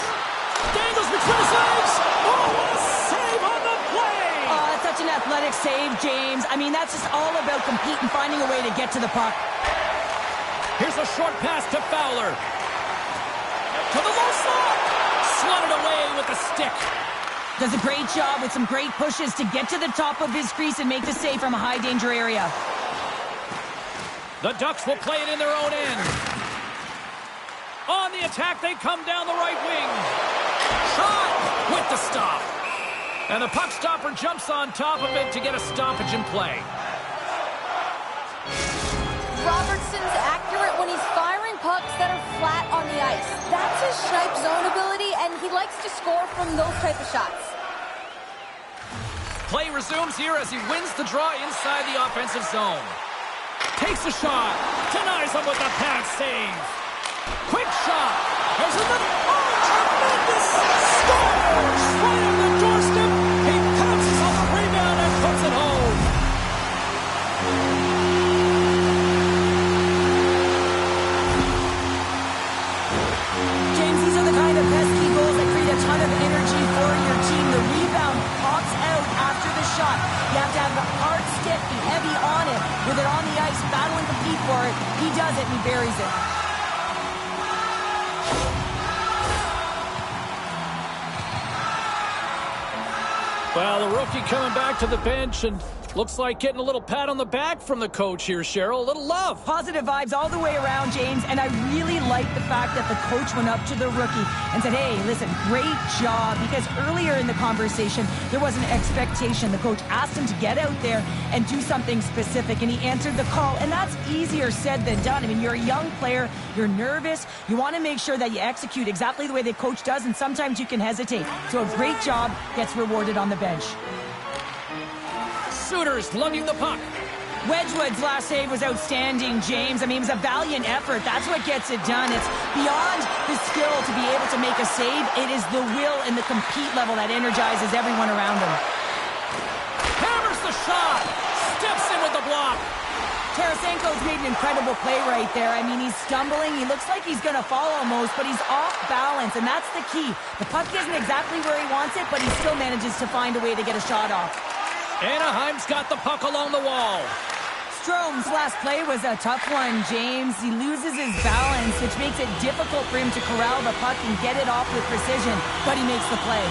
Dangles between his legs. Oh, what a save on the play! Oh, that's such an athletic save, James. I mean, that's just all about competing, finding a way to get to the puck. Here's a short pass to Fowler. To the low slot. Slotted away with the stick. Does a great job with some great pushes to get to the top of his crease and make the save from a high-danger area. The Ducks will play it in their own end. On the attack, they come down the right wing. Shot with the stop. And the puck stopper jumps on top of it to get a stoppage in play. Robertson's accurate when he's firing pucks that are flat on the ice. That's his stripe zone ability, and he likes to score from those type of shots. Play resumes here as he wins the draw inside the offensive zone. Takes a shot. Denies him with a pad save. Quick shot. There's another. Oh, tremendous! Scores! Right on the doorstep. He pounces on the rebound and puts it home. James, these are the kind of pesky goals that create a ton of energy for your team. The rebound pops out after the shot. You have to have the heart with it on the ice, battle and compete for it. He does it and he buries it. Well, the rookie coming back to the bench and looks like getting a little pat on the back from the coach here, Cheryl. A little love. Positive vibes all the way around, James, and I really like the fact that the coach went up to the rookie and said, hey, listen, great job, because earlier in the conversation, there was an expectation. The coach asked him to get out there and do something specific, and he answered the call, and that's easier said than done. I mean, you're a young player, you're nervous, you want to make sure that you execute exactly the way the coach does, and sometimes you can hesitate. So a great job gets rewarded on the bench. Sooners lugging the puck. Wedgwood's last save was outstanding, James. I mean, it was a valiant effort. That's what gets it done. It's beyond the skill to be able to make a save. It is the will and the compete level that energizes everyone around him. Hammers the shot. Steps in with the block. Tarasenko's made an incredible play right there. I mean, he's stumbling. He looks like he's going to fall almost, but he's off balance, and that's the key. The puck isn't exactly where he wants it, but he still manages to find a way to get a shot off. Anaheim's got the puck along the wall. Strome's last play was a tough one, James. He loses his balance, which makes it difficult for him to corral the puck and get it off with precision, but he makes the play.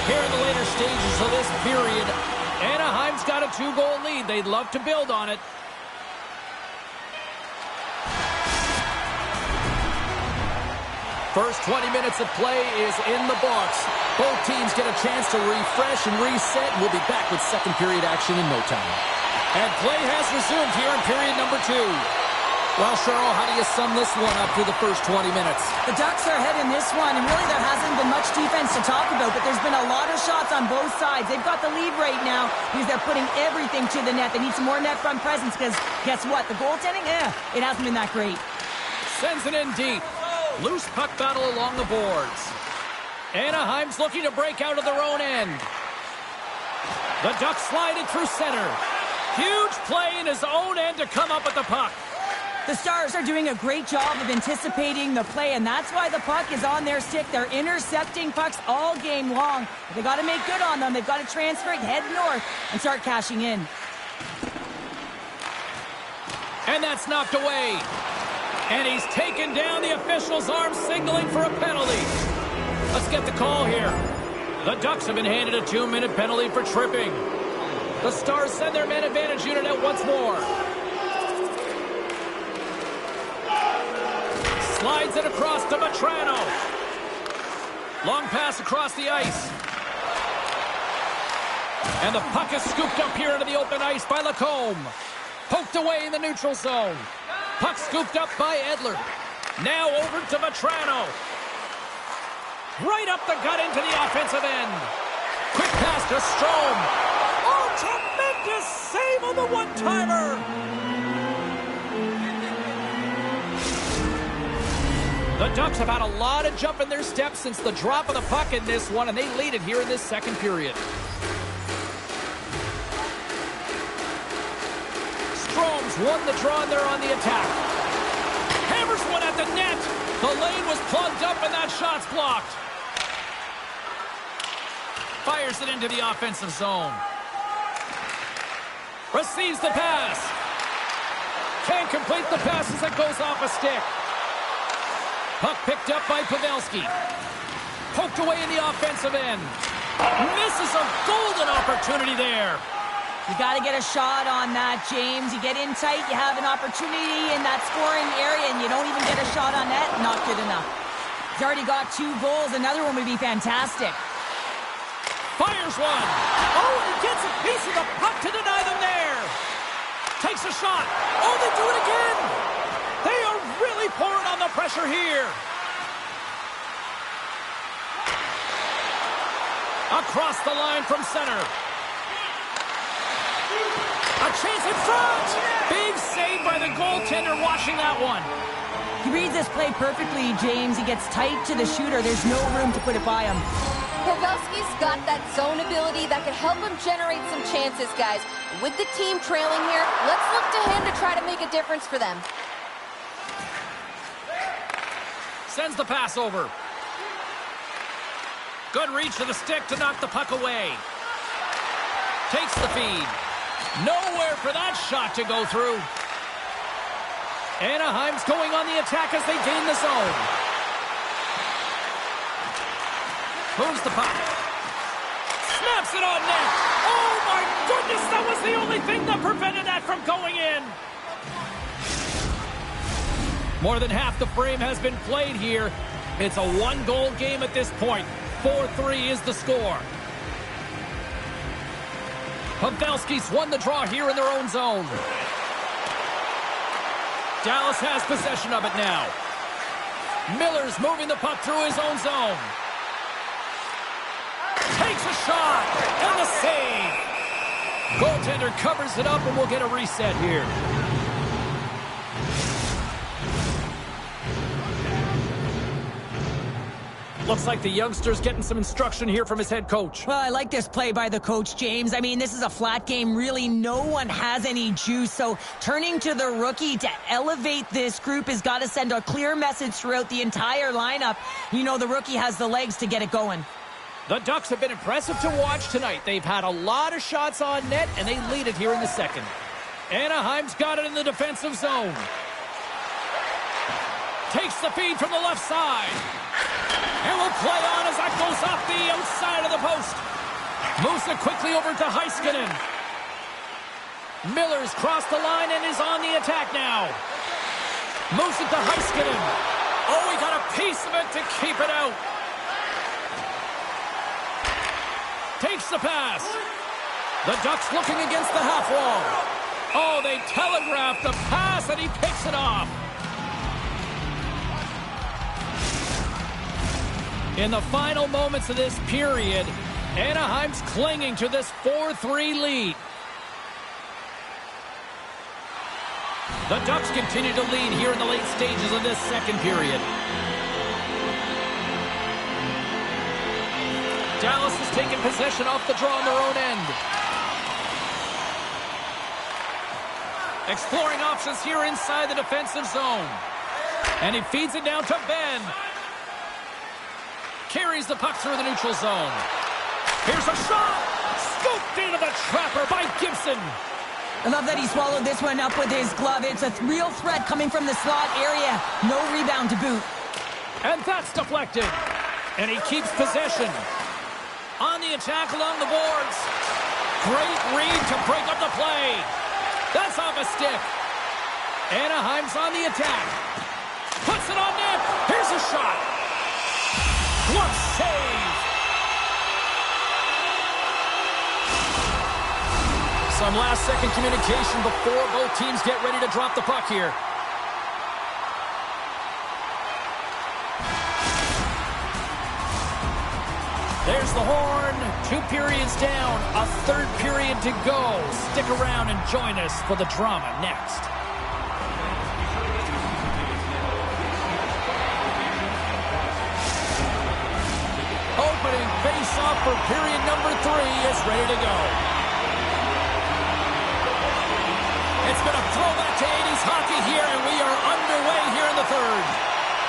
Here in the later stages of this period, Anaheim's got a 2-goal lead. They'd love to build on it. First 20 minutes of play is in the books. Both teams get a chance to refresh and reset. We'll be back with second period action in no time. And play has resumed here in period number 2. Well, Cheryl, how do you sum this one up through the first 20 minutes? The Ducks are ahead in this one, and really there hasn't been much defense to talk about, but there's been a lot of shots on both sides. They've got the lead right now because they're putting everything to the net. They need some more net front presence because guess what? The goaltending, it hasn't been that great. Sends it in deep. Loose puck battle along the boards. Anaheim's looking to break out of their own end. The Ducks slide it through center. Huge play in his own end to come up with the puck. The Stars are doing a great job of anticipating the play, and that's why the puck is on their stick. They're intercepting pucks all game long. They got to make good on them. They've got to transfer it, head north, and start cashing in. And that's knocked away. And he's taken down, the official's arm signaling for a penalty. Let's get the call here. The Ducks have been handed a 2-minute penalty for tripping. The Stars send their man advantage unit out once more. Slides it across to Vatrano. Long pass across the ice. And the puck is scooped up here into the open ice by Lacombe. Poked away in the neutral zone. Puck scooped up by Edler. Now over to Vatrano. Right up the gut into the offensive end. Quick pass to Strome. Oh, tremendous save on the one-timer. The Ducks have had a lot of jump in their steps since the drop of the puck in this one, and they lead it here in this second period. Strome's won the draw, and they're on the attack. Hammers one at the net. The lane was plugged up, and that shot's blocked. Fires it into the offensive zone. Receives the pass. Can't complete the pass as it goes off a stick. Puck picked up by Pavelski. Poked away in the offensive end. Misses a golden opportunity there. You got to get a shot on that, James. You get in tight, you have an opportunity in that scoring area, and you don't even get a shot on net. Not good enough. He's already got 2 goals. Another one would be fantastic. Fires one. Oh, and he gets a piece of the puck to deny them there. Takes a shot. Oh, they do it again. They are really pouring on the pressure here. Across the line from center. A chance in front. Big save by the goaltender watching that one. He reads this play perfectly, James. He gets tight to the shooter. There's no room to put it by him. Pavelski's got that zone ability that can help him generate some chances, guys. With the team trailing here, let's look to him to try to make a difference for them. Sends the pass over. Good reach to the stick to knock the puck away. Takes the feed. Nowhere for that shot to go through. Anaheim's going on the attack as they gain the zone. Moves the puck. Snaps it on net. Oh my goodness, that was the only thing that prevented that from going in. More than half the frame has been played here. It's a one-goal game at this point. 4-3 is the score. Pavelski's won the draw here in their own zone. Dallas has possession of it now. Miller's moving the puck through his own zone. Takes a shot, and the save. Goaltender covers it up, and we'll get a reset here. Looks like the youngster's getting some instruction here from his head coach. Well, I like this play by the coach, James. I mean, this is a flat game. Really, no one has any juice. So turning to the rookie to elevate this group has got to send a clear message throughout the entire lineup. You know, the rookie has the legs to get it going. The Ducks have been impressive to watch tonight. They've had a lot of shots on net, and they lead it here in the second. Anaheim's got it in the defensive zone. Takes the feed from the left side. And will play on as that goes off the outside of the post. Moves it quickly over to Heiskanen. Miller's crossed the line and is on the attack now. Moves it to Heiskanen. Oh, he got a piece of it to keep it out. Takes the pass. The Ducks looking against the half wall. Oh, they telegraphed the pass and he picks it off. In the final moments of this period, Anaheim's clinging to this 4-3 lead. The Ducks continue to lead here in the late stages of this second period. Dallas has taken possession off the draw on their own end. Exploring options here inside the defensive zone. And he feeds it down to Ben. Carries the puck through the neutral zone. Here's a shot! Scooped into the trapper by Gibson. I love that he swallowed this one up with his glove. It's a real threat coming from the slot area. No rebound to boot. And that's deflected. And he keeps possession. On the attack along the boards. Great read to break up the play. That's off a stick. Anaheim's on the attack. Puts it on net. Here's a shot. Glove save. Some last-second communication before both teams get ready to drop the puck here. There's the horn. 2 periods down. A third period to go. Stick around and join us for the drama next. Opening face-off for period number 3 is ready to go. It's been a throwback to 80s hockey here, and we are underway here in the third.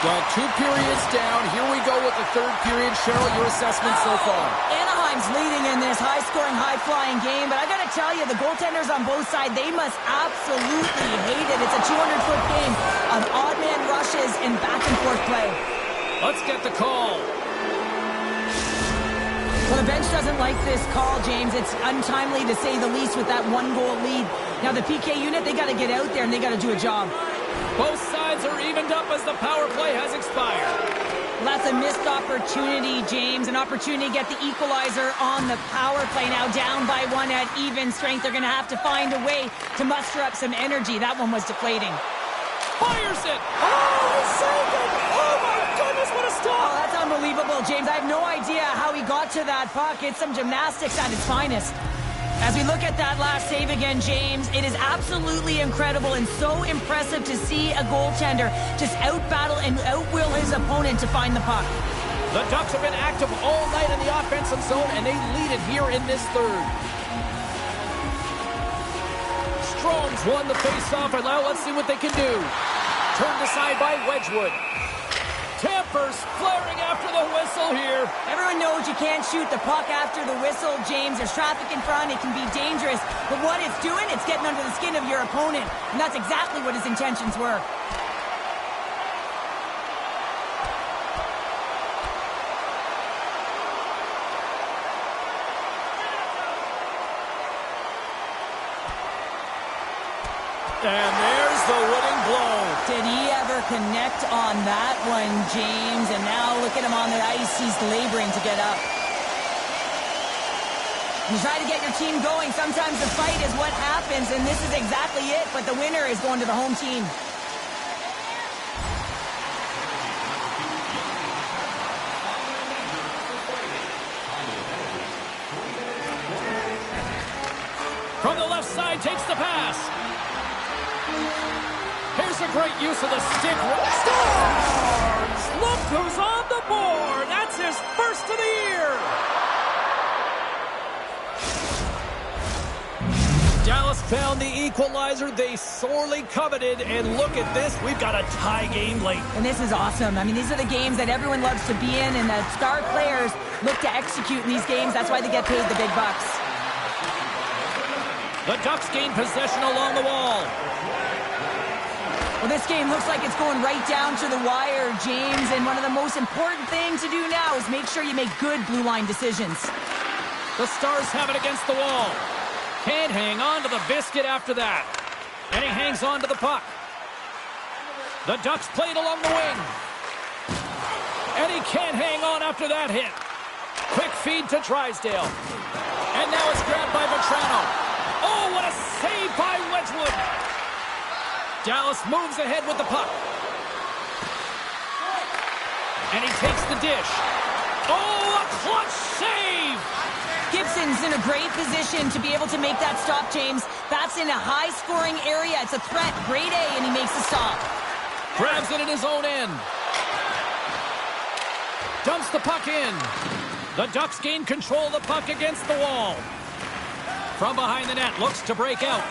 Well, 2 periods down. Here we go with the third period. Cheryl, your assessment so far? Anaheim's leading in this high-scoring, high-flying game, but I got to tell you, the goaltenders on both sides, they must absolutely hate it. It's a 200-foot game of odd-man rushes and back-and-forth play. Let's get the call. Well, the bench doesn't like this call, James. It's untimely to say the least with that 1-goal lead. Now, the PK unit, they got to get out there and they got to do a job. Both sides are evened up as the power play has expired. Well, that's a missed opportunity, James. An opportunity to get the equalizer on the power play. Now down by 1 at even strength. They're going to have to find a way to muster up some energy. That one was deflating. Fires it! Oh, he saved it! Oh, my goodness, what a Oh, stop! that's unbelievable, James. I have no idea how he got to that puck. It's some gymnastics at its finest. As we look at that last save again, James, it is absolutely incredible and so impressive to see a goaltender just out-battle and out-will his opponent to find the puck. The Ducks have been active all night in the offensive zone, and they lead it here in this third. Strome's won the face-off, and now let's see what they can do. Turned aside by Wedgwood. Tampa first, flaring after the whistle here. Everyone knows you can't shoot the puck after the whistle, James. There's traffic in front. It can be dangerous. But what it's doing, it's getting under the skin of your opponent. And that's exactly what his intentions were. And there's the winning blow. Did he ever connect on that one, James? And now look at him on the ice. He's laboring to get up. You try to get your team going. Sometimes the fight is what happens, and this is exactly it. But the winner is going to the home team. From the left side, takes the pass. Here's a great use of the stick. Stars! Look who's on the board. That's his first of the year. Dallas found the equalizer they sorely coveted, and look at this. We've got a tie game late. And this is awesome. I mean, these are the games that everyone loves to be in, and the star players look to execute in these games. That's why they get paid the big bucks. The Ducks gain possession along the wall. Well, this game looks like it's going right down to the wire, James, and one of the most important things to do now is make sure you make good blue line decisions. The Stars have it against the wall. Can't hang on to the biscuit after that. And he hangs on to the puck. The Ducks played along the wing. And he can't hang on after that hit. Quick feed to Drysdale. And now it's grabbed by Vetrano. Oh, what a save by Wedgwood. Dallas moves ahead with the puck. And he takes the dish. Oh, a clutch save! Gibson's in a great position to be able to make that stop, James. That's in a high-scoring area. It's a threat. Grade A, and he makes the stop. Grabs it in his own end. Dumps the puck in. The Ducks gain control of the puck against the wall. From behind the net, looks to break out.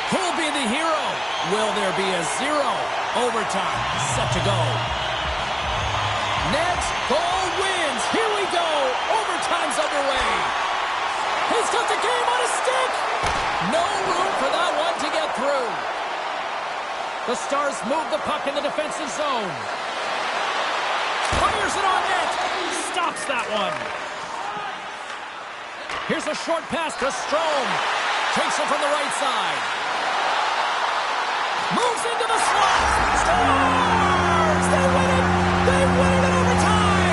Who'll be the hero? Will there be a zero? Overtime, set to go. Next goal wins. Here we go. Overtime's underway. He's got the game on his stick. No room for that one to get through. The Stars move the puck in the defensive zone. Fires it on net. Stops that one. Here's a short pass to Strome. Takes it from the right side. Moves into the slot. Stars! They win it! They win it in overtime!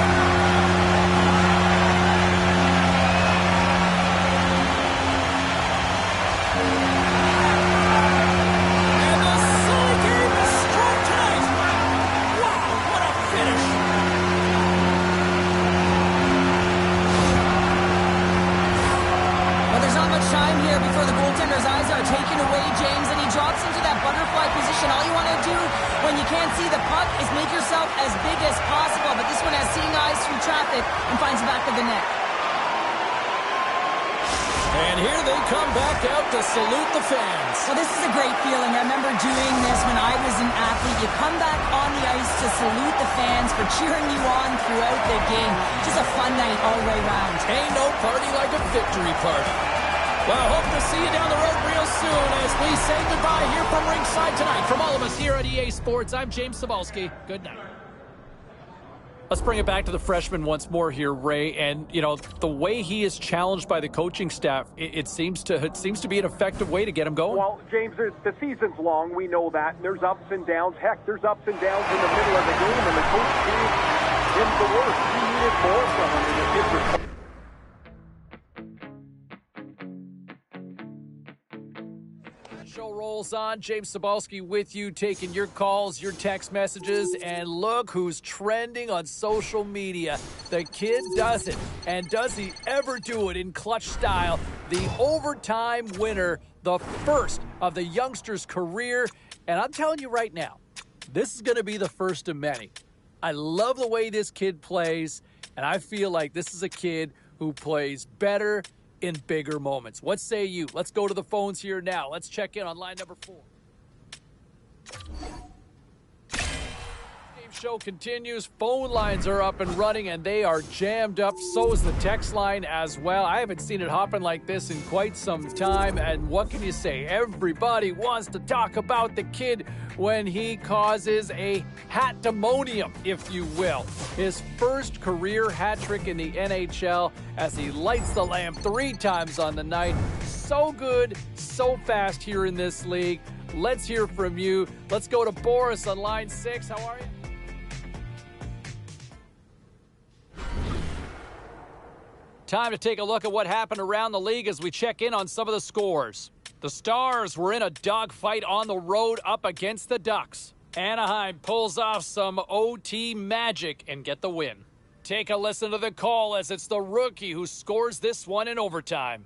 And the Sully game is strong tonight! Wow, what a finish! But there's not much time here before the goaltender's eyes are taken away, James, and he drops into that butterfly position. All you want to do when you can't see the puck is make yourself as big as possible. But this one has seeing eyes through traffic and finds the back of the net. And here they come back out to salute the fans. Well, this is a great feeling. I remember doing this when I was an athlete. You come back on the ice to salute the fans for cheering you on throughout the game. Just a fun night all the way around. Ain't no party like a victory party. Well, hope to see you down the road real soon as we say goodbye here from ringside tonight. From all of us here at EA Sports, I'm James Cybulski. Good night. Let's bring it back to the freshman once more here, Ray. And, you know, the way he is challenged by the coaching staff, it seems to be an effective way to get him going. Well, James, the season's long. We know that. And there's ups and downs. Heck, there's ups and downs in the middle of the game, and the coach gave him the worst. He needed more from him, and the kid was... Show rolls on. James Cybulski with you, taking your calls, your text messages, and look who's trending on social media. The kid does it, and does he ever do it in clutch style? The overtime winner, the first of the youngster's career, and I'm telling you right now, this is going to be the first of many. I love the way this kid plays, and I feel like this is a kid who plays better in bigger moments. What say you? Let's go to the phones here now. Let's check in on line number 4. Game show continues. Phone lines are up and running, and they are jammed up. So is the text line as well. I haven't seen it hopping like this in quite some time. And what can you say? Everybody wants to talk about the kid when he causes a hat-demonium, if you will. His first career hat trick in the NHL as he lights the lamp 3 times on the night. So good, so fast here in this league. Let's hear from you. Let's go to Boris on line 6. How are you? Time to take a look at what happened around the league as we check in on some of the scores. The Stars were in a dogfight on the road up against the Ducks. Anaheim pulls off some OT magic and get the win. Take a listen to the call as it's the rookie who scores this one in overtime.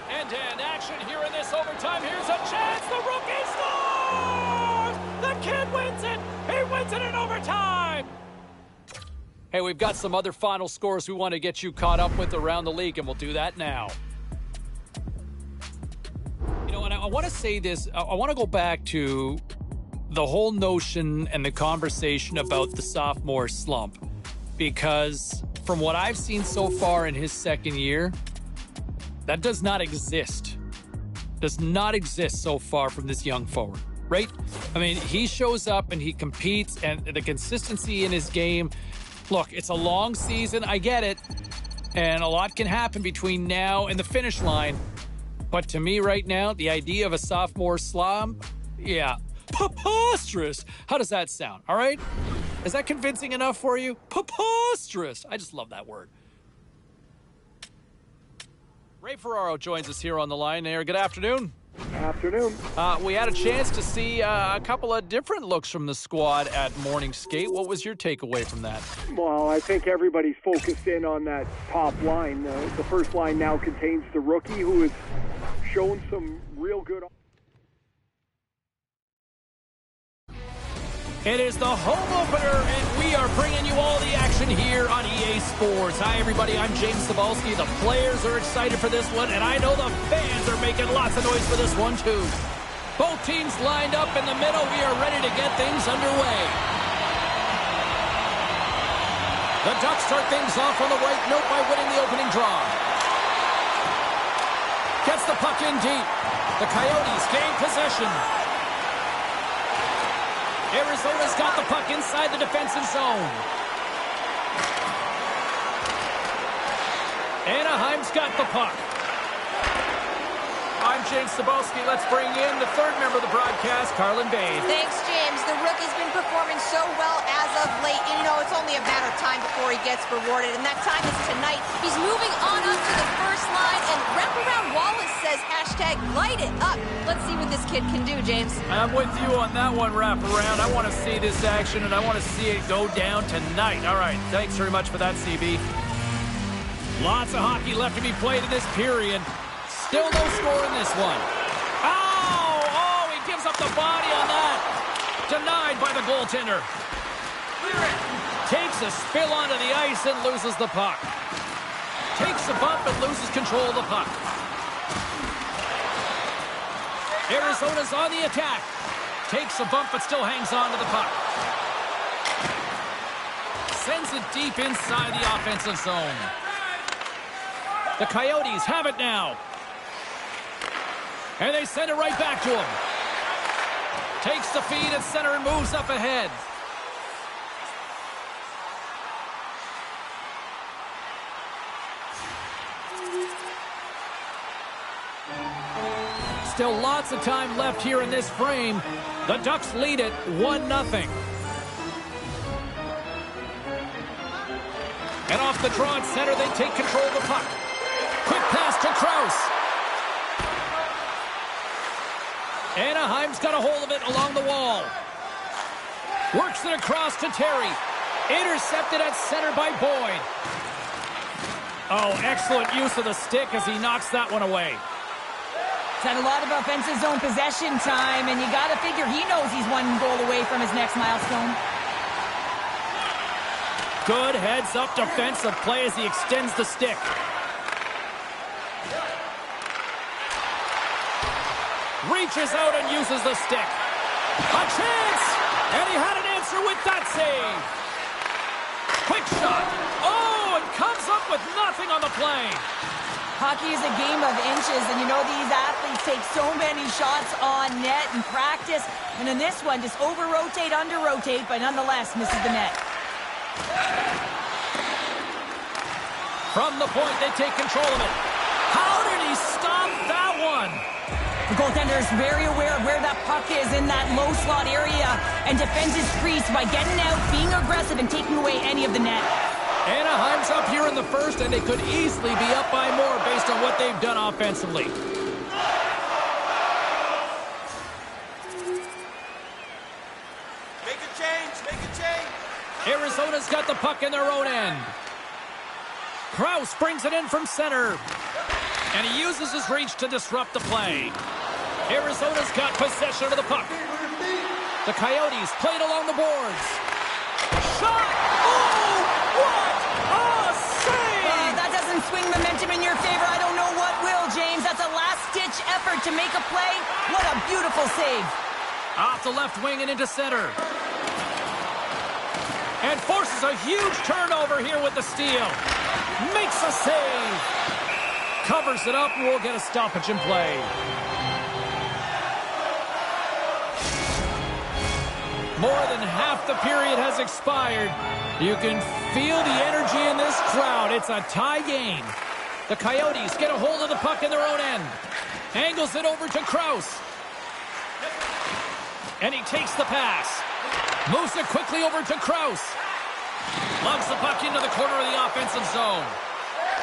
End-to-end action here in this overtime. Here's a chance. The rookie scores! The kid wins it! He wins it in overtime! Hey, we've got some other final scores we want to get you caught up with around the league, and we'll do that now. You know, and I want to say this. I want to go back to the whole notion and the conversation about the sophomore slump, because from what I've seen so far in his second year, that does not exist. Does not exist so far from this young forward, right? I mean, he shows up and he competes, and the consistency in his game. Look, it's a long season, I get it, and a lot can happen between now and the finish line. But to me right now, the idea of a sophomore slump, yeah, preposterous. How does that sound, all right? Is that convincing enough for you? Preposterous. I just love that word. Ray Ferraro joins us here on the line there. Good afternoon. Afternoon. We had a chance to see a couple of different looks from the squad at morning skate. What was your takeaway from that? Well, I think everybody's focused in on that top line. The first line now contains the rookie who has shown some real good... It is the home opener, and we are bringing you all the action here on EA Sports. Hi, everybody. I'm James Cybulski. The players are excited for this one, and I know the fans are making lots of noise for this one, too. Both teams lined up in the middle. We are ready to get things underway. The Ducks start things off on the right note by winning the opening draw. Gets the puck in deep. The Coyotes gain possession. Arizona's got the puck inside the defensive zone. Anaheim's got the puck. I'm James Cybulski. Let's bring in the third member of the broadcast, Carlin Bade. Thanks, James. The rookie's been performing so well as of late. And, you know, it's only a matter of time before he gets rewarded. And that time is tonight. He's moving on up to the first line. And Wraparound Wallace says, #light it up. Let's see what this kid can do, James. I'm with you on that one, Wraparound. I want to see this action, and I want to see it go down tonight. All right, thanks very much for that, CB. Lots of hockey left to be played in this period. Still no score in this one. Oh, he gives up the body on that. Denied by the goaltender. Takes a spill onto the ice and loses the puck. Takes a bump and loses control of the puck. Arizona's on the attack. Takes a bump but still hangs on to the puck. Sends it deep inside the offensive zone. The Coyotes have it now. And they send it right back to him. Takes the feed at center and moves up ahead. Still lots of time left here in this frame. The Ducks lead it 1-0. And off the draw at center, they take control of the puck. Quick pass to Krause. Anaheim's got a hold of it along the wall. Works it across to Terry. Intercepted at center by Boyd. Oh, excellent use of the stick as he knocks that one away. He's had a lot of offensive zone possession time, and you got to figure he knows he's one goal away from his next milestone. Good heads-up defensive play as he extends the stick. Reaches out and uses the stick. A chance! And he had an answer with that save. Quick shot. Oh, and comes up with nothing on the play. Hockey is a game of inches, and you know these athletes take so many shots on net in practice. And in this one, just over-rotate, under-rotate, but nonetheless misses the net. From the point, they take control of it. How did he stop that one? The goaltender is very aware of where that puck is in that low slot area and defends his crease by getting out, being aggressive, and taking away any of the net. Anaheim's up here in the first, and they could easily be up by more based on what they've done offensively. Make a change, make a change. Arizona's got the puck in their own end. Krause brings it in from center. And he uses his reach to disrupt the play. Arizona's got possession of the puck. The Coyotes played along the boards. Shot! Oh, what a save! That doesn't swing momentum in your favor. I don't know what will, James. That's a last-ditch effort to make a play. What a beautiful save. Off the left wing and into center. And forces a huge turnover here with the steal. Makes a save. Covers it up, and we'll get a stoppage in play. More than half the period has expired. You can feel the energy in this crowd. It's a tie game. The Coyotes get a hold of the puck in their own end. Angles it over to Krause. And he takes the pass. Moves it quickly over to Krause. Lugs the puck into the corner of the offensive zone.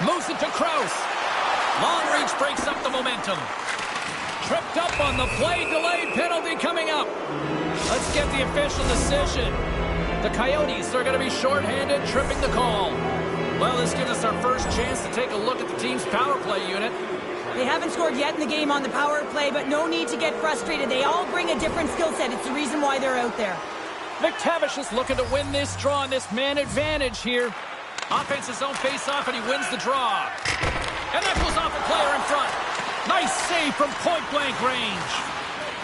Moves it to Krause. Long reach breaks up the momentum. Tripped up on the play. Delayed penalty coming up. Let's get the official decision. The Coyotes are going to be shorthanded, tripping the call. Well, this gives us our first chance to take a look at the team's power play unit. They haven't scored yet in the game on the power play, but no need to get frustrated. They all bring a different skill set. It's the reason why they're out there. McTavish is looking to win this draw on this man advantage here. Offense's own face-off, and he wins the draw. And that goes off a player in front. Nice save from point-blank range.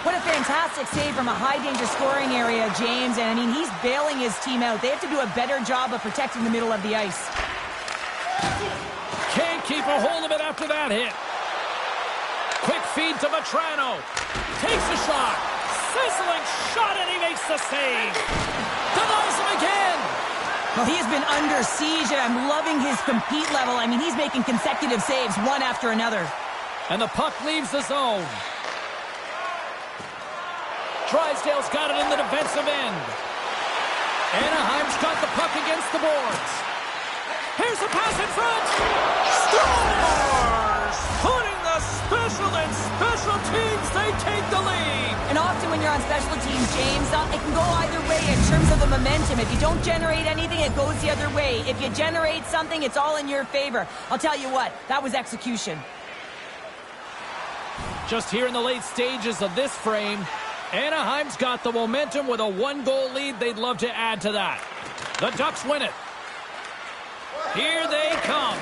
What a fantastic save from a high-danger scoring area, James. And, I mean, he's bailing his team out. They have to do a better job of protecting the middle of the ice. Can't keep a hold of it after that hit. Quick feed to Vetrano. Takes a shot. Sizzling shot, and he makes the save. Denies him again. Well, he has been under siege, and I'm loving his compete level. I mean, he's making consecutive saves, one after another. And the puck leaves the zone. Drysdale's got it in the defensive end. Anaheim's got the puck against the boards. Here's a pass in front. Scores! Putting the special and special teams, they take the lead. And often when you're on special teams, James, it can go either way in terms of the momentum. If you don't generate anything, it goes the other way. If you generate something, it's all in your favor. I'll tell you what, that was execution. Just here in the late stages of this frame, Anaheim's got the momentum with a one-goal lead. They'd love to add to that. The Ducks win it. Here they come.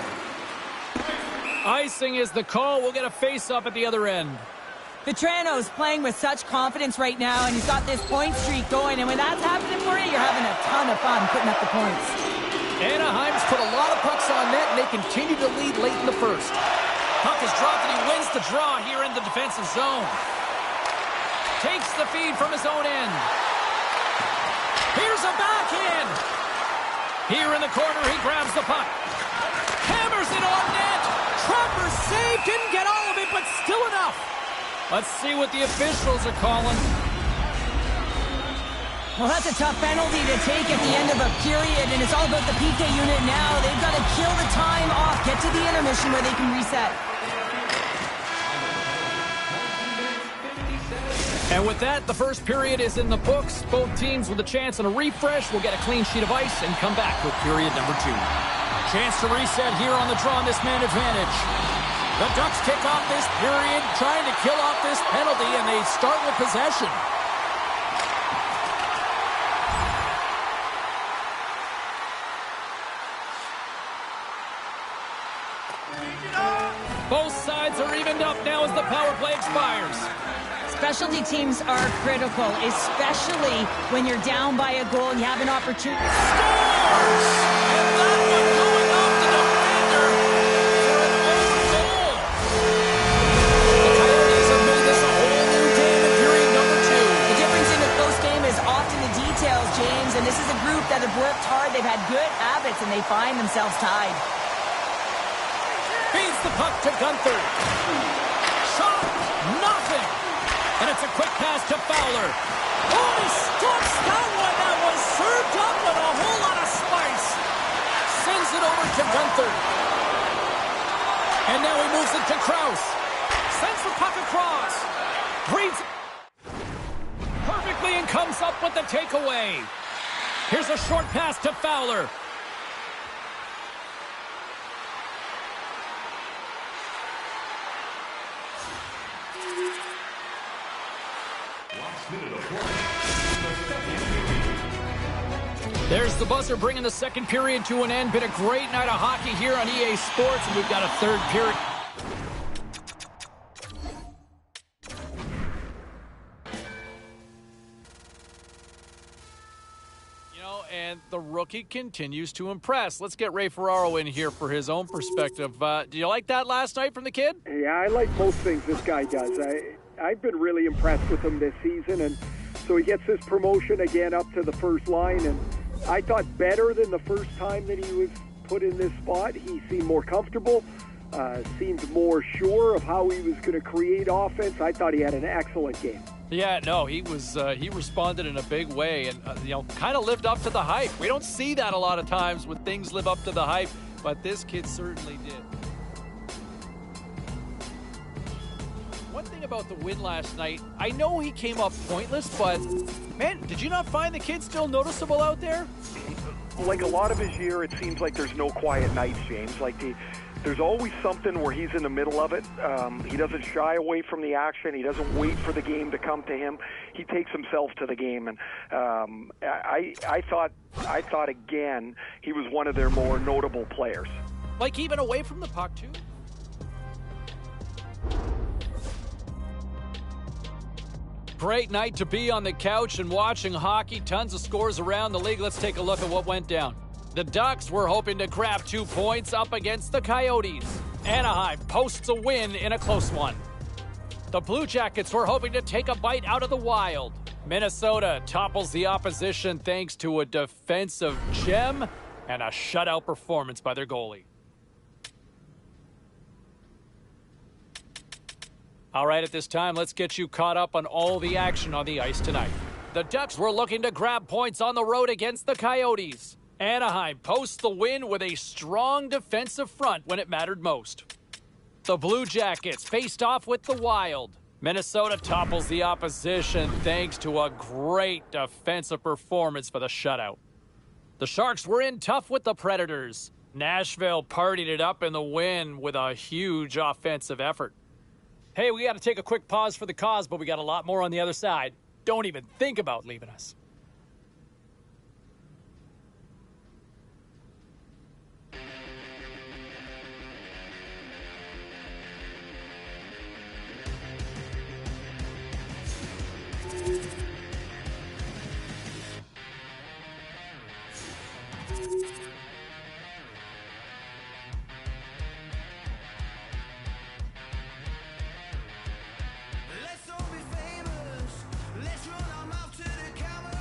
Icing is the call. We'll get a face-up at the other end. Vetrano's playing with such confidence right now, and he's got this point streak going. And when that's happening for you, you're having a ton of fun putting up the points. Anaheim's put a lot of pucks on net, and they continue to lead late in the first. Puck is dropped, and he wins the draw here in the defensive zone. Takes the feed from his own end. Here's a backhand. Here in the corner, he grabs the puck. Hammers it on net. Trapper saved, didn't get all of it, but still enough. Let's see what the officials are calling. Well, that's a tough penalty to take at the end of a period, and it's all about the PK unit now. They've got to kill the time off, get to the intermission where they can reset. And with that, the first period is in the books. Both teams with a chance and a refresh will get a clean sheet of ice and come back with period number 2. Chance to reset here on the draw on this man advantage. The Ducks kick off this period, trying to kill off this penalty, and they start with possession. Both sides are evened up now as the power play expires. Specialty teams are critical, especially when you're down by a goal and you have an opportunity. Scores! And that one going off the defender for an own goal. The Coyotes have made this a whole new game in period number 2. The difference in a close game is often the details, James, and this is a group that have worked hard. They've had good habits, and they find themselves tied. Feeds the puck to Gunther. Shot! Nothing! And it's a quick pass to Fowler. Oh, he stops that one. That was served up with a whole lot of spice. Sends it over to Gunther. And now he moves it to Krause. Sends the puck across. Reads perfectly and comes up with the takeaway. Here's a short pass to Fowler. There's the buzzer bringing the second period to an end. Been a great night of hockey here on EA Sports, and we've got a third period. You know, and the rookie continues to impress. Let's get Ray Ferraro in here for his own perspective. Do you like that last night from the kid? Yeah, I like most things this guy does. I've been really impressed with him this season, and so he gets his promotion again up to the first line, and I thought better than the first time that he was put in this spot. He seemed more comfortable, seemed more sure of how he was going to create offense. I thought he had an excellent game. Yeah, no, he responded in a big way and, kind of lived up to the hype. We don't see that a lot of times when things live up to the hype, but this kid certainly did. One thing about the win last night, I know he came up pointless, but, man, did you not find the kid still noticeable out there? Like a lot of his year, it seems like there's no quiet nights, James. Like there's always something where he's in the middle of it. He doesn't shy away from the action. He doesn't wait for the game to come to him. He takes himself to the game, and I thought again he was one of their more notable players. Like even away from the puck too. Great night to be on the couch and watching hockey. Tons of scores around the league. Let's take a look at what went down. The Ducks were hoping to grab 2 points up against the Coyotes. Anaheim posts a win in a close one. The Blue Jackets were hoping to take a bite out of the Wild. Minnesota topples the opposition thanks to a defensive gem and a shutout performance by their goalie. All right, at this time, let's get you caught up on all the action on the ice tonight. The Ducks were looking to grab points on the road against the Coyotes. Anaheim posts the win with a strong defensive front when it mattered most. The Blue Jackets faced off with the Wild. Minnesota topples the opposition thanks to a great defensive performance for the shutout. The Sharks were in tough with the Predators. Nashville partied it up in the win with a huge offensive effort. Hey, we got to take a quick pause for the cause, but we got a lot more on the other side. Don't even think about leaving us. Let's all be famous. Let's run our mouth to the camera.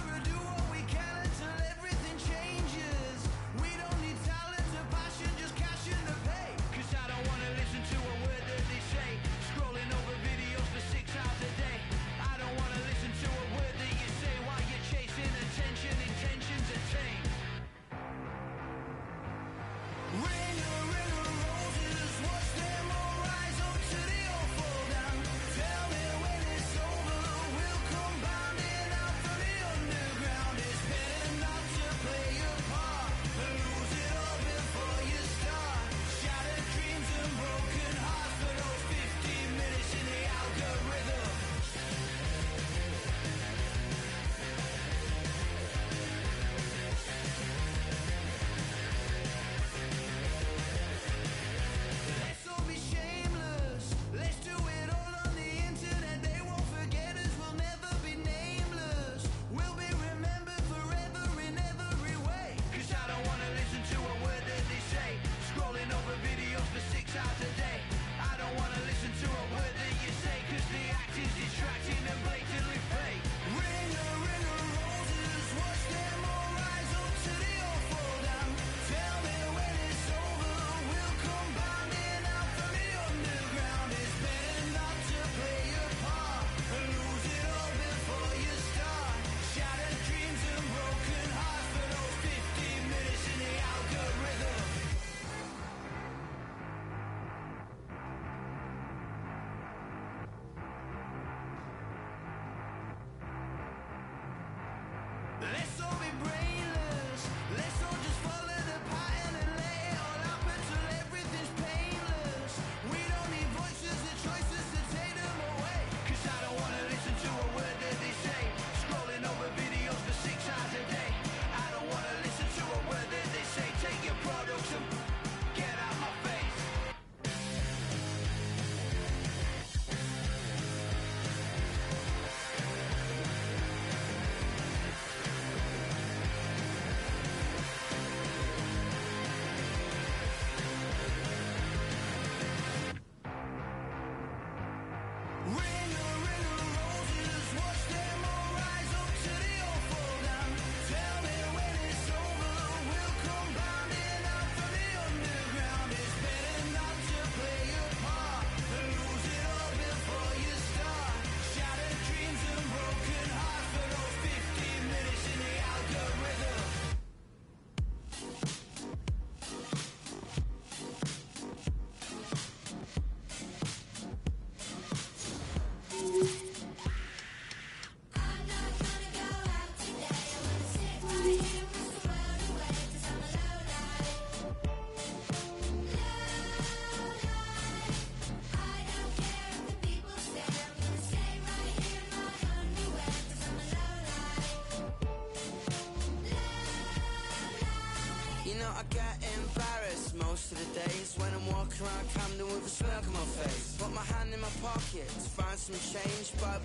know I get embarrassed most of the days when I'm walking around Camden with a smirk on my face. Put my hand in my pocket to find some change, but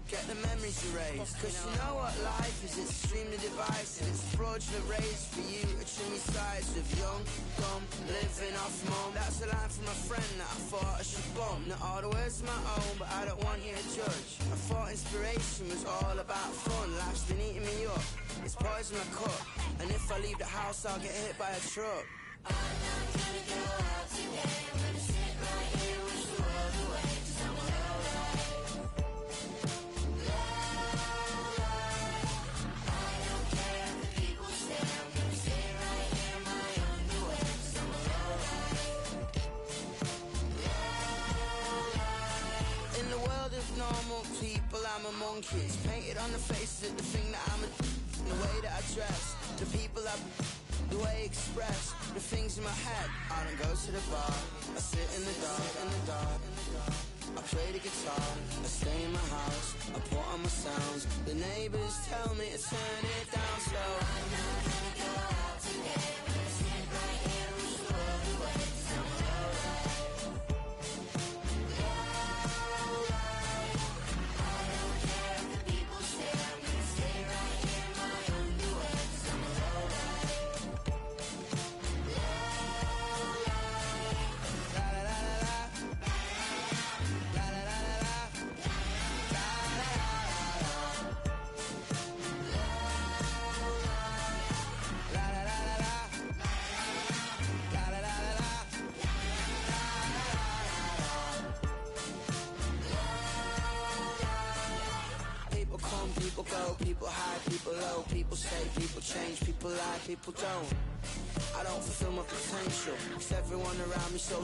get the memories erased. Cause you know what life is, it's extremely divisive. It's fraudulent race for you to trim your sides of young, dumb, living off mum. That's a line from a friend that I thought I should bump. Not all the words are my own, but I don't want you to judge. I thought inspiration was all about fun. Life's been eating me up, it's poison my cup. And if I leave the house, I'll get hit by a truck. I'm not gonna go out today. I'm gonna sit right here, wish the world away. Cause I'm alright. Normal people, I'm among kids. Painted on the faces of the thing that I'm the way that I dress, the people the way I express, the things in my head. I don't go to the bar, I sit in the dark, I play the guitar, I stay in my house, I put on my sounds. The neighbors tell me to turn it down slow. I'm not gonna go out today. I'm gonna sit right here, wish the world away. Cause I'm alright. People go, people high, people low, people stay, people change, people lie, people don't. I don't fulfill my potential, cause everyone around me so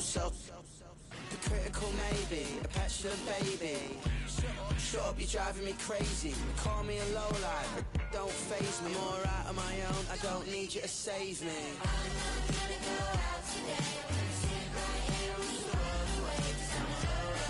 critical maybe, a petulant baby. Shut up, you're driving me crazy. Call me a lowlife, but don't faze me. I'm alright on my own, I don't need you to save me. I'm not gonna go out today. I'm gonna sit right here, wish the world away. Cause I'm alright.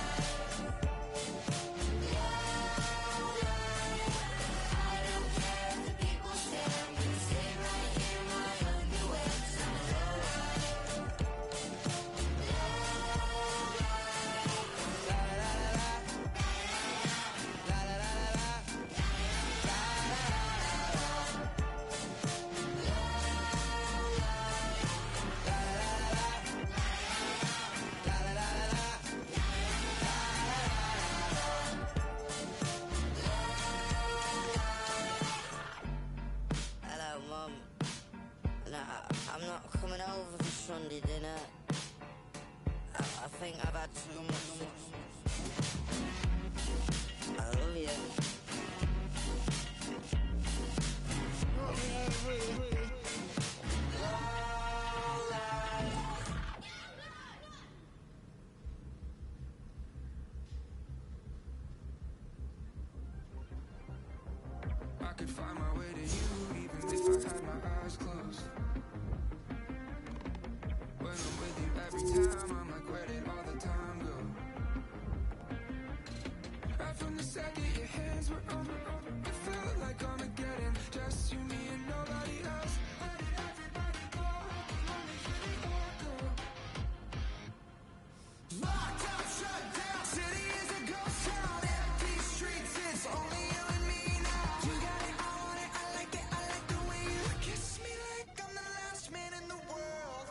I'm not coming over for Sunday dinner. I think I've had too much. I love you. I could find my way to you even if I had my eyes closed. When I'm with you every time, I'm like, where did all the time go? Right from the second your hands were on me, it felt like Armageddon. Just you, me, and nobody else. Where did everybody go? Only you go. Locked up, shut down, city is a ghost town. Empty streets, it's only you and me now. You got it, I want it, I like it, I like the way you kiss me like I'm the last man in the world.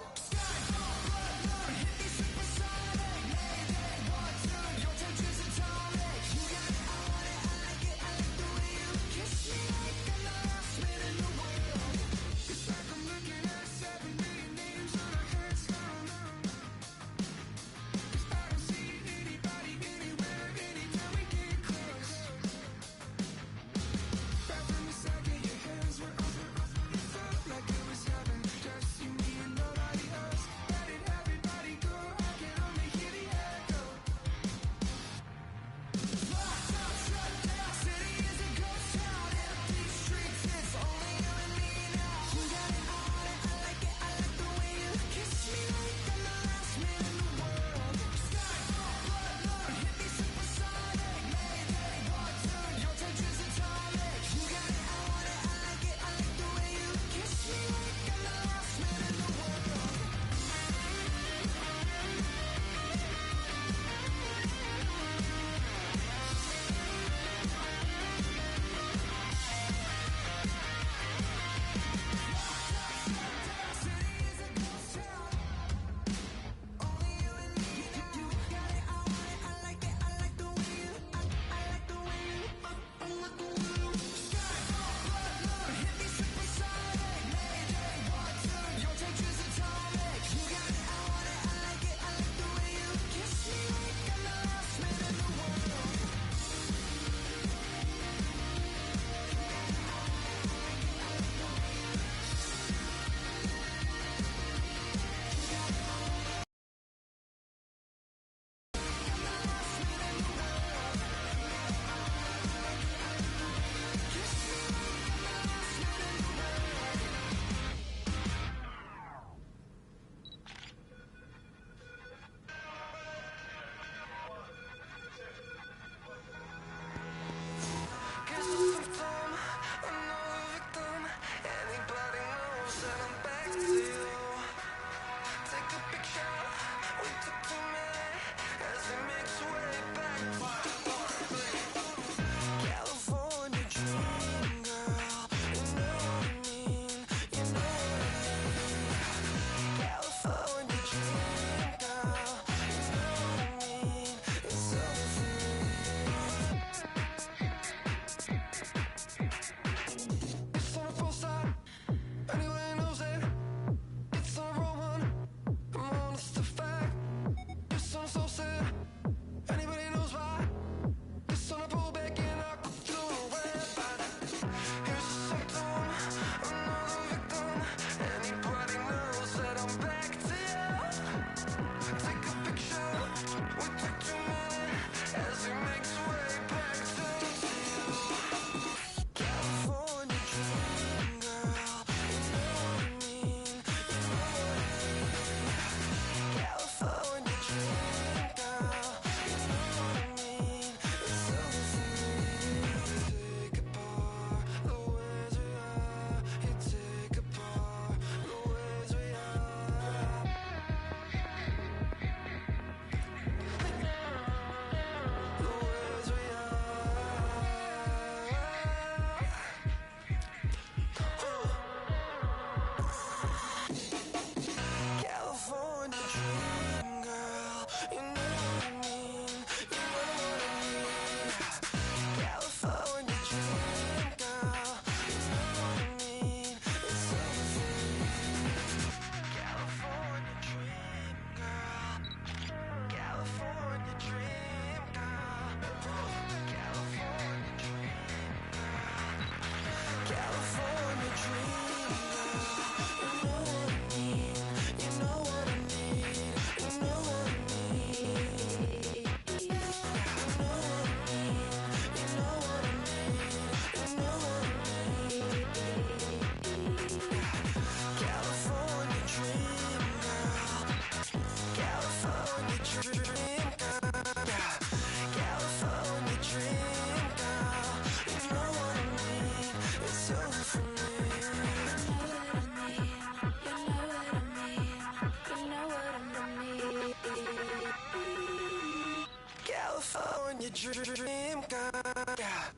dream girl, yeah.